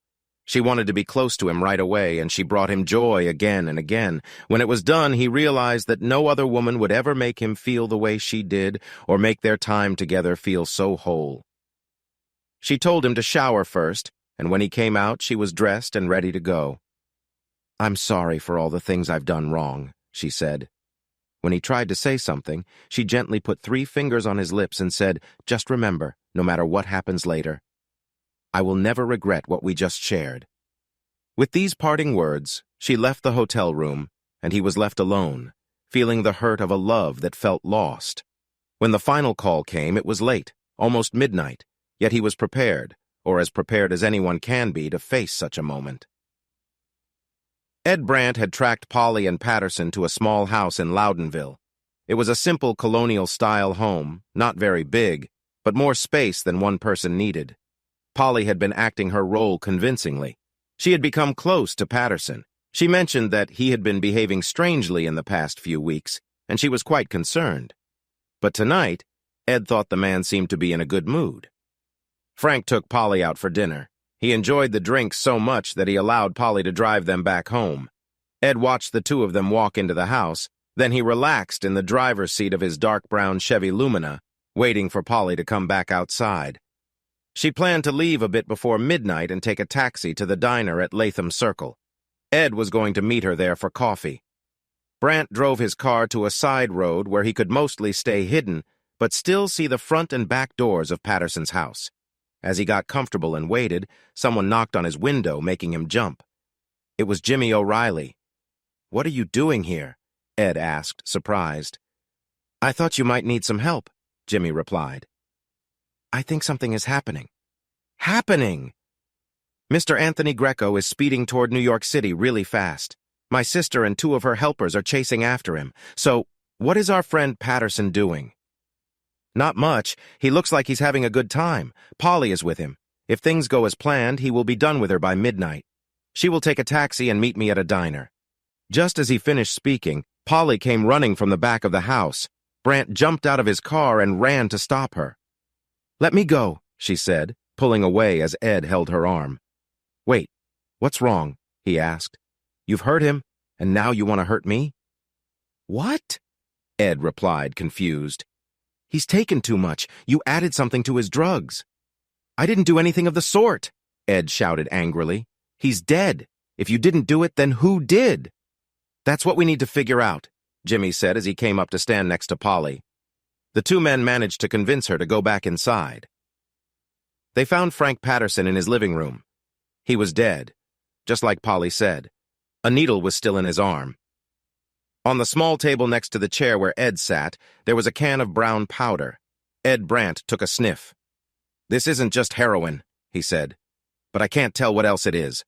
She wanted to be close to him right away, and she brought him joy again and again. When it was done, he realized that no other woman would ever make him feel the way she did, or make their time together feel so whole. She told him to shower first, and when he came out, she was dressed and ready to go. "I'm sorry for all the things I've done wrong," she said. When he tried to say something, she gently put 3 fingers on his lips and said, "Just remember, no matter what happens later. I will never regret what we just shared." With these parting words, she left the hotel room, and he was left alone, feeling the hurt of a love that felt lost. When the final call came, it was late, almost midnight, yet he was prepared, or as prepared as anyone can be, to face such a moment. Ed Brandt had tracked Polly and Patterson to a small house in Loudenville. It was a simple colonial-style home, not very big, but more space than one person needed. Polly had been acting her role convincingly. She had become close to Patterson. She mentioned that he had been behaving strangely in the past few weeks, and she was quite concerned. But tonight, Ed thought the man seemed to be in a good mood. Frank took Polly out for dinner. He enjoyed the drinks so much that he allowed Polly to drive them back home. Ed watched the two of them walk into the house, then he relaxed in the driver's seat of his dark brown Chevy Lumina, waiting for Polly to come back outside. She planned to leave a bit before midnight and take a taxi to the diner at Latham Circle. Ed was going to meet her there for coffee. Brandt drove his car to a side road where he could mostly stay hidden, but still see the front and back doors of Patterson's house. As he got comfortable and waited, someone knocked on his window, making him jump. It was Jimmy O'Reilly. "What are you doing here?" Ed asked, surprised. "I thought you might need some help," Jimmy replied. "I think something is happening." "Happening?" "Mr. Anthony Greco is speeding toward New York City really fast. My sister and two of her helpers are chasing after him. So, what is our friend Patterson doing?" "Not much. He looks like he's having a good time. Polly is with him. If things go as planned, he will be done with her by midnight. She will take a taxi and meet me at a diner." Just as he finished speaking, Polly came running from the back of the house. Brandt jumped out of his car and ran to stop her. "Let me go," she said, pulling away as Ed held her arm. "Wait, what's wrong?" he asked. "You've hurt him, and now you want to hurt me?" "What?" Ed replied, confused. "He's taken too much. You added something to his drugs." "I didn't do anything of the sort," Ed shouted angrily. "He's dead. If you didn't do it, then who did?" "That's what we need to figure out," Jimmy said as he came up to stand next to Polly. The two men managed to convince her to go back inside. They found Frank Patterson in his living room. He was dead, just like Polly said. A needle was still in his arm. On the small table next to the chair where Ed sat, there was a can of brown powder. Ed Brandt took a sniff. "This isn't just heroin," he said, "but I can't tell what else it is."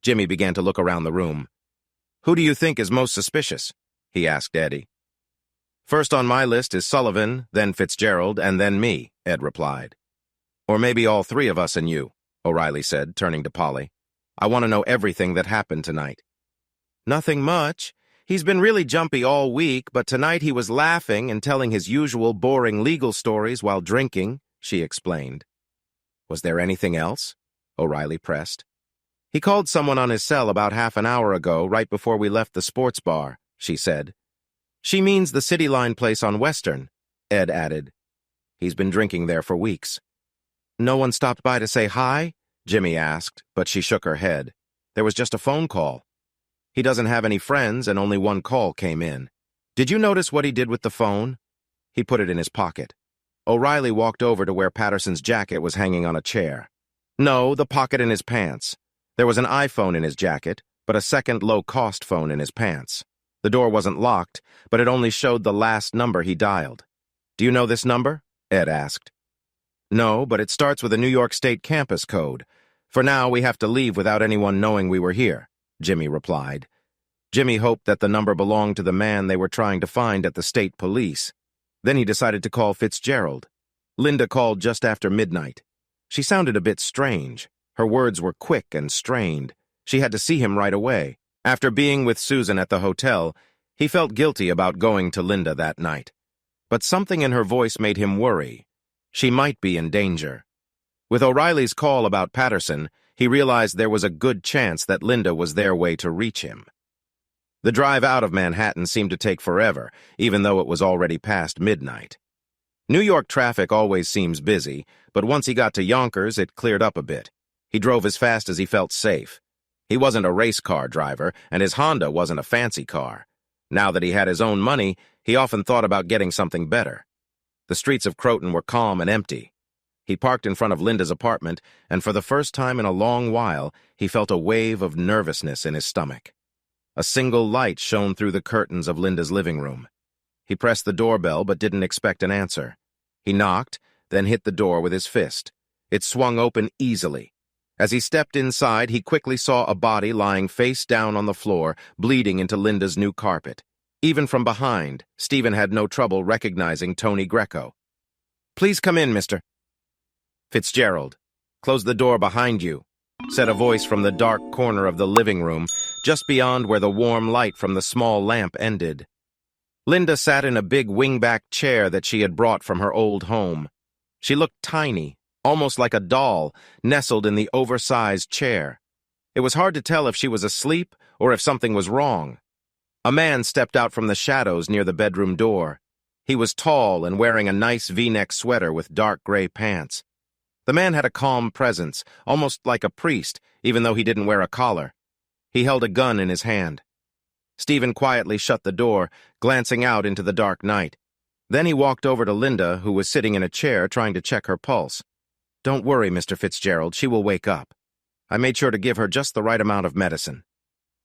Jimmy began to look around the room. "Who do you think is most suspicious?" he asked Eddie. "First on my list is Sullivan, then Fitzgerald, and then me," Ed replied. "Or maybe all three of us and you," O'Reilly said, turning to Polly. "I want to know everything that happened tonight." "Nothing much. He's been really jumpy all week, but tonight he was laughing and telling his usual boring legal stories while drinking," she explained. "Was there anything else?" O'Reilly pressed. "He called someone on his cell about half an hour ago, right before we left the sports bar," she said. "She means the City Line place on Western," Ed added. "He's been drinking there for weeks." "No one stopped by to say hi?" Jimmy asked, but she shook her head. "There was just a phone call. He doesn't have any friends, and only one call came in." "Did you notice what he did with the phone?" "He put it in his pocket." O'Reilly walked over to where Patterson's jacket was hanging on a chair. "No, the pocket in his pants. There was an iPhone in his jacket, but a second low-cost phone in his pants. The door wasn't locked, but it only showed the last number he dialed." "Do you know this number?" Ed asked. "No, but it starts with a New York State campus code. For now, we have to leave without anyone knowing we were here," Jimmy replied. Jimmy hoped that the number belonged to the man they were trying to find at the state police. Then he decided to call Fitzgerald. Linda called just after midnight. She sounded a bit strange. Her words were quick and strained. She had to see him right away. After being with Susan at the hotel, he felt guilty about going to Linda that night. But something in her voice made him worry. She might be in danger. With O'Reilly's call about Patterson, he realized there was a good chance that Linda was their way to reach him. The drive out of Manhattan seemed to take forever, even though it was already past midnight. New York traffic always seems busy, but once he got to Yonkers, it cleared up a bit. He drove as fast as he felt safe. He wasn't a race car driver, and his Honda wasn't a fancy car. Now that he had his own money, he often thought about getting something better. The streets of Croton were calm and empty. He parked in front of Linda's apartment, and for the first time in a long while, he felt a wave of nervousness in his stomach. A single light shone through the curtains of Linda's living room. He pressed the doorbell but didn't expect an answer. He knocked, then hit the door with his fist. It swung open easily. As he stepped inside, he quickly saw a body lying face down on the floor, bleeding into Linda's new carpet. Even from behind, Steven had no trouble recognizing Tony Greco. "Please come in, Mr. Fitzgerald. Close the door behind you," said a voice from the dark corner of the living room, just beyond where the warm light from the small lamp ended. Linda sat in a big wingback chair that she had brought from her old home. She looked tiny, almost like a doll, nestled in the oversized chair. It was hard to tell if she was asleep or if something was wrong. A man stepped out from the shadows near the bedroom door. He was tall and wearing a nice V-neck sweater with dark gray pants. The man had a calm presence, almost like a priest, even though he didn't wear a collar. He held a gun in his hand. Steven quietly shut the door, glancing out into the dark night. Then he walked over to Linda, who was sitting in a chair trying to check her pulse. "Don't worry, Mr. Fitzgerald, she will wake up. I made sure to give her just the right amount of medicine."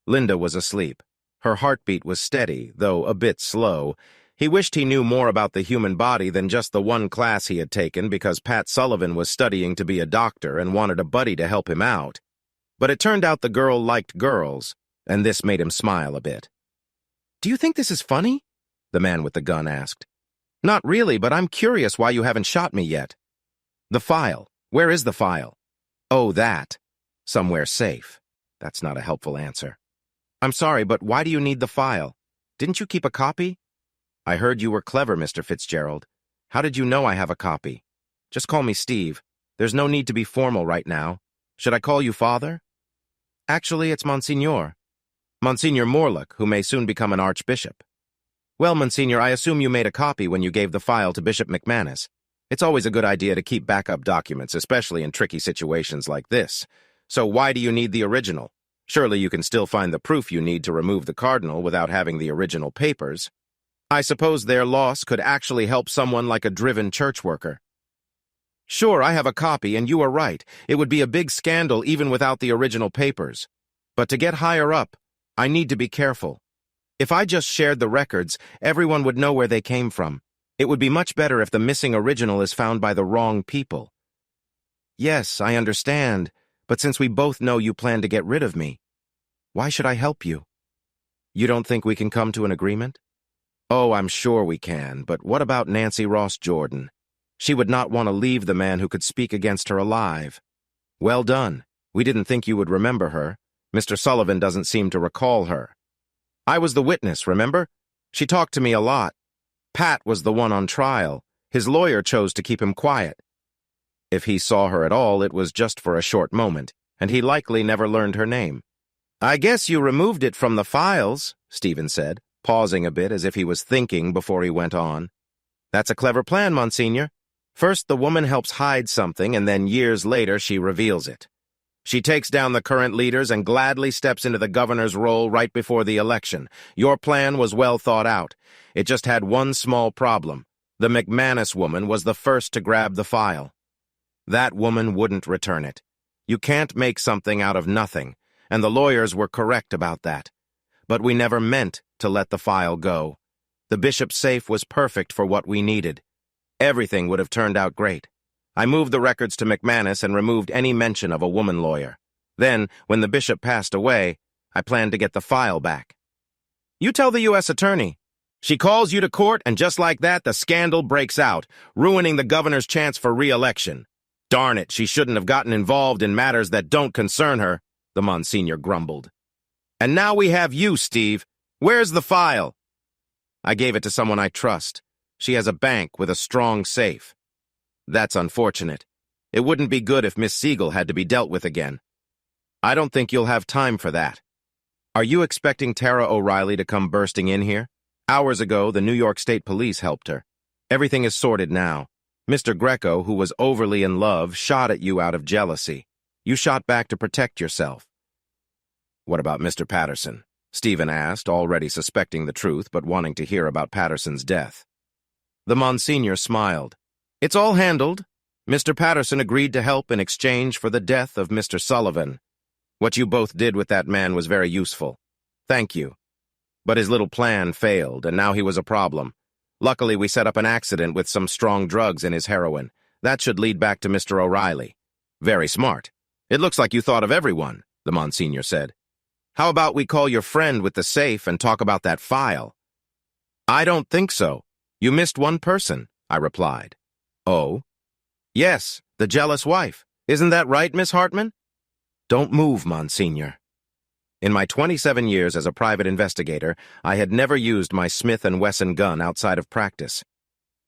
Linda was asleep. Her heartbeat was steady, though a bit slow. He wished he knew more about the human body than just the one class he had taken because Pat Sullivan was studying to be a doctor and wanted a buddy to help him out. But it turned out the girl liked girls, and this made him smile a bit. "Do you think this is funny?" the man with the gun asked. "Not really, but I'm curious why you haven't shot me yet." "The file. Where is the file?" "Oh, that. Somewhere safe." That's not a helpful answer. "I'm sorry, but why do you need the file? Didn't you keep a copy?" "I heard you were clever, Mr. Fitzgerald. How did you know I have a copy?" "Just call me Steve. There's no need to be formal right now. Should I call you Father?" "Actually, it's Monsignor. Monsignor Morlock, who may soon become an archbishop." "Well, Monsignor, I assume you made a copy when you gave the file to Bishop McManis. It's always a good idea to keep backup documents, especially in tricky situations like this. So why do you need the original? Surely you can still find the proof you need to remove the cardinal without having the original papers. I suppose their loss could actually help someone like a driven church worker." "Sure, I have a copy, and you are right. It would be a big scandal even without the original papers. But to get higher up, I need to be careful. If I just shared the records, everyone would know where they came from. It would be much better if the missing original is found by the wrong people." "Yes, I understand, but since we both know you plan to get rid of me, why should I help you? You don't think we can come to an agreement?" "Oh, I'm sure we can, but what about Nancy Ross Jordan? She would not want to leave the man who could speak against her alive." "Well done. We didn't think you would remember her. Mr. Sullivan doesn't seem to recall her." "I was the witness, remember? She talked to me a lot. Pat was the one on trial. His lawyer chose to keep him quiet. If he saw her at all, it was just for a short moment, and he likely never learned her name." "I guess you removed it from the files," Steven said, pausing a bit as if he was thinking before he went on. "That's a clever plan, Monsignor. First, the woman helps hide something, and then years later she reveals it. She takes down the current leaders and gladly steps into the governor's role right before the election. Your plan was well thought out. It just had one small problem. The McManis woman was the first to grab the file. That woman wouldn't return it. You can't make something out of nothing, and the lawyers were correct about that. But we never meant to let the file go. The bishop's safe was perfect for what we needed. Everything would have turned out great. I moved the records to McManis and removed any mention of a woman lawyer. Then, when the bishop passed away, I planned to get the file back." "You tell the U.S. attorney. She calls you to court, and just like that, the scandal breaks out, ruining the governor's chance for re-election. Darn it, she shouldn't have gotten involved in matters that don't concern her," the Monsignor grumbled. "And now we have you, Steve. Where's the file?" "I gave it to someone I trust. She has a bank with a strong safe." "That's unfortunate. It wouldn't be good if Miss Siegel had to be dealt with again." "I don't think you'll have time for that. Are you expecting Tara O'Reilly to come bursting in here? Hours ago, the New York State Police helped her. Everything is sorted now. Mr. Greco, who was overly in love, shot at you out of jealousy. You shot back to protect yourself." "What about Mr. Patterson?" Steven asked, already suspecting the truth but wanting to hear about Patterson's death. The Monsignor smiled. "It's all handled. Mr. Patterson agreed to help in exchange for the death of Mr. Sullivan. What you both did with that man was very useful. Thank you. But his little plan failed, and now he was a problem. Luckily, we set up an accident with some strong drugs in his heroin. That should lead back to Mr. O'Reilly. Very smart. It looks like you thought of everyone, the Monsignor said. How about we call your friend with the safe and talk about that file? I don't think so. You missed one person, I replied. Oh? Yes, the jealous wife. Isn't that right, Miss Hartman? Don't move, Monsignor. In my 27 years as a private investigator, I had never used my Smith & Wesson gun outside of practice.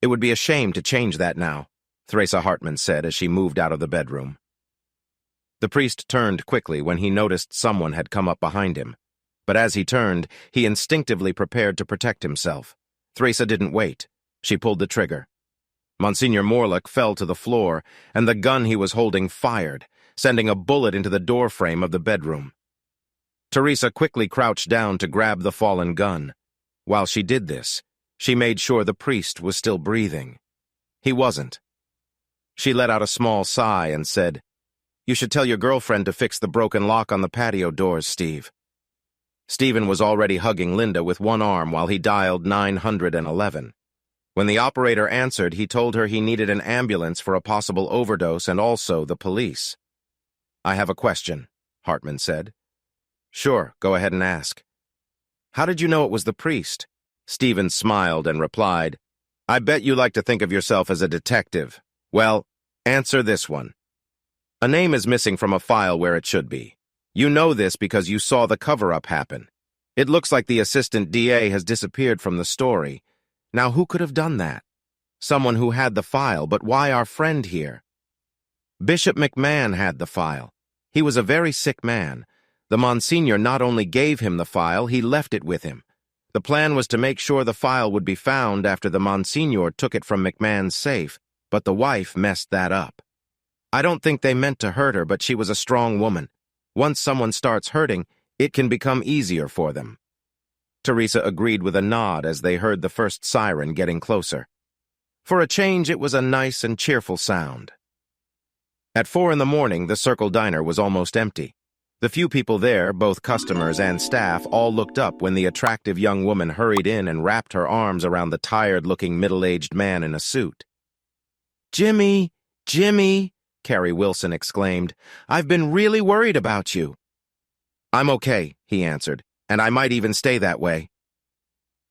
It would be a shame to change that now, Theresa Hartman said as she moved out of the bedroom. The priest turned quickly when he noticed someone had come up behind him. But as he turned, he instinctively prepared to protect himself. Theresa didn't wait. She pulled the trigger. Monsignor Morlock fell to the floor, and the gun he was holding fired, sending a bullet into the doorframe of the bedroom. Theresa quickly crouched down to grab the fallen gun. While she did this, she made sure the priest was still breathing. He wasn't. She let out a small sigh and said, "You should tell your girlfriend to fix the broken lock on the patio doors, Steve." Stephen was already hugging Linda with one arm while he dialed 911. When the operator answered, he told her he needed an ambulance for a possible overdose and also the police. "I have a question," Hartman said. "Sure, go ahead and ask." "How did you know it was the priest?" Stephen smiled and replied, "I bet you like to think of yourself as a detective. Well, answer this one. A name is missing from a file where it should be. You know this because you saw the cover-up happen. It looks like the assistant DA has disappeared from the story. Now, who could have done that? Someone who had the file, but why our friend here? Bishop McMahon had the file. He was a very sick man. The Monsignor not only gave him the file, he left it with him. The plan was to make sure the file would be found after the Monsignor took it from McMahon's safe, but the wife messed that up. I don't think they meant to hurt her, but she was a strong woman. Once someone starts hurting, it can become easier for them." Theresa agreed with a nod as they heard the first siren getting closer. For a change, it was a nice and cheerful sound. At 4 in the morning, the Circle Diner was almost empty. The few people there, both customers and staff, all looked up when the attractive young woman hurried in and wrapped her arms around the tired-looking middle-aged man in a suit. "Jimmy! Jimmy!" Carrie Wilson exclaimed. "I've been really worried about you." "I'm okay," he answered, "and I might even stay that way."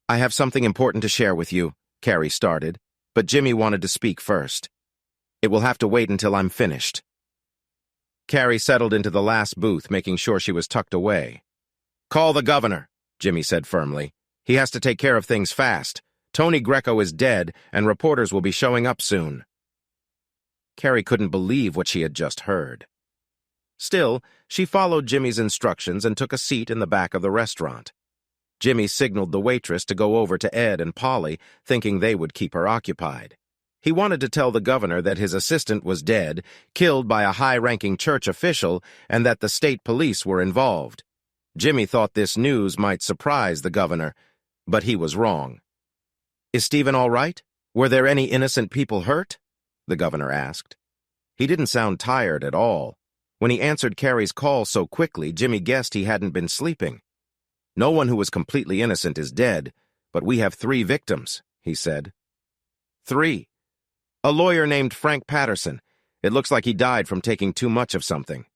"I have something important to share with you," Carrie started, but Jimmy wanted to speak first. "It will have to wait until I'm finished." Carrie settled into the last booth, making sure she was tucked away. "Call the governor," Jimmy said firmly. "He has to take care of things fast. Tony Greco is dead, and reporters will be showing up soon." Carrie couldn't believe what she had just heard. Still, she followed Jimmy's instructions and took a seat in the back of the restaurant. Jimmy signaled the waitress to go over to Ed and Polly, thinking they would keep her occupied. He wanted to tell the governor that his assistant was dead, killed by a high-ranking church official, and that the state police were involved. Jimmy thought this news might surprise the governor, but he was wrong. "Is Stephen all right? Were there any innocent people hurt?" the governor asked. He didn't sound tired at all. When he answered Carrie's call so quickly, Jimmy guessed he hadn't been sleeping. "No one who was completely innocent is dead, but we have 3 victims," he said. 3. A lawyer named Frank Patterson. It looks like he died from taking too much of something.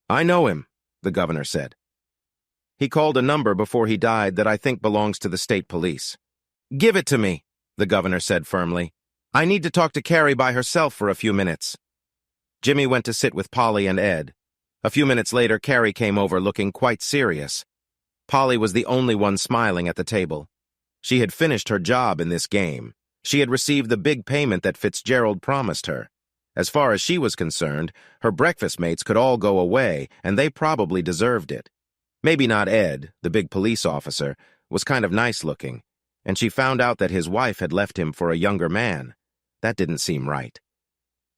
"I know him," the governor said. "He called a number before he died that I think belongs to the state police." "Give it to me," the governor said firmly. "I need to talk to Carrie by herself for a few minutes." Jimmy went to sit with Polly and Ed. A few minutes later, Carrie came over looking quite serious. Polly was the only one smiling at the table. She had finished her job in this game. She had received the big payment that Fitzgerald promised her. As far as she was concerned, her breakfast mates could all go away, and they probably deserved it. Maybe not Ed, the big police officer, was kind of nice-looking, and she found out that his wife had left him for a younger man. That didn't seem right.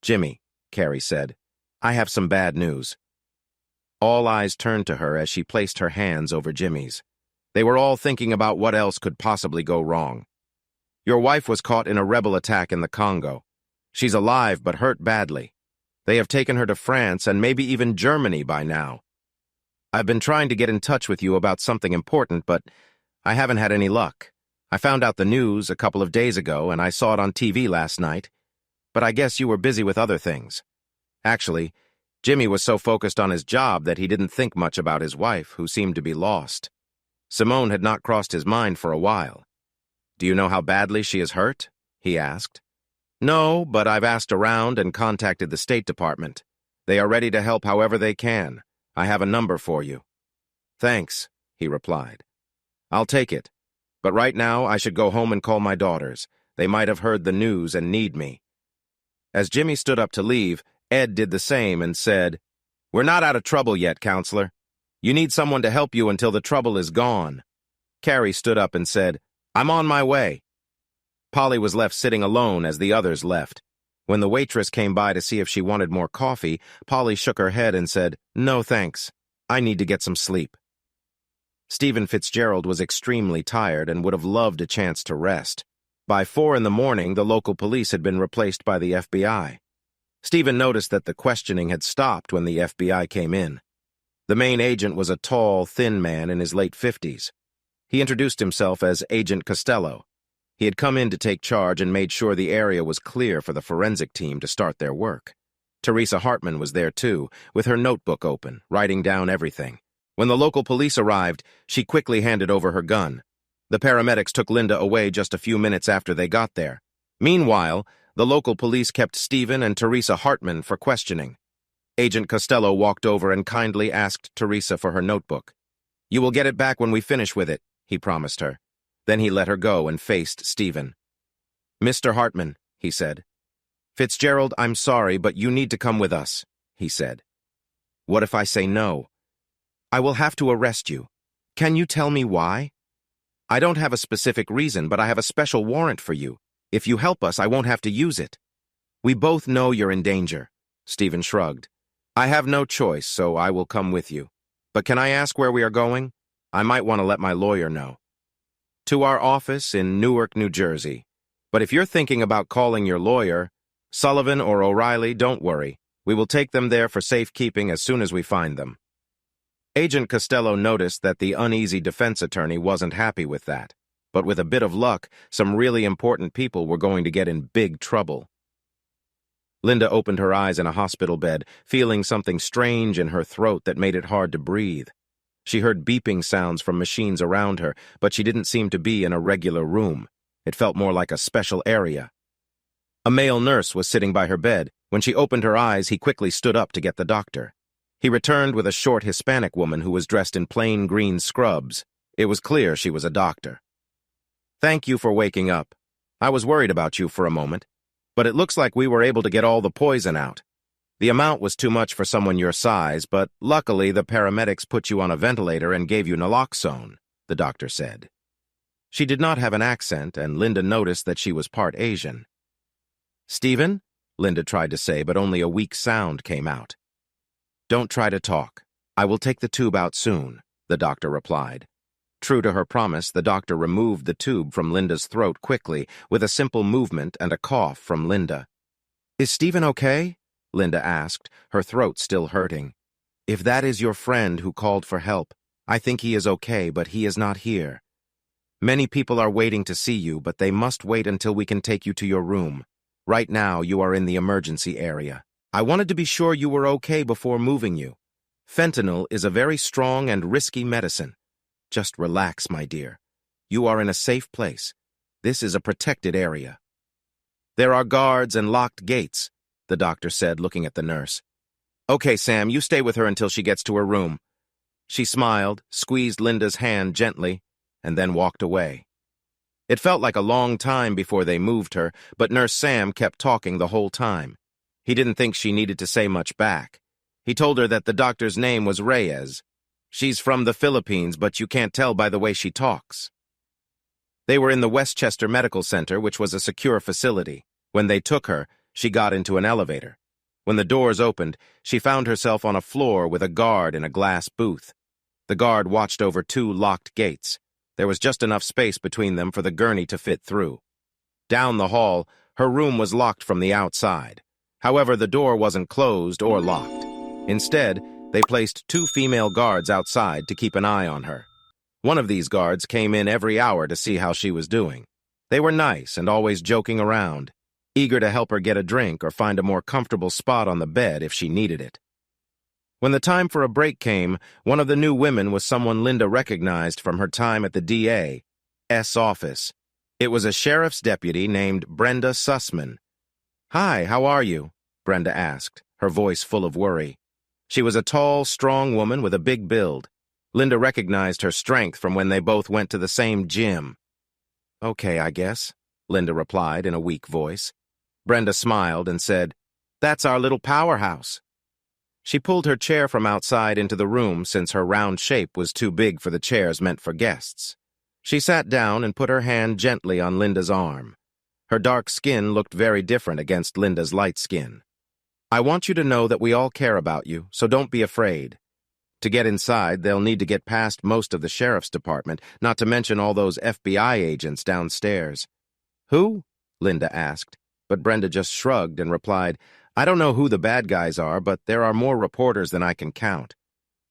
"Jimmy," Carrie said, "I have some bad news." All eyes turned to her as she placed her hands over Jimmy's. They were all thinking about what else could possibly go wrong. "Your wife was caught in a rebel attack in the Congo. She's alive but hurt badly. They have taken her to France and maybe even Germany by now. I've been trying to get in touch with you about something important, but I haven't had any luck. I found out the news a couple of days ago and I saw it on TV last night, but I guess you were busy with other things. Actually, Jimmy was so focused on his job that he didn't think much about his wife, who seemed to be lost. Simone had not crossed his mind for a while. Do you know how badly she is hurt? He asked. No, but I've asked around and contacted the State Department. They are ready to help however they can. I have a number for you. Thanks, he replied. I'll take it. But right now I should go home and call my daughters. They might have heard the news and need me. As Jimmy stood up to leave, Ed did the same and said, We're not out of trouble yet, counselor. You need someone to help you until the trouble is gone. Carrie stood up and said, I'm on my way. Polly was left sitting alone as the others left. When the waitress came by to see if she wanted more coffee, Polly shook her head and said, No, thanks. I need to get some sleep. Steven Fitzgerald was extremely tired and would have loved a chance to rest. By 4 in the morning, the local police had been replaced by the FBI. Steven noticed that the questioning had stopped when the FBI came in. The main agent was a tall, thin man in his late 50s. He introduced himself as Agent Costello. He had come in to take charge and made sure the area was clear for the forensic team to start their work. Teresa Hartman was there too, with her notebook open, writing down everything. When the local police arrived, she quickly handed over her gun. The paramedics took Linda away just a few minutes after they got there. Meanwhile, the local police kept Steven and Teresa Hartman for questioning. Agent Costello walked over and kindly asked Teresa for her notebook. You will get it back when we finish with it, he promised her. Then he let her go and faced Steven. Mr. Hartman, he said. Fitzgerald, I'm sorry, but you need to come with us, he said. What if I say no? I will have to arrest you. Can you tell me why? I don't have a specific reason, but I have a special warrant for you. If you help us, I won't have to use it. We both know you're in danger, Steven shrugged. I have no choice, so I will come with you. But can I ask where we are going? I might want to let my lawyer know. To our office in Newark, New Jersey. But if you're thinking about calling your lawyer, Sullivan or O'Reilly, don't worry. We will take them there for safekeeping as soon as we find them. Agent Costello noticed that the uneasy defense attorney wasn't happy with that. But with a bit of luck, some really important people were going to get in big trouble. Linda opened her eyes in a hospital bed, feeling something strange in her throat that made it hard to breathe. She heard beeping sounds from machines around her, but she didn't seem to be in a regular room. It felt more like a special area. A male nurse was sitting by her bed. When she opened her eyes, he quickly stood up to get the doctor. He returned with a short Hispanic woman who was dressed in plain green scrubs. It was clear she was a doctor. Thank you for waking up. I was worried about you for a moment, but it looks like we were able to get all the poison out. The amount was too much for someone your size, but luckily the paramedics put you on a ventilator and gave you naloxone, the doctor said. She did not have an accent, and Linda noticed that she was part Asian. Steven? Linda tried to say, but only a weak sound came out. Don't try to talk. I will take the tube out soon, the doctor replied. True to her promise, the doctor removed the tube from Linda's throat quickly, with a simple movement and a cough from Linda. Is Steven okay? Linda asked, her throat still hurting. If that is your friend who called for help, I think he is okay, but he is not here. Many people are waiting to see you, but they must wait until we can take you to your room. Right now, you are in the emergency area. I wanted to be sure you were okay before moving you. Fentanyl is a very strong and risky medicine. Just relax, my dear. You are in a safe place. This is a protected area. There are guards and locked gates, the doctor said, looking at the nurse. Okay, Sam, you stay with her until she gets to her room. She smiled, squeezed Linda's hand gently, and then walked away. It felt like a long time before they moved her, but Nurse Sam kept talking the whole time. He didn't think she needed to say much back. He told her that the doctor's name was Reyes. She's from the Philippines, but you can't tell by the way she talks. They were in the Westchester Medical Center, which was a secure facility. When they took her, she got into an elevator. When the doors opened, she found herself on a floor with a guard in a glass booth. The guard watched over 2 locked gates. There was just enough space between them for the gurney to fit through. Down the hall, Her room was locked from the outside. However, the door wasn't closed or locked. Instead, they placed 2 female guards outside to keep an eye on her. One of these guards came in every hour to see how she was doing. They were nice and always joking around, eager to help her get a drink or find a more comfortable spot on the bed if she needed it. When the time for a break came, one of the new women was someone Linda recognized from her time at the DA's office. It was a sheriff's deputy named Brenda Sussman. "Hi, how are you?" Brenda asked, her voice full of worry. She was a tall, strong woman with a big build. Linda recognized her strength from when they both went to the same gym. "Okay, I guess," Linda replied in a weak voice. Brenda smiled and said, "That's our little powerhouse." She pulled her chair from outside into the room since her round shape was too big for the chairs meant for guests. She sat down and put her hand gently on Linda's arm. Her dark skin looked very different against Linda's light skin. "I want you to know that we all care about you, so don't be afraid. To get inside, they'll need to get past most of the sheriff's department, not to mention all those FBI agents downstairs." "Who?" Linda asked, but Brenda just shrugged and replied, "I don't know who the bad guys are, but there are more reporters than I can count."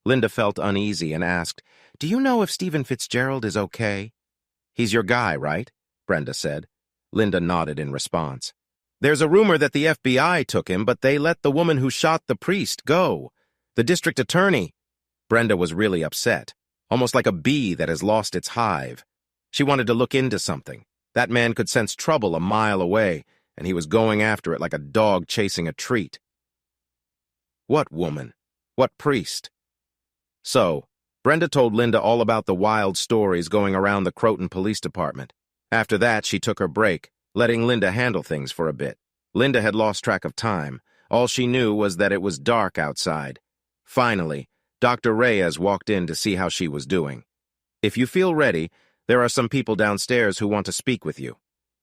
Linda felt uneasy and asked, "Do you know if Steven Fitzgerald is okay?" "He's your guy, right?" Brenda said. Linda nodded in response. "There's a rumor that the FBI took him, but they let the woman who shot the priest go. The district attorney." Brenda was really upset, almost like a bee that has lost its hive. She wanted to look into something. That man could sense trouble a mile away, and he was going after it like a dog chasing a treat. What woman? What priest? So, Brenda told Linda all about the wild stories going around the Croton Police Department. After that, she took her break, letting Linda handle things for a bit. Linda had lost track of time. All she knew was that it was dark outside. Finally, Dr. Reyes walked in to see how she was doing. "If you feel ready, there are some people downstairs who want to speak with you.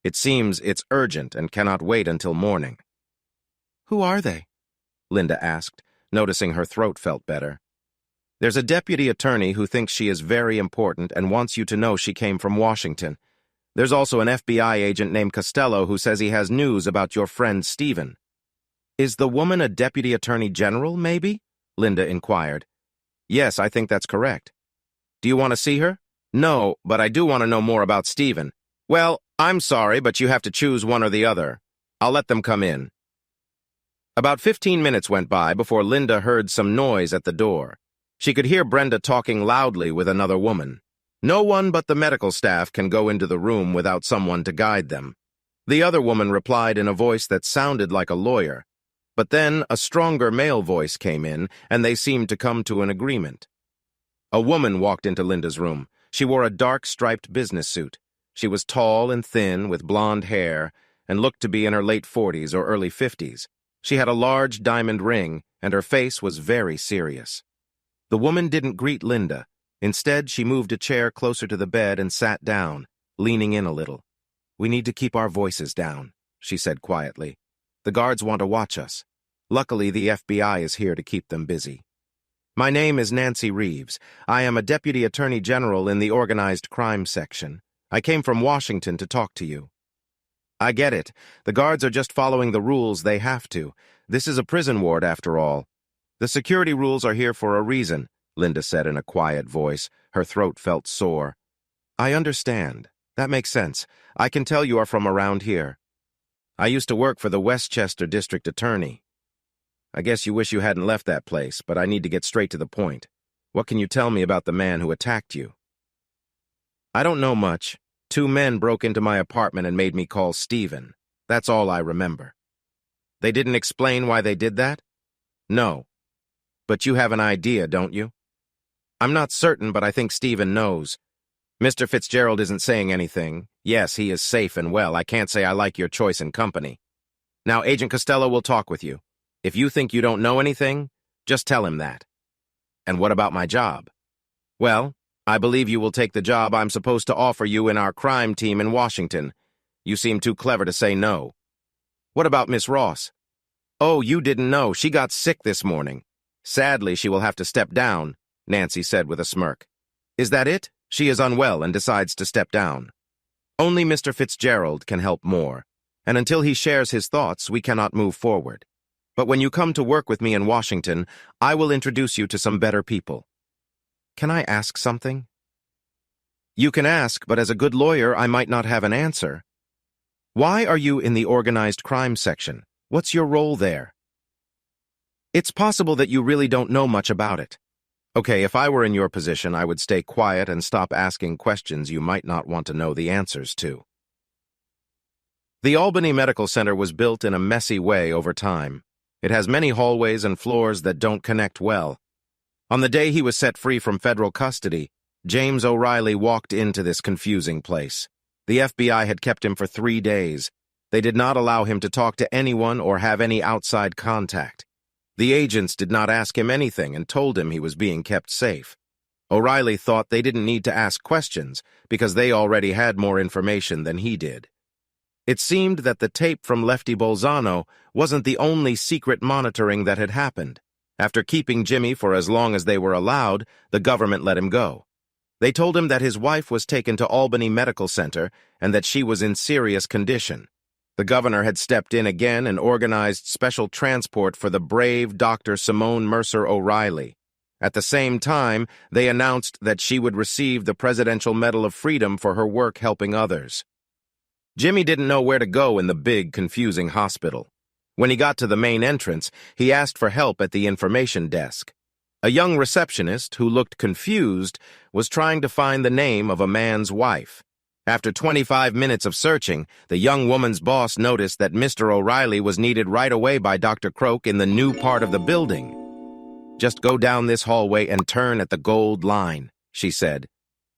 It seems it's urgent and cannot wait until morning." "Who are they?" Linda asked, noticing her throat felt better. "There's a deputy attorney who thinks she is very important and wants you to know she came from Washington. There's also an FBI agent named Costello who says he has news about your friend Steven." "Is the woman a deputy attorney general, maybe?" Linda inquired. "Yes, I think that's correct." "Do you want to see her?" "No, but I do want to know more about Steven." "Well, I'm sorry, but you have to choose one or the other. I'll let them come in." About 15 minutes went by before Linda heard some noise at the door. She could hear Brenda talking loudly with another woman. No one but the medical staff can go into the room without someone to guide them. The other woman replied in a voice that sounded like a lawyer. But then a stronger male voice came in, and they seemed to come to an agreement. A woman walked into Linda's room. She wore a dark striped business suit. She was tall and thin, with blonde hair, and looked to be in her late 40s or early 50s. She had a large diamond ring, and her face was very serious. The woman didn't greet Linda. Instead, she moved a chair closer to the bed and sat down, leaning in a little. "We need to keep our voices down," she said quietly. "The guards want to watch us. Luckily, the FBI is here to keep them busy. My name is Nancy Reeves. I am a Deputy Attorney General in the Organized Crime Section. I came from Washington to talk to you." "I get it. The guards are just following the rules they have to. This is a prison ward, after all. The security rules are here for a reason," Linda said in a quiet voice. Her throat felt sore. "I understand. That makes sense. I can tell you are from around here. I used to work for the Westchester District Attorney. I guess you wish you hadn't left that place, but I need to get straight to the point. What can you tell me about the man who attacked you?" "I don't know much. 2 men broke into my apartment and made me call Steven. That's all I remember." "They didn't explain why they did that?" "No. But you have an idea, don't you?" "I'm not certain, but I think Steven knows. Mr. Fitzgerald isn't saying anything. Yes, he is safe and well. I can't say I like your choice in company. Now, Agent Costello will talk with you. If you think you don't know anything, just tell him that." "And what about my job?" "Well, I believe you will take the job I'm supposed to offer you in our crime team in Washington. You seem too clever to say no." "What about Miss Ross?" "Oh, you didn't know. She got sick this morning. Sadly, she will have to step down," Nancy said with a smirk. "Is that it? She is unwell and decides to step down. Only Mr. Fitzgerald can help more. and until he shares his thoughts, we cannot move forward. But when you come to work with me in Washington, I will introduce you to some better people. Can I ask something? You can ask, but as a good lawyer, I might not have an answer. Why are you in the organized crime section? What's your role there? It's possible that you really don't know much about it. Okay, if I were in your position, I would stay quiet and stop asking questions you might not want to know the answers to. The Albany Medical Center was built in a messy way over time. It has many hallways and floors that don't connect well. On the day he was set free from federal custody, James O'Reilly walked into this confusing place. The FBI had kept him for 3 days. They did not allow him to talk to anyone or have any outside contact. The agents did not ask him anything and told him he was being kept safe. O'Reilly thought they didn't need to ask questions because they already had more information than he did. It seemed that the tape from Lefty Bolzano wasn't the only secret monitoring that had happened. After keeping Jimmy for as long as they were allowed, the government let him go. They told him that his wife was taken to Albany Medical Center and that she was in serious condition. The governor had stepped in again and organized special transport for the brave Dr. Simone Mercer O'Reilly. At the same time, they announced that she would receive the Presidential Medal of Freedom for her work helping others. Jimmy didn't know where to go in the big, confusing hospital. When he got to the main entrance, he asked for help at the information desk. A young receptionist, who looked confused, was trying to find the name of a man's wife. After 25 minutes of searching, the young woman's boss noticed that Mr. O'Reilly was needed right away by Dr. Croak in the new part of the building. "Just go down this hallway and turn at the gold line," she said.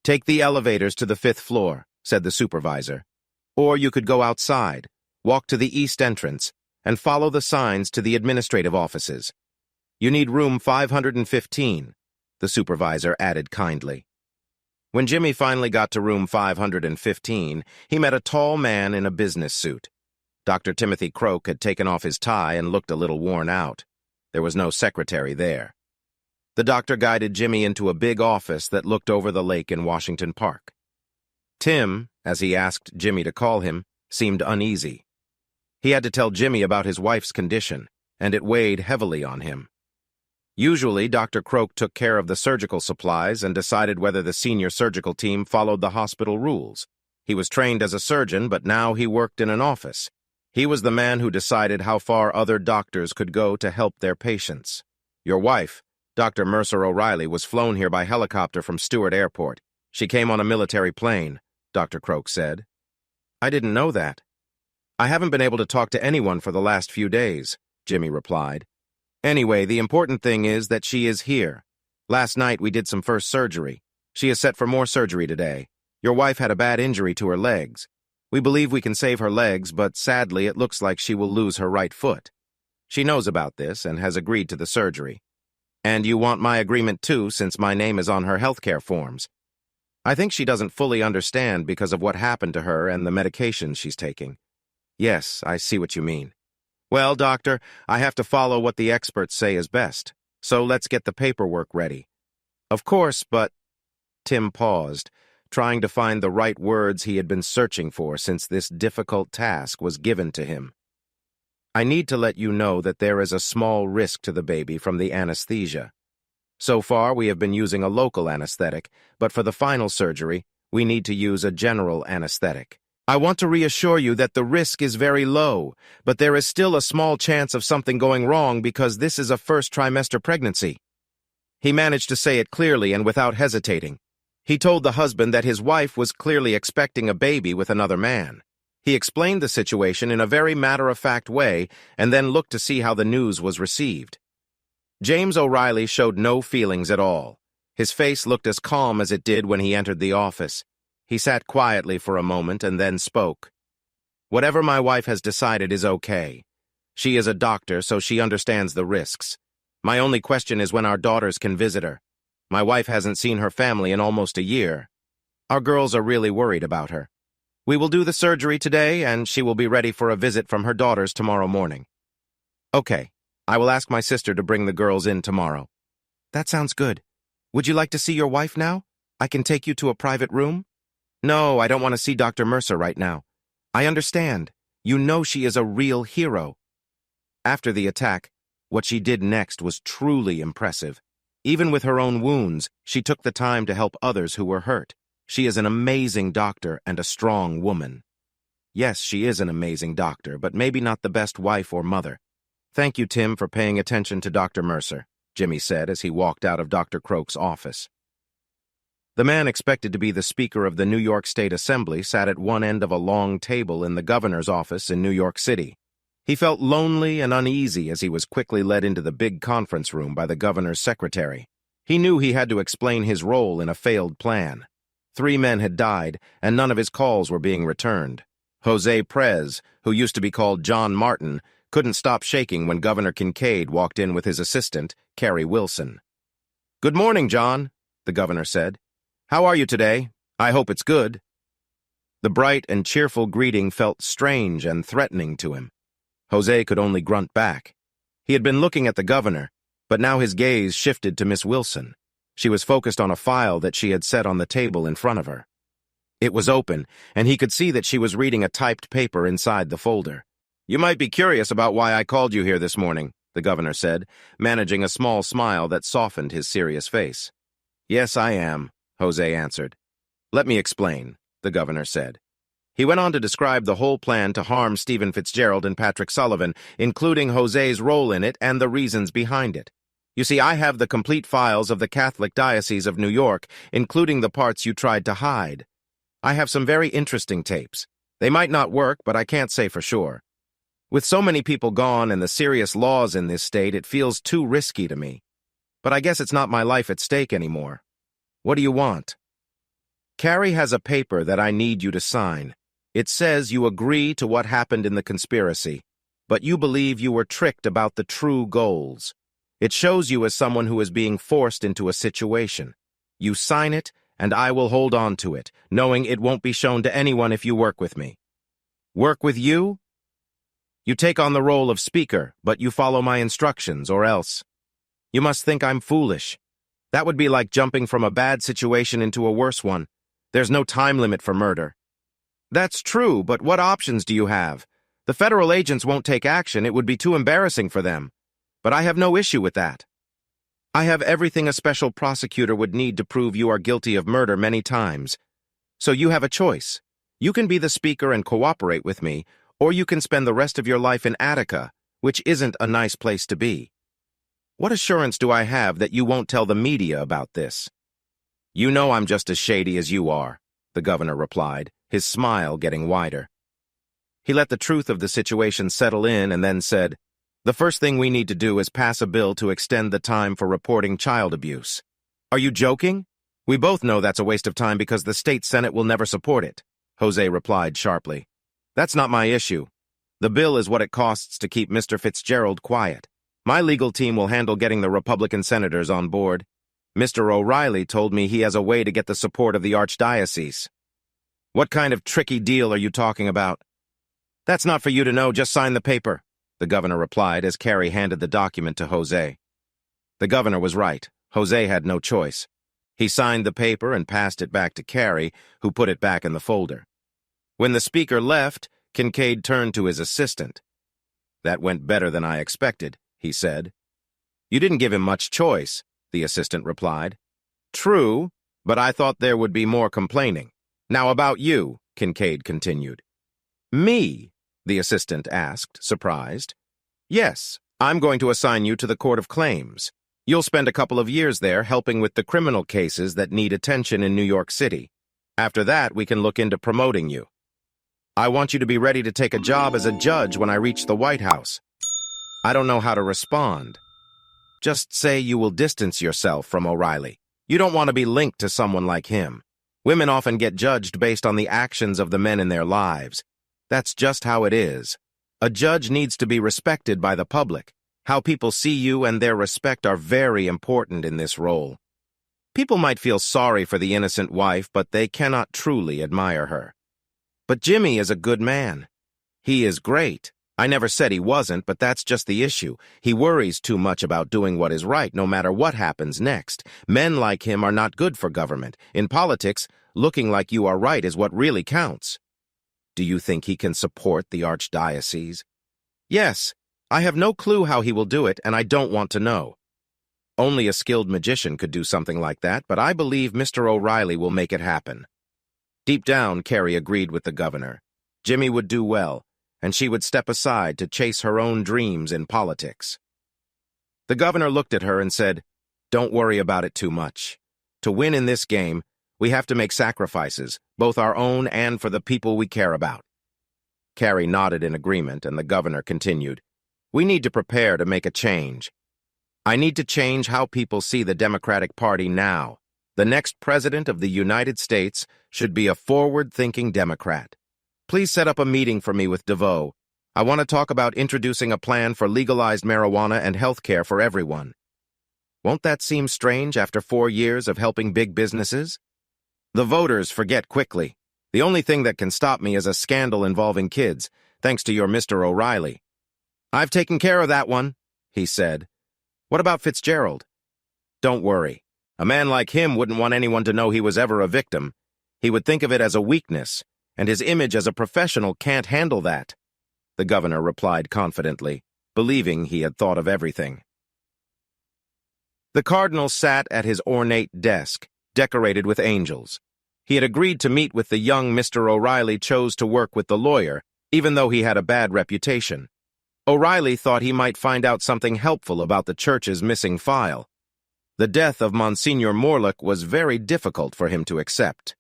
"Take the elevators to the 5th floor," said the supervisor. "Or you could go outside, walk to the east entrance, and follow the signs to the administrative offices. You need room 515, the supervisor added kindly. When Jimmy finally got to room 515, he met a tall man in a business suit. Dr. Timothy Croak had taken off his tie and looked a little worn out. There was no secretary there. The doctor guided Jimmy into a big office that looked over the lake in Washington Park. Tim, as he asked Jimmy to call him, seemed uneasy. He had to tell Jimmy about his wife's condition, and it weighed heavily on him. Usually, Dr. Croak took care of the surgical supplies and decided whether the senior surgical team followed the hospital rules. He was trained as a surgeon, but now he worked in an office. He was the man who decided how far other doctors could go to help their patients. "Your wife, Dr. Mercer O'Reilly, was flown here by helicopter from Stewart Airport. She came on a military plane," Dr. Croak said. "I didn't know that." "I haven't been able to talk to anyone for the last few days," Jimmy replied. "Anyway, the important thing is that she is here. Last night we did some first surgery. She is set for more surgery today. Your wife had a bad injury to her legs. We believe we can save her legs, but sadly it looks like she will lose her right foot. She knows about this and has agreed to the surgery. And you want my agreement too, since my name is on her healthcare forms. I think she doesn't fully understand because of what happened to her and the medications she's taking." "Yes, I see what you mean." "Well, doctor, I have to follow what the experts say is best, so let's get the paperwork ready." "Of course, but—" Tim paused, trying to find the right words he had been searching for since this difficult task was given to him. "I need to let you know that there is a small risk to the baby from the anesthesia. So far, we have been using a local anesthetic, but for the final surgery, we need to use a general anesthetic. I want to reassure you that the risk is very low, but there is still a small chance of something going wrong because this is a first trimester pregnancy." He managed to say it clearly and without hesitating. He told the husband that his wife was clearly expecting a baby with another man. He explained the situation in a very matter-of-fact way and then looked to see how the news was received. James O'Reilly showed no feelings at all. His face looked as calm as it did when he entered the office. He sat quietly for a moment and then spoke. "Whatever my wife has decided is okay. She is a doctor, so she understands the risks. My only question is when our daughters can visit her. My wife hasn't seen her family in almost a year. Our girls are really worried about her. We will do the surgery today, and she will be ready for a visit from her daughters tomorrow morning." "Okay, I will ask my sister to bring the girls in tomorrow." "That sounds good. Would you like to see your wife now? I can take you to a private room?" "No, I don't want to see Dr. Mercer right now. I understand. You know she is a real hero." After the attack, what she did next was truly impressive. Even with her own wounds, she took the time to help others who were hurt. She is an amazing doctor and a strong woman. Yes, she is an amazing doctor, but maybe not the best wife or mother. "Thank you, Tim, for paying attention to Dr. Mercer," Jimmy said as he walked out of Dr. Croak's office. The man expected to be the Speaker of the New York State Assembly sat at one end of a long table in the governor's office in New York City. He felt lonely and uneasy as he was quickly led into the big conference room by the governor's secretary. He knew he had to explain his role in a failed plan. 3 men had died, and none of his calls were being returned. Jose Prez, who used to be called John Martin, couldn't stop shaking when Governor Kincaid walked in with his assistant, Carrie Wilson. "Good morning, John," the governor said. "How are you today? I hope it's good." The bright and cheerful greeting felt strange and threatening to him. Jose could only grunt back. He had been looking at the governor, but now his gaze shifted to Miss Wilson. She was focused on a file that she had set on the table in front of her. It was open, and he could see that she was reading a typed paper inside the folder. "You might be curious about why I called you here this morning," the governor said, managing a small smile that softened his serious face. "Yes, I am," Jose answered. "Let me explain," the governor said. He went on to describe the whole plan to harm Steven Fitzgerald and Patrick Sullivan, including Jose's role in it and the reasons behind it. "You see, I have the complete files of the Catholic Diocese of New York, including the parts you tried to hide. I have some very interesting tapes. They might not work, but I can't say for sure. With so many people gone and the serious laws in this state, it feels too risky to me. But I guess it's not my life at stake anymore. What do you want?" "Carrie has a paper that I need you to sign. It says you agree to what happened in the conspiracy, but you believe you were tricked about the true goals. It shows you as someone who is being forced into a situation. You sign it, and I will hold on to it, knowing it won't be shown to anyone if you work with me." "Work with you?" "You take on the role of speaker, but you follow my instructions, or else. You must think I'm foolish. That would be like jumping from a bad situation into a worse one. There's no time limit for murder." "That's true, but what options do you have? The federal agents won't take action. It would be too embarrassing for them. But I have no issue with that. I have everything a special prosecutor would need to prove you are guilty of murder many times. So you have a choice. You can be the speaker and cooperate with me, or you can spend the rest of your life in Attica, which isn't a nice place to be. What assurance do I have that you won't tell the media about this?" "You know I'm just as shady as you are," the governor replied, his smile getting wider. He let the truth of the situation settle in and then said, "The first thing we need to do is pass a bill to extend the time for reporting child abuse." "Are you joking? We both know that's a waste of time because the state Senate will never support it," Jose replied sharply. "That's not my issue. The bill is what it costs to keep Mr. Fitzgerald quiet. My legal team will handle getting the Republican senators on board. Mr. O'Reilly told me he has a way to get the support of the archdiocese." "What kind of tricky deal are you talking about?" "That's not for you to know, just sign the paper," the governor replied as Carrie handed the document to Jose. The governor was right. Jose had no choice. He signed the paper and passed it back to Carrie, who put it back in the folder. When the speaker left, Kincaid turned to his assistant. "That went better than I expected," he said. "You didn't give him much choice," the assistant replied. "True, but I thought there would be more complaining. Now about you," Kincaid continued. "Me?" the assistant asked, surprised. "Yes, I'm going to assign you to the Court of Claims. You'll spend a couple of years there helping with the criminal cases that need attention in New York City. After that, we can look into promoting you. I want you to be ready to take a job as a judge when I reach the White House." I don't know how to respond. Just say you will distance yourself from O'Reilly. You don't want to be linked to someone like him. Women often get judged based on the actions of the men in their lives. That's just how it is. A judge needs to be respected by the public. How people see you and their respect are very important in this role. People might feel sorry for the innocent wife, but they cannot truly admire her. But Jimmy is a good man. He is great. I never said he wasn't, but that's just the issue. He worries too much about doing what is right, no matter what happens next. Men like him are not good for government. In politics, looking like you are right is what really counts. Do you think he can support the archdiocese? Yes, I have no clue how he will do it, and I don't want to know. Only a skilled magician could do something like that, but I believe Mr. O'Reilly will make it happen. Deep down, Carrie agreed with the governor. Jimmy would do well, and she would step aside to chase her own dreams in politics. The governor looked at her and said, "Don't worry about it too much. To win in this game, we have to make sacrifices, both our own and for the people we care about." Carrie nodded in agreement, and the governor continued, "We need to prepare to make a change. I need to change how people see the Democratic Party now. The next president of the United States should be a forward-thinking Democrat. Please set up a meeting for me with DeVoe. I want to talk about introducing a plan for legalized marijuana and health care for everyone." Won't that seem strange after 4 years of helping big businesses? The voters forget quickly. The only thing that can stop me is a scandal involving kids, thanks to your Mr. O'Reilly. "I've taken care of that one," he said. "What about Fitzgerald?" "Don't worry. A man like him wouldn't want anyone to know he was ever a victim. He would think of it as a weakness, and his image as a professional can't handle that," the governor replied confidently, believing he had thought of everything. The cardinal sat at his ornate desk, decorated with angels. He had agreed to meet with the young Mr. O'Reilly, chose to work with the lawyer, even though he had a bad reputation. O'Reilly thought he might find out something helpful about the church's missing file. The death of Monsignor Morlock was very difficult for him to accept.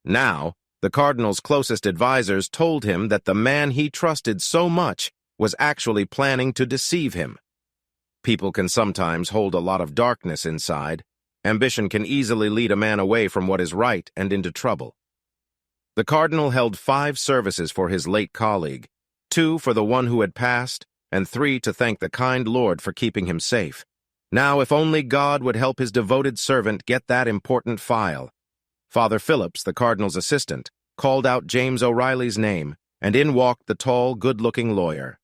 Now, the cardinal's closest advisors told him that the man he trusted so much was actually planning to deceive him. People can sometimes hold a lot of darkness inside. Ambition can easily lead a man away from what is right and into trouble. The cardinal held 5 services for his late colleague, 2 for the one who had passed, and 3 to thank the kind Lord for keeping him safe. Now, if only God would help his devoted servant get that important file. Father Phillips, the cardinal's assistant, called out James O'Reilly's name, and in walked the tall, good-looking lawyer.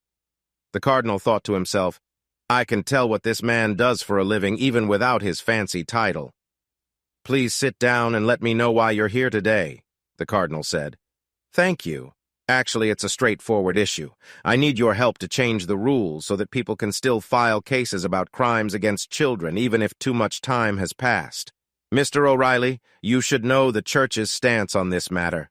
The cardinal thought to himself, "I can tell what this man does for a living even without his fancy title." "Please sit down and let me know why you're here today," the cardinal said. "Thank you. Actually, it's a straightforward issue. I need your help to change the rules so that people can still file cases about crimes against children even if too much time has passed. Mr. O'Reilly, you should know the Church's stance on this matter.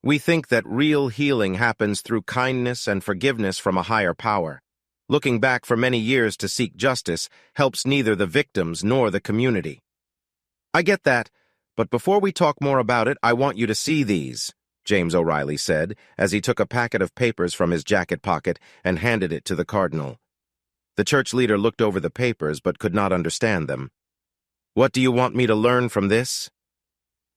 We think that real healing happens through kindness and forgiveness from a higher power. Looking back for many years to seek justice helps neither the victims nor the community." "I get that, but before we talk more about it, I want you to see these," James O'Reilly said, as he took a packet of papers from his jacket pocket and handed it to the cardinal. The church leader looked over the papers but could not understand them. "What do you want me to learn from this?"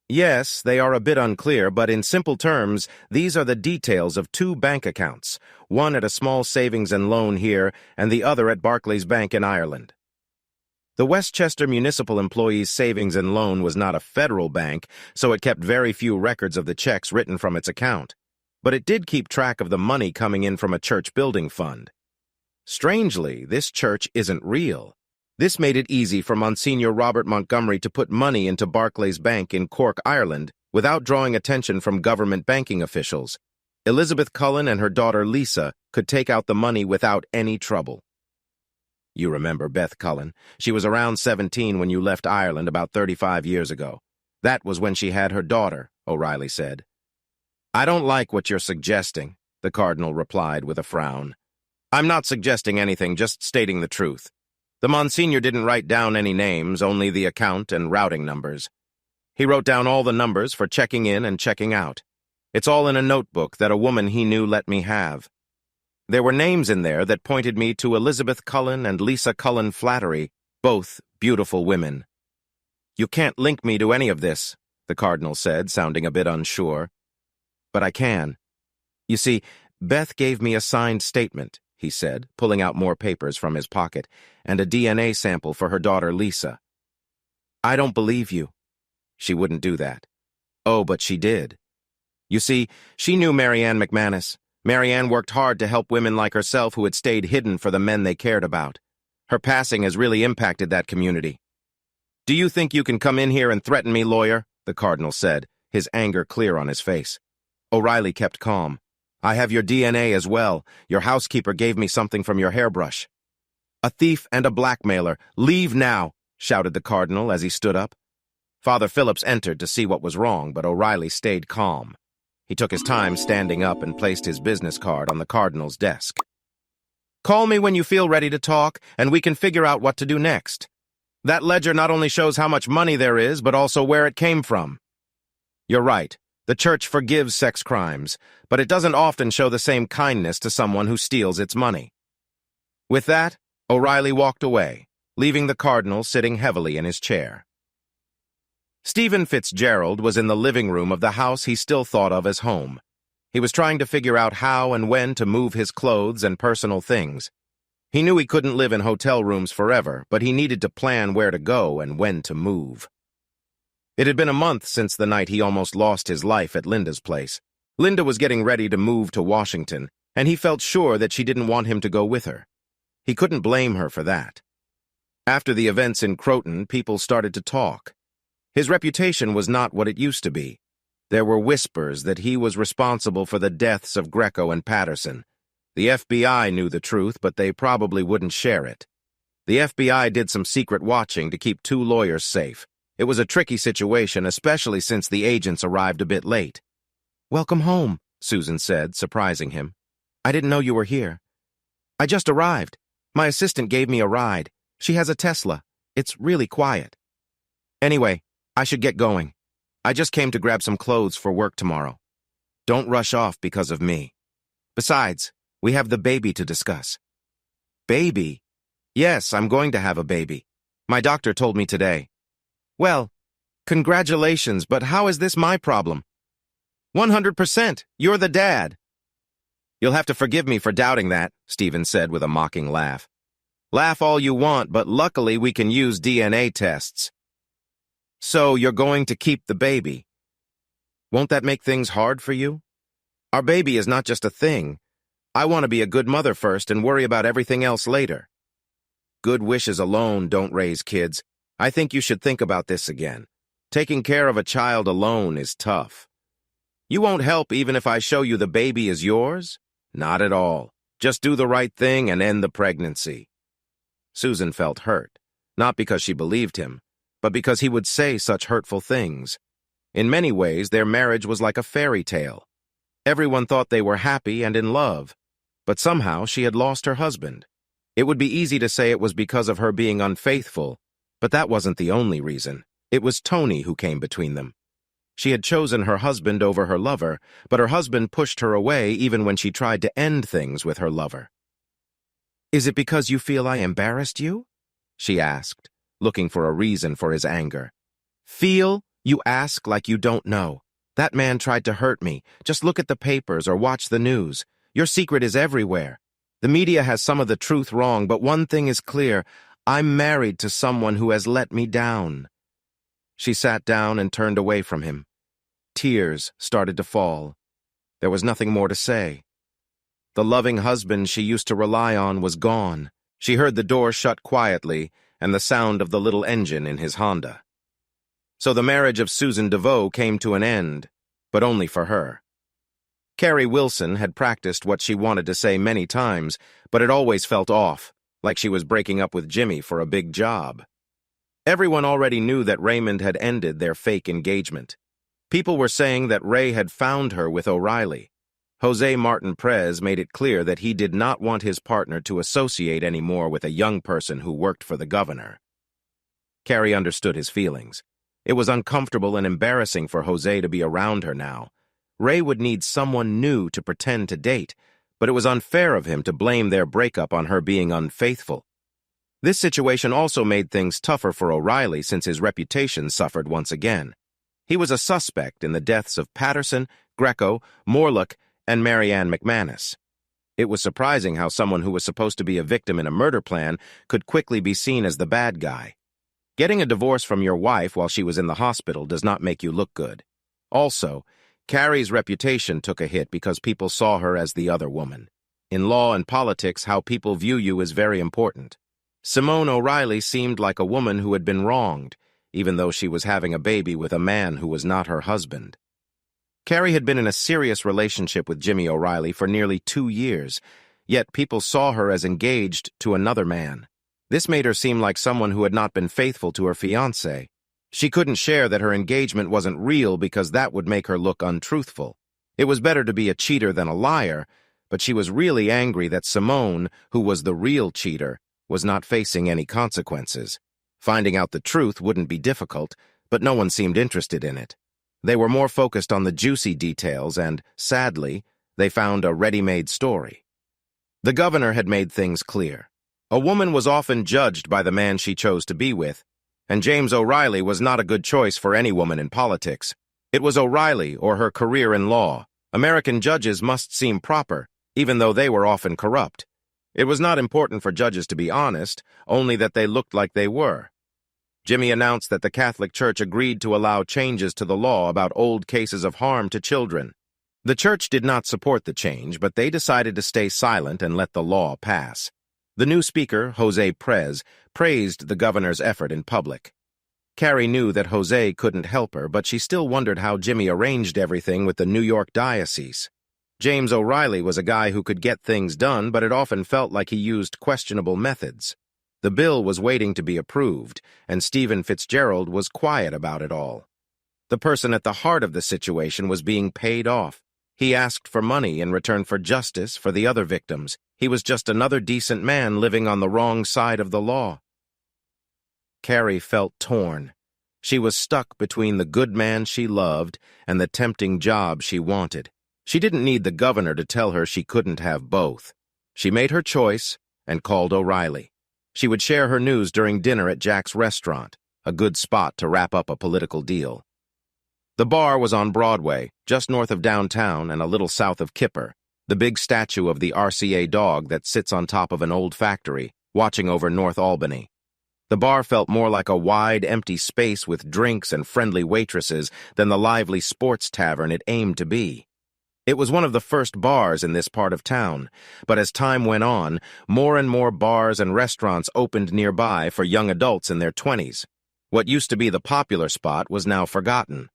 "Yes, they are a bit unclear, but in simple terms, these are the details of 2 bank accounts, one at a small savings and loan here and the other at Barclays Bank in Ireland." The Westchester Municipal Employees' Savings and Loan was not a federal bank, so it kept very few records of the checks written from its account. But it did keep track of the money coming in from a church building fund. Strangely, this church isn't real. This made it easy for Monsignor Robert Montgomery to put money into Barclays Bank in Cork, Ireland, without drawing attention from government banking officials. Elizabeth Cullen and her daughter Lisa could take out the money without any trouble. You remember Beth Cullen. She was around 17 when you left Ireland about 35 years ago. That was when she had her daughter, O'Reilly said. "I don't like what you're suggesting," the cardinal replied with a frown. "I'm not suggesting anything, just stating the truth. The Monsignor didn't write down any names, only the account and routing numbers. He wrote down all the numbers for checking in and checking out. It's all in a notebook that a woman he knew let me have. There were names in there that pointed me to Elizabeth Cullen and Lisa Cullen Flattery, both beautiful women." "You can't link me to any of this," the cardinal said, sounding a bit unsure. "But I can. You see, Beth gave me a signed statement," he said, pulling out more papers from his pocket, "and a DNA sample for her daughter Lisa." "I don't believe you." "She wouldn't do that." "Oh, but she did. You see, she knew Marianne McManis. Marianne worked hard to help women like herself who had stayed hidden for the men they cared about. Her passing has really impacted that community." "Do you think you can come in here and threaten me, lawyer?" the cardinal said, his anger clear on his face. O'Reilly kept calm. I have your DNA as well. Your housekeeper gave me something from your hairbrush. A thief and a blackmailer. Leave now, shouted the cardinal as he stood up. Father Phillips entered to see what was wrong, but O'Reilly stayed calm. He took his time standing up and placed his business card on the cardinal's desk. Call me when you feel ready to talk, and we can figure out what to do next. That ledger not only shows how much money there is, but also where it came from. You're right. The church forgives sex crimes, but it doesn't often show the same kindness to someone who steals its money. With that, O'Reilly walked away, leaving the cardinal sitting heavily in his chair. Steven Fitzgerald was in the living room of the house he still thought of as home. He was trying to figure out how and when to move his clothes and personal things. He knew he couldn't live in hotel rooms forever, but he needed to plan where to go and when to move. It had been a month since the night he almost lost his life at Linda's place. Linda was getting ready to move to Washington, and he felt sure that she didn't want him to go with her. He couldn't blame her for that. After the events in Croton, people started to talk. His reputation was not what it used to be. There were whispers that he was responsible for the deaths of Greco and Patterson. The FBI knew the truth, but they probably wouldn't share it. The FBI did some secret watching to keep 2 lawyers safe. It was a tricky situation, especially since the agents arrived a bit late. "Welcome home," Susan said, surprising him. "I didn't know you were here." "I just arrived. My assistant gave me a ride. She has a Tesla. It's really quiet. Anyway, I should get going. I just came to grab some clothes for work tomorrow. Don't rush off because of me. Besides, we have the baby to discuss." "Baby?" "Yes, I'm going to have a baby. My doctor told me today." "Well, congratulations, but how is this my problem?" 100%. You're the dad." "You'll have to forgive me for doubting that," Steven said with a mocking laugh. "Laugh all you want, but luckily we can use DNA tests." "So you're going to keep the baby. Won't that make things hard for you? Our baby is not just a thing. I want to be a good mother first and worry about everything else later." "Good wishes alone don't raise kids. I think you should think about this again. Taking care of a child alone is tough." "You won't help even if I show you the baby is yours?" "Not at all. Just do the right thing and end the pregnancy." Susan felt hurt, not because she believed him, but because he would say such hurtful things. In many ways, their marriage was like a fairy tale. Everyone thought they were happy and in love, but somehow she had lost her husband. It would be easy to say it was because of her being unfaithful, but that wasn't the only reason. It was Tony who came between them. She had chosen her husband over her lover, but her husband pushed her away even when she tried to end things with her lover. "Is it because you feel I embarrassed you?" she asked, looking for a reason for his anger. "Feel? You ask like you don't know. That man tried to hurt me. Just look at the papers or watch the news. Your secret is everywhere. The media has some of the truth wrong, but one thing is clear. I'm married to someone who has let me down." She sat down and turned away from him. Tears started to fall. There was nothing more to say. The loving husband she used to rely on was gone. She heard the door shut quietly and the sound of the little engine in his Honda. So the marriage of Susan DeVoe came to an end, but only for her. Carrie Wilson had practiced what she wanted to say many times, but it always felt off, like she was breaking up with Jimmy for a big job. Everyone already knew that Raymond had ended their fake engagement. People were saying that Ray had found her with O'Reilly. Jose Martin Perez made it clear that he did not want his partner to associate anymore with a young person who worked for the governor. Carrie understood his feelings. It was uncomfortable and embarrassing for Jose to be around her now. Ray would need someone new to pretend to date, but it was unfair of him to blame their breakup on her being unfaithful. This situation also made things tougher for O'Reilly since his reputation suffered once again. He was a suspect in the deaths of Patterson, Greco, Morlock, and Marianne McManis. It was surprising how someone who was supposed to be a victim in a murder plan could quickly be seen as the bad guy. Getting a divorce from your wife while she was in the hospital does not make you look good. Also, Carrie's reputation took a hit because people saw her as the other woman. In law and politics, how people view you is very important. Simone O'Reilly seemed like a woman who had been wronged, even though she was having a baby with a man who was not her husband. Carrie had been in a serious relationship with Jimmy O'Reilly for nearly 2 years, yet people saw her as engaged to another man. This made her seem like someone who had not been faithful to her fiancé. She couldn't share that her engagement wasn't real because that would make her look untruthful. It was better to be a cheater than a liar, but she was really angry that Simone, who was the real cheater, was not facing any consequences. Finding out the truth wouldn't be difficult, but no one seemed interested in it. They were more focused on the juicy details and, sadly, they found a ready-made story. The governor had made things clear. A woman was often judged by the man she chose to be with, and James O'Reilly was not a good choice for any woman in politics. It was O'Reilly or her career in law. American judges must seem proper, even though they were often corrupt. It was not important for judges to be honest, only that they looked like they were. Jimmy announced that the Catholic Church agreed to allow changes to the law about old cases of harm to children. The church did not support the change, but they decided to stay silent and let the law pass. The new speaker, Jose Prez, praised the governor's effort in public. Carrie knew that Jose couldn't help her, but she still wondered how Jimmy arranged everything with the New York diocese. James O'Reilly was a guy who could get things done, but it often felt like he used questionable methods. The bill was waiting to be approved, and Steven Fitzgerald was quiet about it all. The person at the heart of the situation was being paid off. He asked for money in return for justice for the other victims. He was just another decent man living on the wrong side of the law. Carrie felt torn. She was stuck between the good man she loved and the tempting job she wanted. She didn't need the governor to tell her she couldn't have both. She made her choice and called O'Reilly. She would share her news during dinner at Jack's restaurant, a good spot to wrap up a political deal. The bar was on Broadway, just north of downtown and a little south of Kipper, the big statue of the RCA dog that sits on top of an old factory, watching over North Albany. The bar felt more like a wide, empty space with drinks and friendly waitresses than the lively sports tavern it aimed to be. It was one of the first bars in this part of town, but as time went on, more and more bars and restaurants opened nearby for young adults in their 20s. What used to be the popular spot was now forgotten.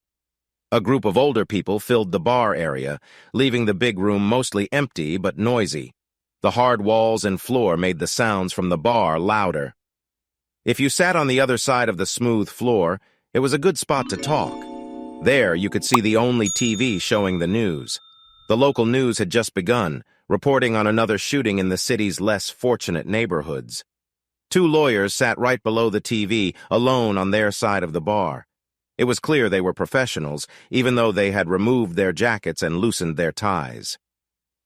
A group of older people filled the bar area, leaving the big room mostly empty but noisy. The hard walls and floor made the sounds from the bar louder. If you sat on the other side of the smooth floor, it was a good spot to talk. There, you could see the only TV showing the news. The local news had just begun, reporting on another shooting in the city's less fortunate neighborhoods. 2 lawyers sat right below the TV, alone on their side of the bar. It was clear they were professionals, even though they had removed their jackets and loosened their ties.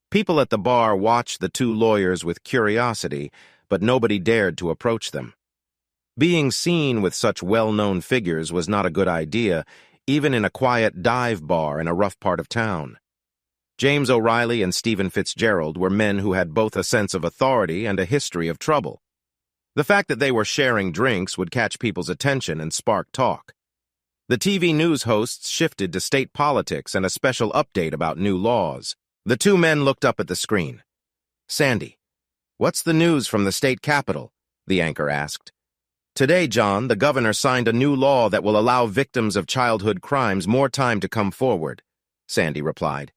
People at the bar watched the 2 lawyers with curiosity, but nobody dared to approach them. Being seen with such well-known figures was not a good idea, even in a quiet dive bar in a rough part of town. James O'Reilly and Steven Fitzgerald were men who had both a sense of authority and a history of trouble. The fact that they were sharing drinks would catch people's attention and spark talk. The TV news hosts shifted to state politics and a special update about new laws. The 2 men looked up at the screen. "Sandy, what's the news from the state capitol?" the anchor asked. "Today, John, the governor signed a new law that will allow victims of childhood crimes more time to come forward," Sandy replied.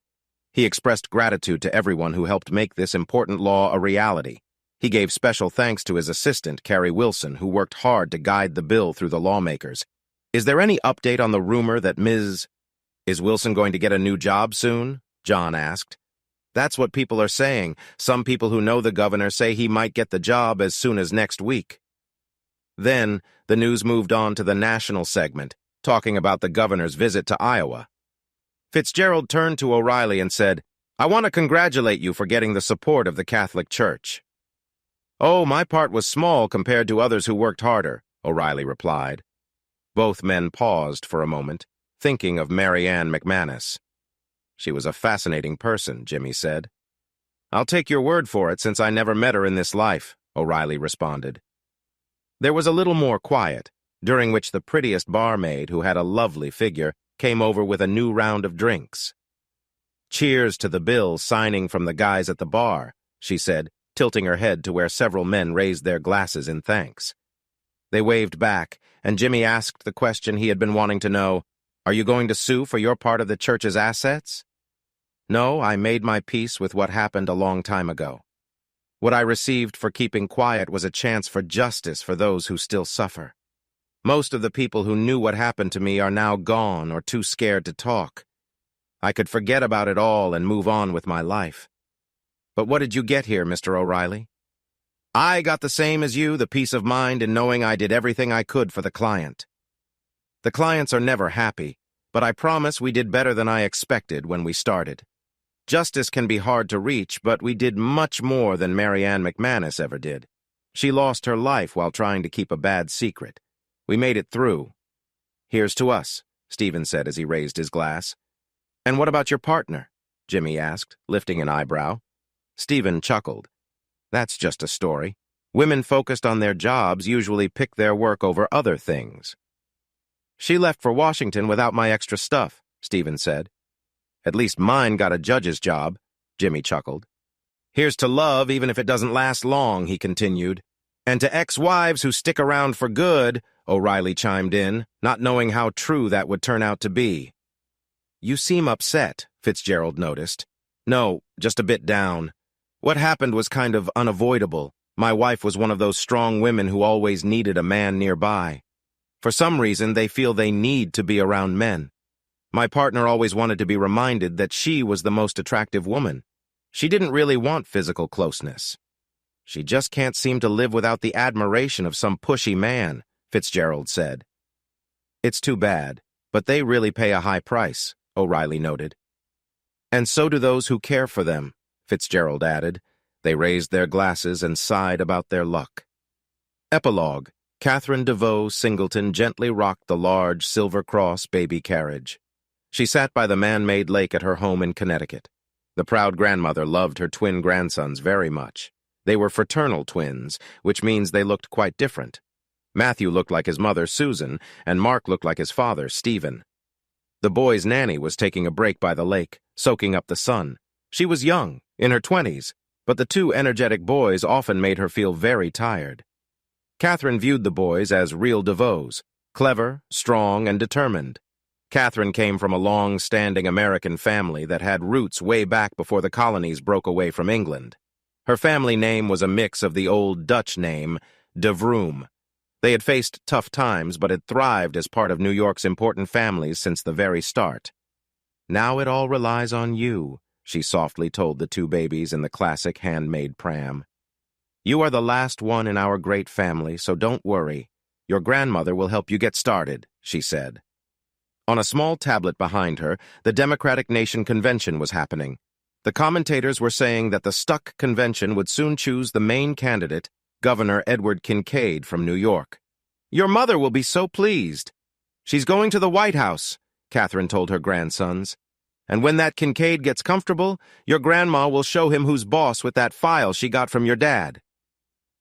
He expressed gratitude to everyone who helped make this important law a reality. He gave special thanks to his assistant, Carrie Wilson, who worked hard to guide the bill through the lawmakers. "Is there any update on the rumor that Is Wilson going to get a new job soon?" John asked. "That's what people are saying. Some people who know the governor say he might get the job as soon as next week." Then, the news moved on to the national segment, talking about the governor's visit to Iowa. Fitzgerald turned to O'Reilly and said, "I want to congratulate you for getting the support of the Catholic Church." "Oh, my part was small compared to others who worked harder," O'Reilly replied. Both men paused for a moment, thinking of Mary Ann McManis. "She was a fascinating person," Jimmy said. "I'll take your word for it since I never met her in this life," O'Reilly responded. There was a little more quiet, during which the prettiest barmaid, who had a lovely figure, came over with a new round of drinks. "Cheers to the bill signing from the guys at the bar," she said, tilting her head to where several men raised their glasses in thanks. They waved back, and Jimmy asked the question he had been wanting to know, Are you going to sue for your part of the church's assets? No, I made my peace with what happened a long time ago. What I received for keeping quiet was a chance for justice for those who still suffer. Most of the people who knew what happened to me are now gone or too scared to talk. I could forget about it all and move on with my life. But what did you get here, Mr. O'Reilly? I got the same as you, the peace of mind in knowing I did everything I could for the client. The clients are never happy, but I promise we did better than I expected when we started. Justice can be hard to reach, but we did much more than Mary Ann McManis ever did. She lost her life while trying to keep a bad secret. We made it through. Here's to us, Steven said as he raised his glass. And what about your partner? Jimmy asked, lifting an eyebrow. Steven chuckled. That's just a story. Women focused on their jobs usually pick their work over other things. She left for Washington without my extra stuff, Steven said. At least mine got a judge's job, Jimmy chuckled. Here's to love, even if it doesn't last long, he continued. And to ex-wives who stick around for good, O'Reilly chimed in, not knowing how true that would turn out to be. You seem upset, Fitzgerald noticed. No, just a bit down. What happened was kind of unavoidable. My wife was one of those strong women who always needed a man nearby. For some reason, they feel they need to be around men. My partner always wanted to be reminded that she was the most attractive woman. She didn't really want physical closeness. She just can't seem to live without the admiration of some pushy man, Fitzgerald said. It's too bad, but they really pay a high price, O'Reilly noted. And so do those who care for them, Fitzgerald added. They raised their glasses and sighed about their luck. Epilogue. Catherine DeVoe Singleton gently rocked the large Silver Cross baby carriage. She sat by the man-made lake at her home in Connecticut. The proud grandmother loved her twin grandsons very much. They were fraternal twins, which means they looked quite different. Matthew looked like his mother, Susan, and Mark looked like his father, Stephen. The boy's nanny was taking a break by the lake, soaking up the sun. She was young, in her 20s, but the two energetic boys often made her feel very tired. Catherine viewed the boys as real DeVoes, clever, strong, and determined. Catherine came from a long-standing American family that had roots way back before the colonies broke away from England. Her family name was a mix of the old Dutch name, De Vroom. They had faced tough times, but had thrived as part of New York's important families since the very start. Now it all relies on you, she softly told the two babies in the classic handmade pram. You are the last one in our great family, so don't worry. Your grandmother will help you get started, she said. On a small tablet behind her, the Democratic Nation Convention was happening. The commentators were saying that the stuck convention would soon choose the main candidate, Governor Edward Kincaid from New York. Your mother will be so pleased. She's going to the White House, Catherine told her grandsons. And when that Kincaid gets comfortable, your grandma will show him who's boss with that file she got from your dad.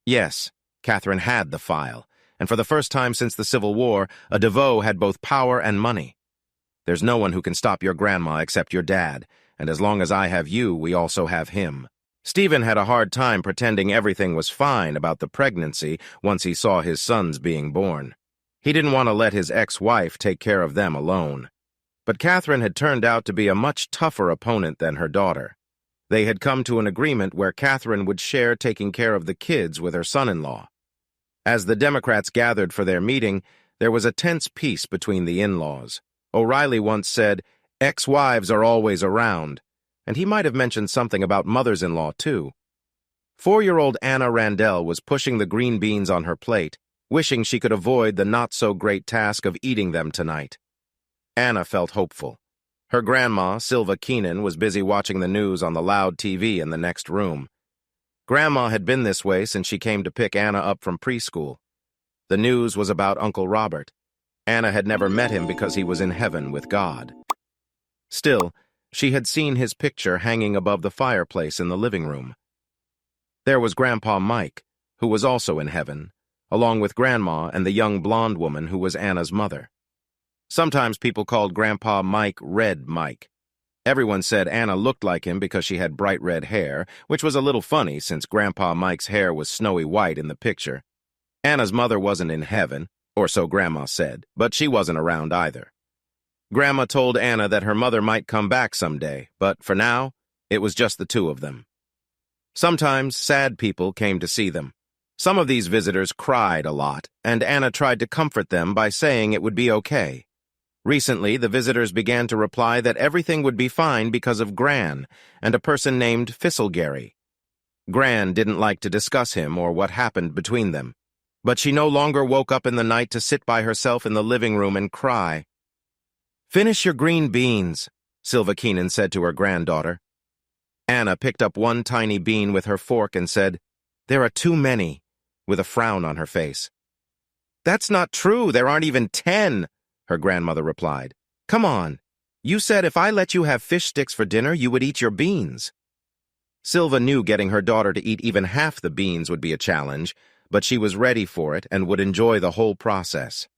Yes, Catherine had the file, and for the first time since the Civil War, a DeVoe had both power and money. There's no one who can stop your grandma except your dad, and as long as I have you, we also have him. Stephen had a hard time pretending everything was fine about the pregnancy once he saw his sons being born. He didn't want to let his ex-wife take care of them alone. But Catherine had turned out to be a much tougher opponent than her daughter. They had come to an agreement where Catherine would share taking care of the kids with her son-in-law. As the Democrats gathered for their meeting, there was a tense peace between the in-laws. O'Reilly once said, "Ex-wives are always around," and he might have mentioned something about mothers-in-law, too. 4-year-old Anna Randell was pushing the green beans on her plate, wishing she could avoid the not-so-great task of eating them tonight. Anna felt hopeful. Her grandma, Silva Keenan, was busy watching the news on the loud TV in the next room. Grandma had been this way since she came to pick Anna up from preschool. The news was about Uncle Robert. Anna had never met him because he was in heaven with God. Still, she had seen his picture hanging above the fireplace in the living room. There was Grandpa Mike, who was also in heaven, along with Grandma and the young blonde woman who was Anna's mother. Sometimes people called Grandpa Mike Red Mike. Everyone said Anna looked like him because she had bright red hair, which was a little funny since Grandpa Mike's hair was snowy white in the picture. Anna's mother wasn't in heaven, or so Grandma said, but she wasn't around either. Grandma told Anna that her mother might come back someday, but for now, it was just the two of them. Sometimes sad people came to see them. Some of these visitors cried a lot, and Anna tried to comfort them by saying it would be okay. Recently, the visitors began to reply that everything would be fine because of Gran and a person named Fitzgerald. Gran didn't like to discuss him or what happened between them, but she no longer woke up in the night to sit by herself in the living room and cry. "Finish your green beans," Silva Keenan said to her granddaughter. Anna picked up one tiny bean with her fork and said, "There are too many," with a frown on her face. "That's not true. There aren't even 10, her grandmother replied. "Come on. You said if I let you have fish sticks for dinner, you would eat your beans." Silva knew getting her daughter to eat even half the beans would be a challenge, but she was ready for it and would enjoy the whole process.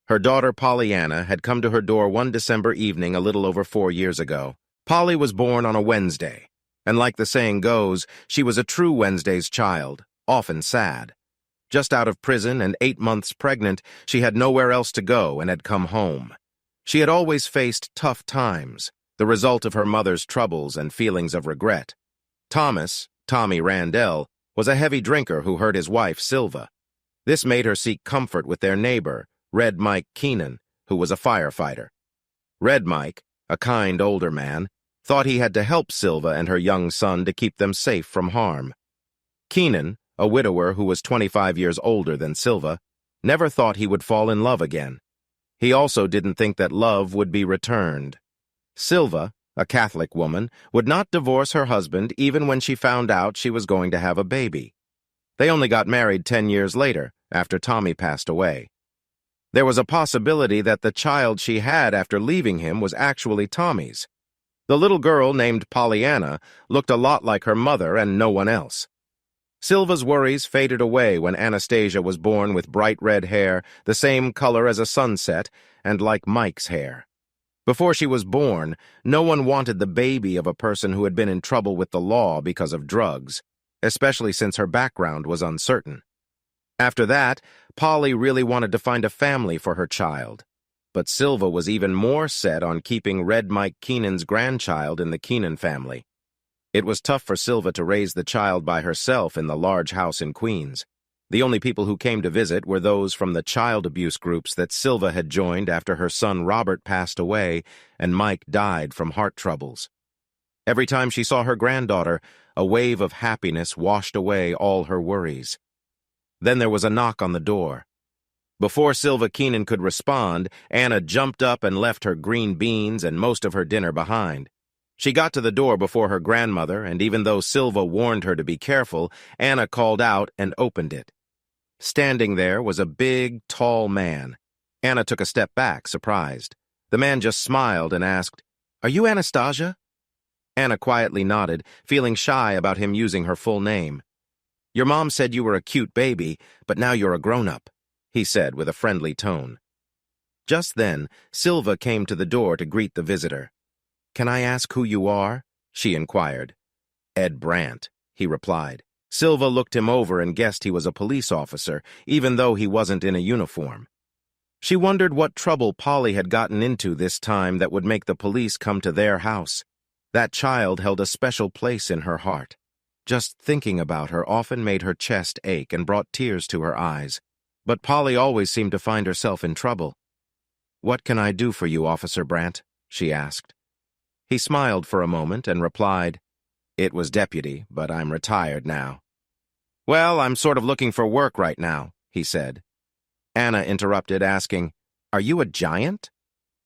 Her daughter Pollyanna had come to her door one December evening a little over 4 years ago. Polly was born on a Wednesday, and like the saying goes, she was a true Wednesday's child, often sad. Just out of prison and 8 months pregnant, she had nowhere else to go and had come home. She had always faced tough times, the result of her mother's troubles and feelings of regret. Tommy Randell, was a heavy drinker who hurt his wife, Silva. This made her seek comfort with their neighbor, Red Mike Keenan, who was a firefighter. Red Mike, a kind older man, thought he had to help Silva and her young son to keep them safe from harm. Keenan, a widower who was 25 years older than Silva, never thought he would fall in love again. He also didn't think that love would be returned. Silva, a Catholic woman, would not divorce her husband even when she found out she was going to have a baby. They only got married 10 years later, after Tommy passed away. There was a possibility that the child she had after leaving him was actually Tommy's. The little girl named Pollyanna looked a lot like her mother and no one else. Silva's worries faded away when Anastasia was born with bright red hair, the same color as a sunset, and like Mike's hair. Before she was born, no one wanted the baby of a person who had been in trouble with the law because of drugs, especially since her background was uncertain. After that, Polly really wanted to find a family for her child. But Silva was even more set on keeping Red Mike Keenan's grandchild in the Keenan family. It was tough for Silva to raise the child by herself in the large house in Queens. The only people who came to visit were those from the child abuse groups that Silva had joined after her son Robert passed away and Mike died from heart troubles. Every time she saw her granddaughter, a wave of happiness washed away all her worries. Then there was a knock on the door. Before Silva Keenan could respond, Anna jumped up and left her green beans and most of her dinner behind. She got to the door before her grandmother, and even though Silva warned her to be careful, Anna called out and opened it. Standing there was a big, tall man. Anna took a step back, surprised. The man just smiled and asked, "Are you Anastasia?" Anna quietly nodded, feeling shy about him using her full name. "Your mom said you were a cute baby, but now you're a grown-up," he said with a friendly tone. Just then, Silva came to the door to greet the visitor. "Can I ask who you are?" she inquired. "Ed Brandt," he replied. Silva looked him over and guessed he was a police officer, even though he wasn't in a uniform. She wondered what trouble Polly had gotten into this time that would make the police come to their house. That child held a special place in her heart. Just thinking about her often made her chest ache and brought tears to her eyes. But Polly always seemed to find herself in trouble. "What can I do for you, Officer Brandt?" she asked. He smiled for a moment and replied, "It was deputy, but I'm retired now." "Well, I'm sort of looking for work right now," he said. Anna interrupted, asking, "Are you a giant?"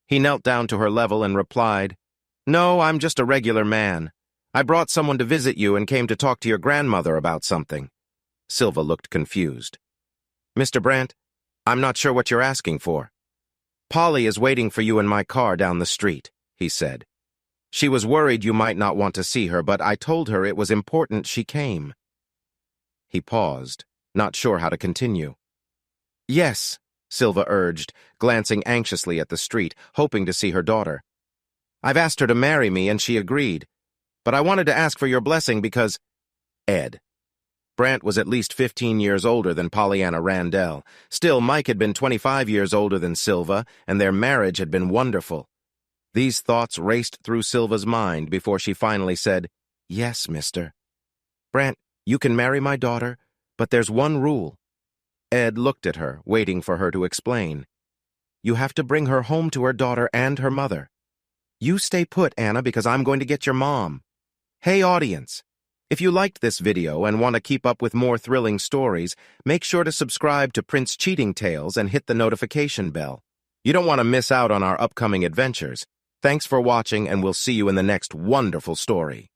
He knelt down to her level and replied, "No, I'm just a regular man. I brought someone to visit you and came to talk to your grandmother about something." Silva looked confused. "Mr. Brandt, I'm not sure what you're asking for." "Polly is waiting for you in my car down the street," he said. "She was worried you might not want to see her, but I told her it was important she came." He paused, not sure how to continue. "Yes," Silva urged, glancing anxiously at the street, hoping to see her daughter. "I've asked her to marry me, and she agreed. But I wanted to ask for your blessing because—" Ed. Brandt was at least 15 years older than Pollyanna Randell. Still, Mike had been 25 years older than Silva, and their marriage had been wonderful. These thoughts raced through Silva's mind before she finally said, "Yes, mister. Brant, you can marry my daughter, but there's one rule." Ed looked at her, waiting for her to explain. "You have to bring her home to her daughter and her mother. You stay put, Anna, because I'm going to get your mom." Hey, audience! If you liked this video and want to keep up with more thrilling stories, make sure to subscribe to Prince Cheating Tales and hit the notification bell. You don't want to miss out on our upcoming adventures. Thanks for watching, and we'll see you in the next wonderful story.